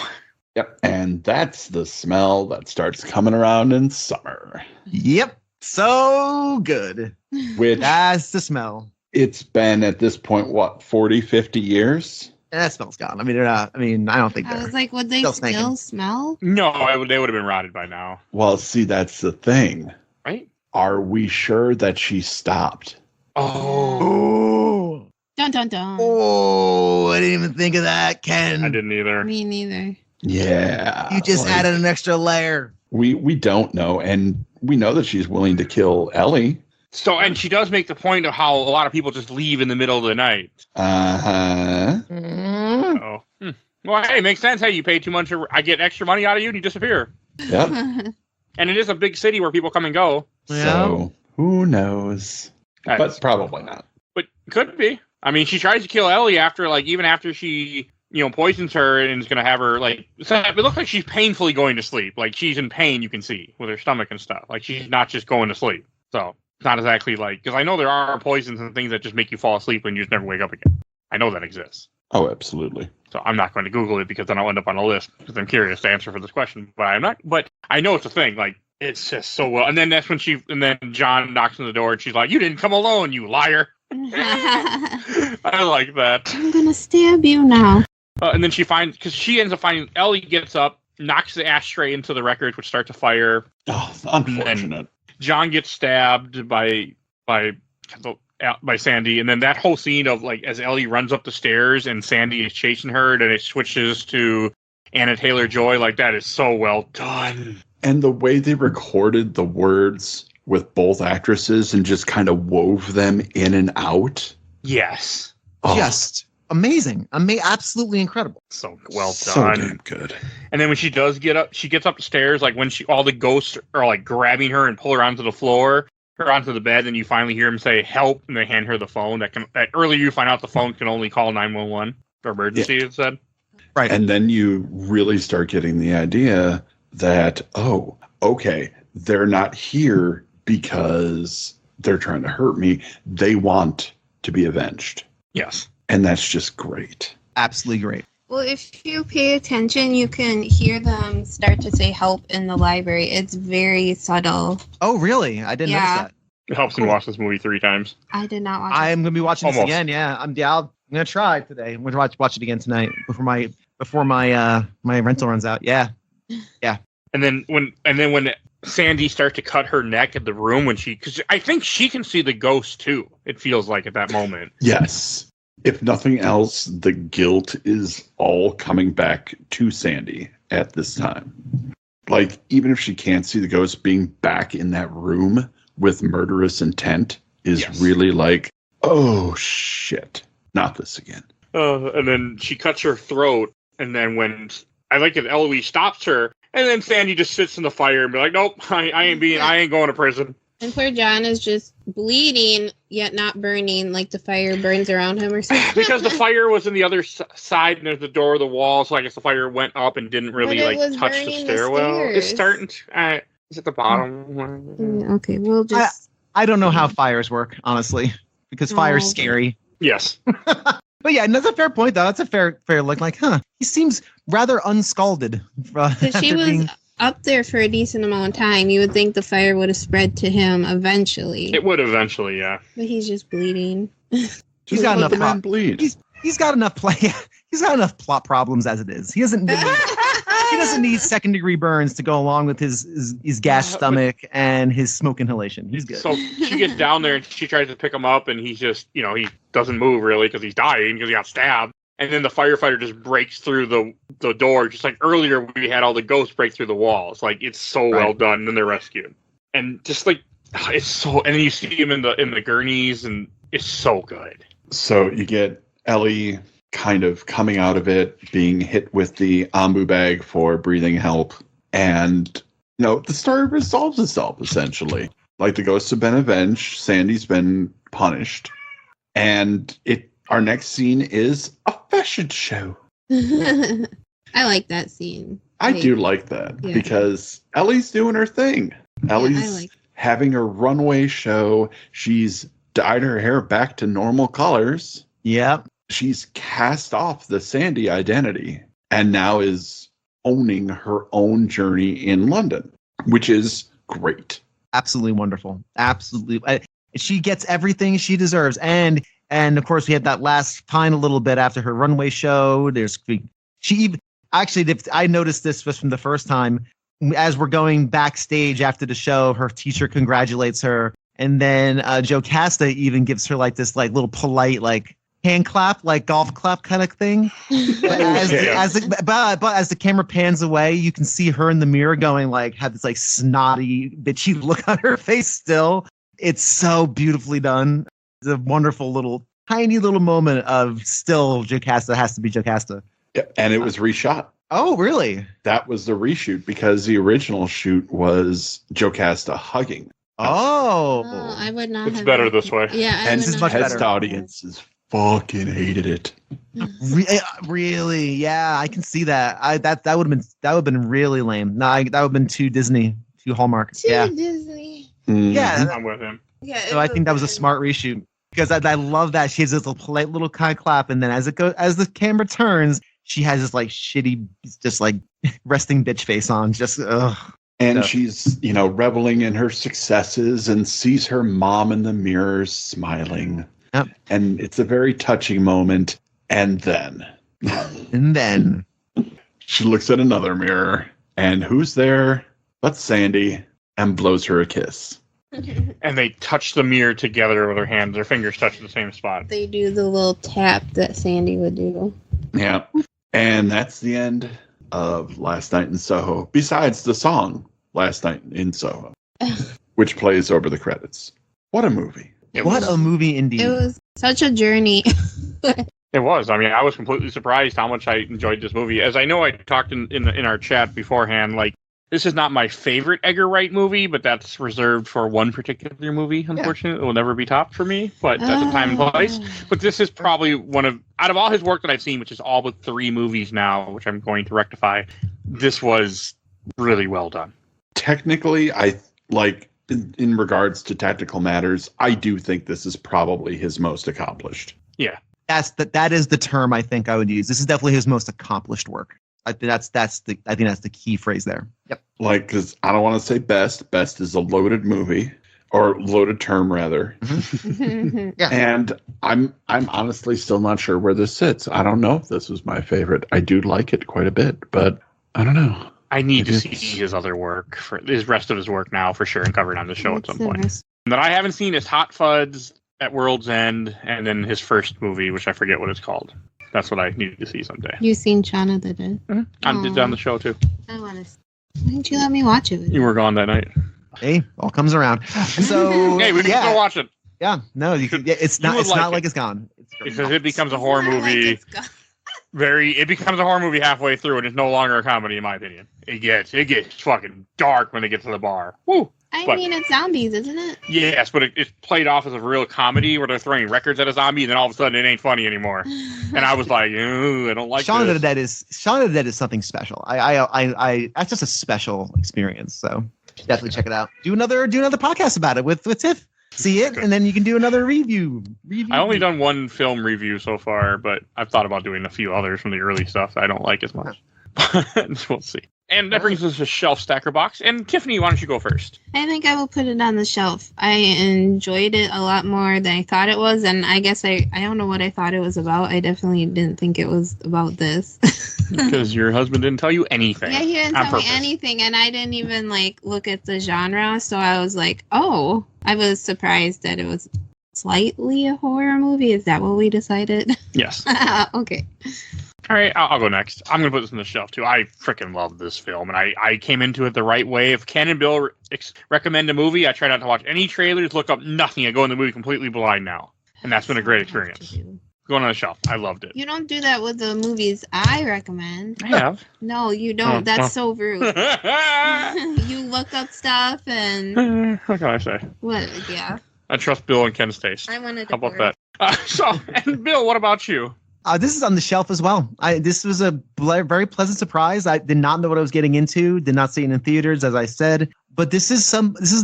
Yep. And that's the smell that starts coming around in summer. Yep. So good. Which That's the smell. it's been at this point, 40, 50 years? And that smell's gone. They're not. I don't think I they're. was like, would they Still still stinking. smell? No, they would have been rotted by now. Well, see, that's the thing. Right? Are we sure that she stopped? Oh. Dun dun dun. Oh, I didn't even think of that, Ken. I didn't either. Me neither. Yeah. You just added an extra layer. We don't know, and we know that she's willing to kill Ellie. So, and she does make the point of how a lot of people just leave in the middle of the night. Uh-huh. Oh. Well, hey, it makes sense. Hey, you pay too much, I get extra money out of you, and you disappear. Yep. And it is a big city where people come and go. So, who knows? But probably not. But could be. I mean, she tries to kill Ellie even after she, poisons her and is going to have her, it looks like she's painfully going to sleep. Like, she's in pain, you can see, with her stomach and stuff. Like, she's not just going to sleep. So, it's not exactly because I know there are poisons and things that just make you fall asleep and you just never wake up again. I know that exists. Oh, absolutely. So, I'm not going to Google it because then I'll end up on a list because I'm curious to answer for this question. But I know it's a thing. Like, it's just so well. And then that's when then John knocks on the door and she's like, "You didn't come alone, you liar." I like that. I'm gonna stab you now. And then she ends up finding Ellie gets up, knocks the ashtray into the records, which start to fire. Oh, unfortunate. John gets stabbed by Sandy, and then that whole scene of as Ellie runs up the stairs and Sandy is chasing her, and it switches to Anna Taylor-Joy. That is so well done. And the way they recorded the words with both actresses and just kind of wove them in and out. Yes. Oh, Just amazing. Absolutely incredible. So well done. so damn good. And then when she does get up, she gets up the stairs, when all the ghosts are grabbing her and pull her onto the floor, or onto the bed, and you finally hear them say help, and they hand her the phone. That earlier you find out the phone can only call 911 or emergency, it said. Right. And then you really start getting the idea that, oh, okay, they're not here because they're trying to hurt me. They want to be avenged. Yes. And that's just great. Absolutely great. Well, if you pay attention, you can hear them start to say help in the library. It's very subtle. Oh, really? I didn't notice that. It helps me watch this movie 3 times. I did not watch I'm gonna be watching this Almost. again. Yeah, I'm gonna try today. I'm gonna watch it again tonight before my rental runs out. Yeah. And then when Sandy starts to cut her neck in the room because I think she can see the ghost too. It feels like at that moment. Yes. If nothing else, the guilt is all coming back to Sandy at this time. Even if she can't see the ghost, being back in that room with murderous intent is really oh shit, not this again. And then she cuts her throat, and then when I like it, Eloise stops her, and then Sandy just sits in the fire and be like, "Nope, I ain't going to prison." And poor John is just bleeding, yet not burning, like the fire burns around him or something. Because the fire was in the other side, and there's the door of the wall, so I guess the fire went up and didn't really touch the stairwell. It's starting to. Is it the bottom? Okay, we'll just. I don't know how fires work, honestly, because fire's scary. Yes. But yeah, and that's a fair point, though. That's a fair look. He seems rather unscalded. Because she was up there for a decent amount of time. You would think the fire would have spread to him eventually. It would eventually, yeah. But he's just bleeding. He's got enough. Man bleed. he's got enough he's got enough plot problems as it is. He doesn't need second degree burns to go along with his gas stomach and his smoke inhalation. He's good. So she gets down there and she tries to pick him up, and he's just, he doesn't move really because he's dying because he got stabbed. And then the firefighter just breaks through the door, just like earlier we had all the ghosts break through the walls. Like, it's so well done. And then they're rescued, and just like it's so. And then you see him in the gurneys, and it's so good. So you get Ellie kind of coming out of it, being hit with the ambu bag for breathing help, and the story resolves itself essentially. Like, the ghosts have been avenged, Sandy's been punished, and our next scene is a fashion show. I like that scene. I do like that because Ellie's doing her thing. Ellie's having a runway show. She's dyed her hair back to normal colors. Yep. She's cast off the Sandy identity and now is owning her own journey in London, which is great. Absolutely wonderful. Absolutely. She gets everything she deserves. And of course, we had that last pine a little bit after her runway show. I noticed this was from the first time. As we're going backstage after the show, her teacher congratulates her. And then Jocasta even gives her like this like little polite like hand clap, like golf clap kind of thing. But as the camera pans away, you can see her in the mirror going like, have this like snotty, bitchy look on her face still. It's so beautifully done. It's a wonderful tiny little moment of still Jocasta has to be Jocasta. Yeah, and it was reshot. Oh, really? That was the reshoot because the original shoot was Jocasta hugging. Oh, I would not. It's better this way. Yeah, and this is much better. Test audiences fucking hated it. Really? Yeah, I can see that. That would have been really lame. No, that would have been too Disney, too Hallmark. Disney. Yeah, I'm with him. Yeah. So I think that was a smart reshoot because I love that she has this little polite little kind of clap, and then as the camera turns, she has this like shitty, just like resting bitch face on. Just ugh. And she's, reveling in her successes and sees her mom in the mirror smiling. Yep. And it's a very touching moment. And then she looks at another mirror, and who's there but Sandy, and blows her a kiss. And they touch the mirror together with their hands. Their fingers touch the same spot. They do the little tap that Sandy would do. Yeah. And that's the end of Last Night in Soho, besides the song Last Night in Soho, which plays over the credits. What a movie. What a movie indeed. It was such a journey. It was. I mean, I was completely surprised how much I enjoyed this movie. As I know, I talked in our chat beforehand, like, this is not my favorite Edgar Wright movie, but that's reserved for one particular movie, unfortunately. It will never be topped for me, but that's a time and place. But this is probably out of all his work that I've seen, which is all but 3 movies now, which I'm going to rectify, this was really well done. Technically, in regards to tactical matters, I do think this is probably his most accomplished. Yeah. That is the term I think I would use. This is definitely his most accomplished work. I think that's the key phrase there. Yep. Like, because I don't want to say best. Best is a loaded movie, or loaded term rather. Mm-hmm. Yeah. And I'm honestly still not sure where this sits. I don't know if this was my favorite. I do like it quite a bit, but I don't know. I need to see his other work, for his rest of his work now for sure, and cover it on the show at some point. That I haven't seen is Hot Fuzz, At World's End, and then his first movie, which I forget what it's called. That's what I need to see someday. You've seen Shaun of the Dead? Mm-hmm. I'm on the show too. I want to. Why didn't you let me watch it? You were gone that night. Hey, all comes around. So hey, we can still watch it. Yeah, no, it's not. It's not like it's gone. Because it becomes a horror movie. It becomes a horror movie halfway through, and it's no longer a comedy, in my opinion. It gets fucking dark when they get to the bar. Woo! I mean, it's zombies, isn't it? Yes, but it's played off as a real comedy where they're throwing records at a zombie, and then all of a sudden it ain't funny anymore. And I was like, I don't like Shaun this. of the Dead is something special. I that's just a special experience. So definitely check it out. Do another podcast about it with Tiff. See it, and then you can do another review. I only done one film review so far, but I've thought about doing a few others from the early stuff that I don't like as much. We'll see. And that brings us to Shelf Stacker Box. And Tiffany, why don't you go first? I think I will put it on the shelf. I enjoyed it a lot more than I thought it was, and I guess I don't know what I thought it was about. I definitely didn't think it was about this. Because your husband didn't tell you anything. Yeah, he didn't tell me anything, and I didn't even look at the genre, so I was like, oh. I was surprised that it was slightly a horror movie. Is that what we decided? Yes. Okay. All right, I'll go next. I'm going to put this on the shelf, too. I freaking love this film, and I came into it the right way. If Ken and Bill recommend a movie, I try not to watch any trailers, look up nothing. I go in the movie completely blind now, and that's been a great experience. Going on the shelf. I loved it. You don't do that with the movies I recommend. I have. No, you don't. That's so rude. You look up stuff and... What can I say? What? Yeah. I trust Bill and Ken's taste. I wanted to... How about that? And Bill, what about you? This is on the shelf as well. This was a very pleasant surprise. I did not know what I was getting into. Did not see it in theaters, as I said. But this is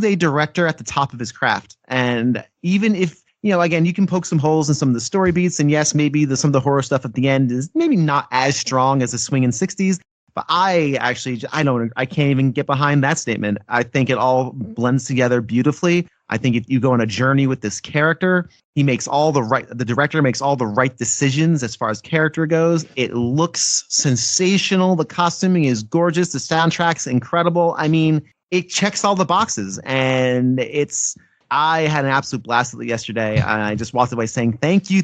a director at the top of his craft. And even if, again, you can poke some holes in some of the story beats. And yes, maybe some of the horror stuff at the end is maybe not as strong as the swinging 60s. But I can't even get behind that statement. I think it all blends together beautifully. I think if you go on a journey with this character, the director makes all the right decisions as far as character goes. It looks sensational. The costuming is gorgeous. The soundtrack's incredible. I mean, it checks all the boxes, and I had an absolute blast with it yesterday. I just walked away saying, thank you,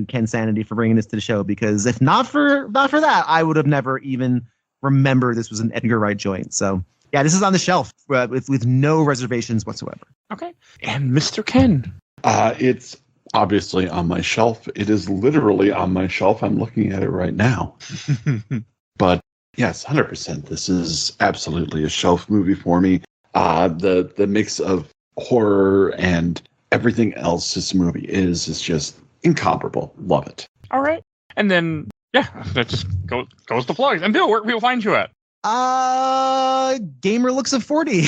Ken Sanity, for bringing this to the show, because if not for that, I would have never even remembered this was an Edgar Wright joint. So yeah, this is on the shelf with no reservations whatsoever. Okay. And Mr. Ken. It's obviously on my shelf. It is literally on my shelf. I'm looking at it right now. But yes, 100%. This is absolutely a shelf movie for me. The mix of horror and everything else this movie is just incomparable. Love it. All right. And then, yeah, that just goes to plugs. And Bill, where can people find you at? Gamer Looks at 40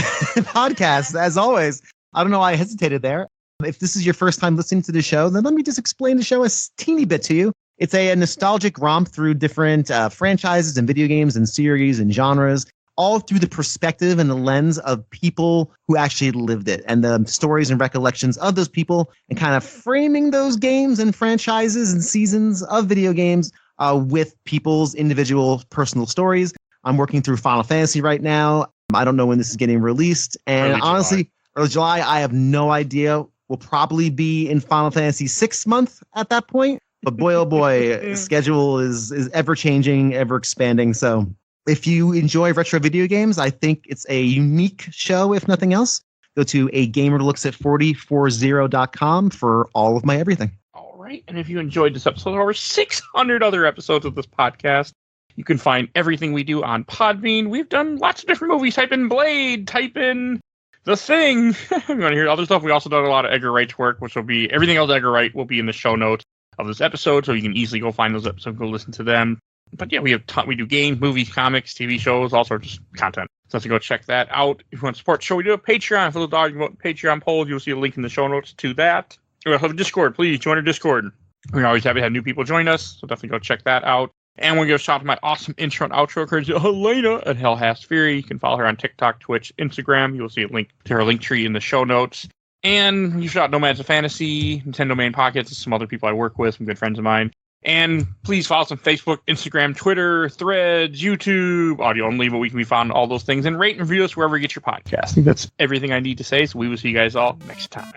podcast, as always. I don't know why I hesitated there. If this is your first time listening to the show, then let me just explain the show a teeny bit to you. It's a nostalgic romp through different franchises and video games and series and genres, all through the perspective and the lens of people who actually lived it, and the stories and recollections of those people, and kind of framing those games and franchises and seasons of video games with people's individual personal stories. I'm working through Final Fantasy right now. I don't know when this is getting released. And honestly, early July, I have no idea. We'll probably be in Final Fantasy 6 month at that point. But boy, oh boy, schedule is ever changing, ever expanding. So if you enjoy retro video games, I think it's a unique show, if nothing else. Go to agamerlooksat4040.com for all of my everything. All right. And if you enjoyed this episode, over 600 other episodes of this podcast, you can find everything we do on Podbean. We've done lots of different movies. Type in Blade, type in The Thing. If you want to hear other stuff, we also done a lot of Edgar Wright's work, which will be everything else Edgar Wright will be in the show notes of this episode, so you can easily go find those episodes, go listen to them. But yeah, we do games, movies, comics, TV shows, all sorts of content. So go check that out. If you want to support the show, we do have Patreon. For the dog, you vote Patreon polls, you'll see a link in the show notes to that. We also have a Discord. Please join our Discord. We're always happy to have new people join us, so definitely go check that out. And we're going to shout out to my awesome intro and outro courtesy of Helena at Hell Has Fury. You can follow her on TikTok, Twitch, Instagram. You will see a link to her link tree in the show notes. And you shout out Nomads of Fantasy, Nintendo Main Pockets, some other people I work with, some good friends of mine. And please follow us on Facebook, Instagram, Twitter, Threads, YouTube, audio only, but we can be found on all those things. And rate and review us wherever you get your podcast. I think that's everything I need to say, so we will see you guys all next time.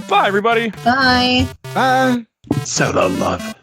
Bye, everybody. Bye. Bye. Solo love.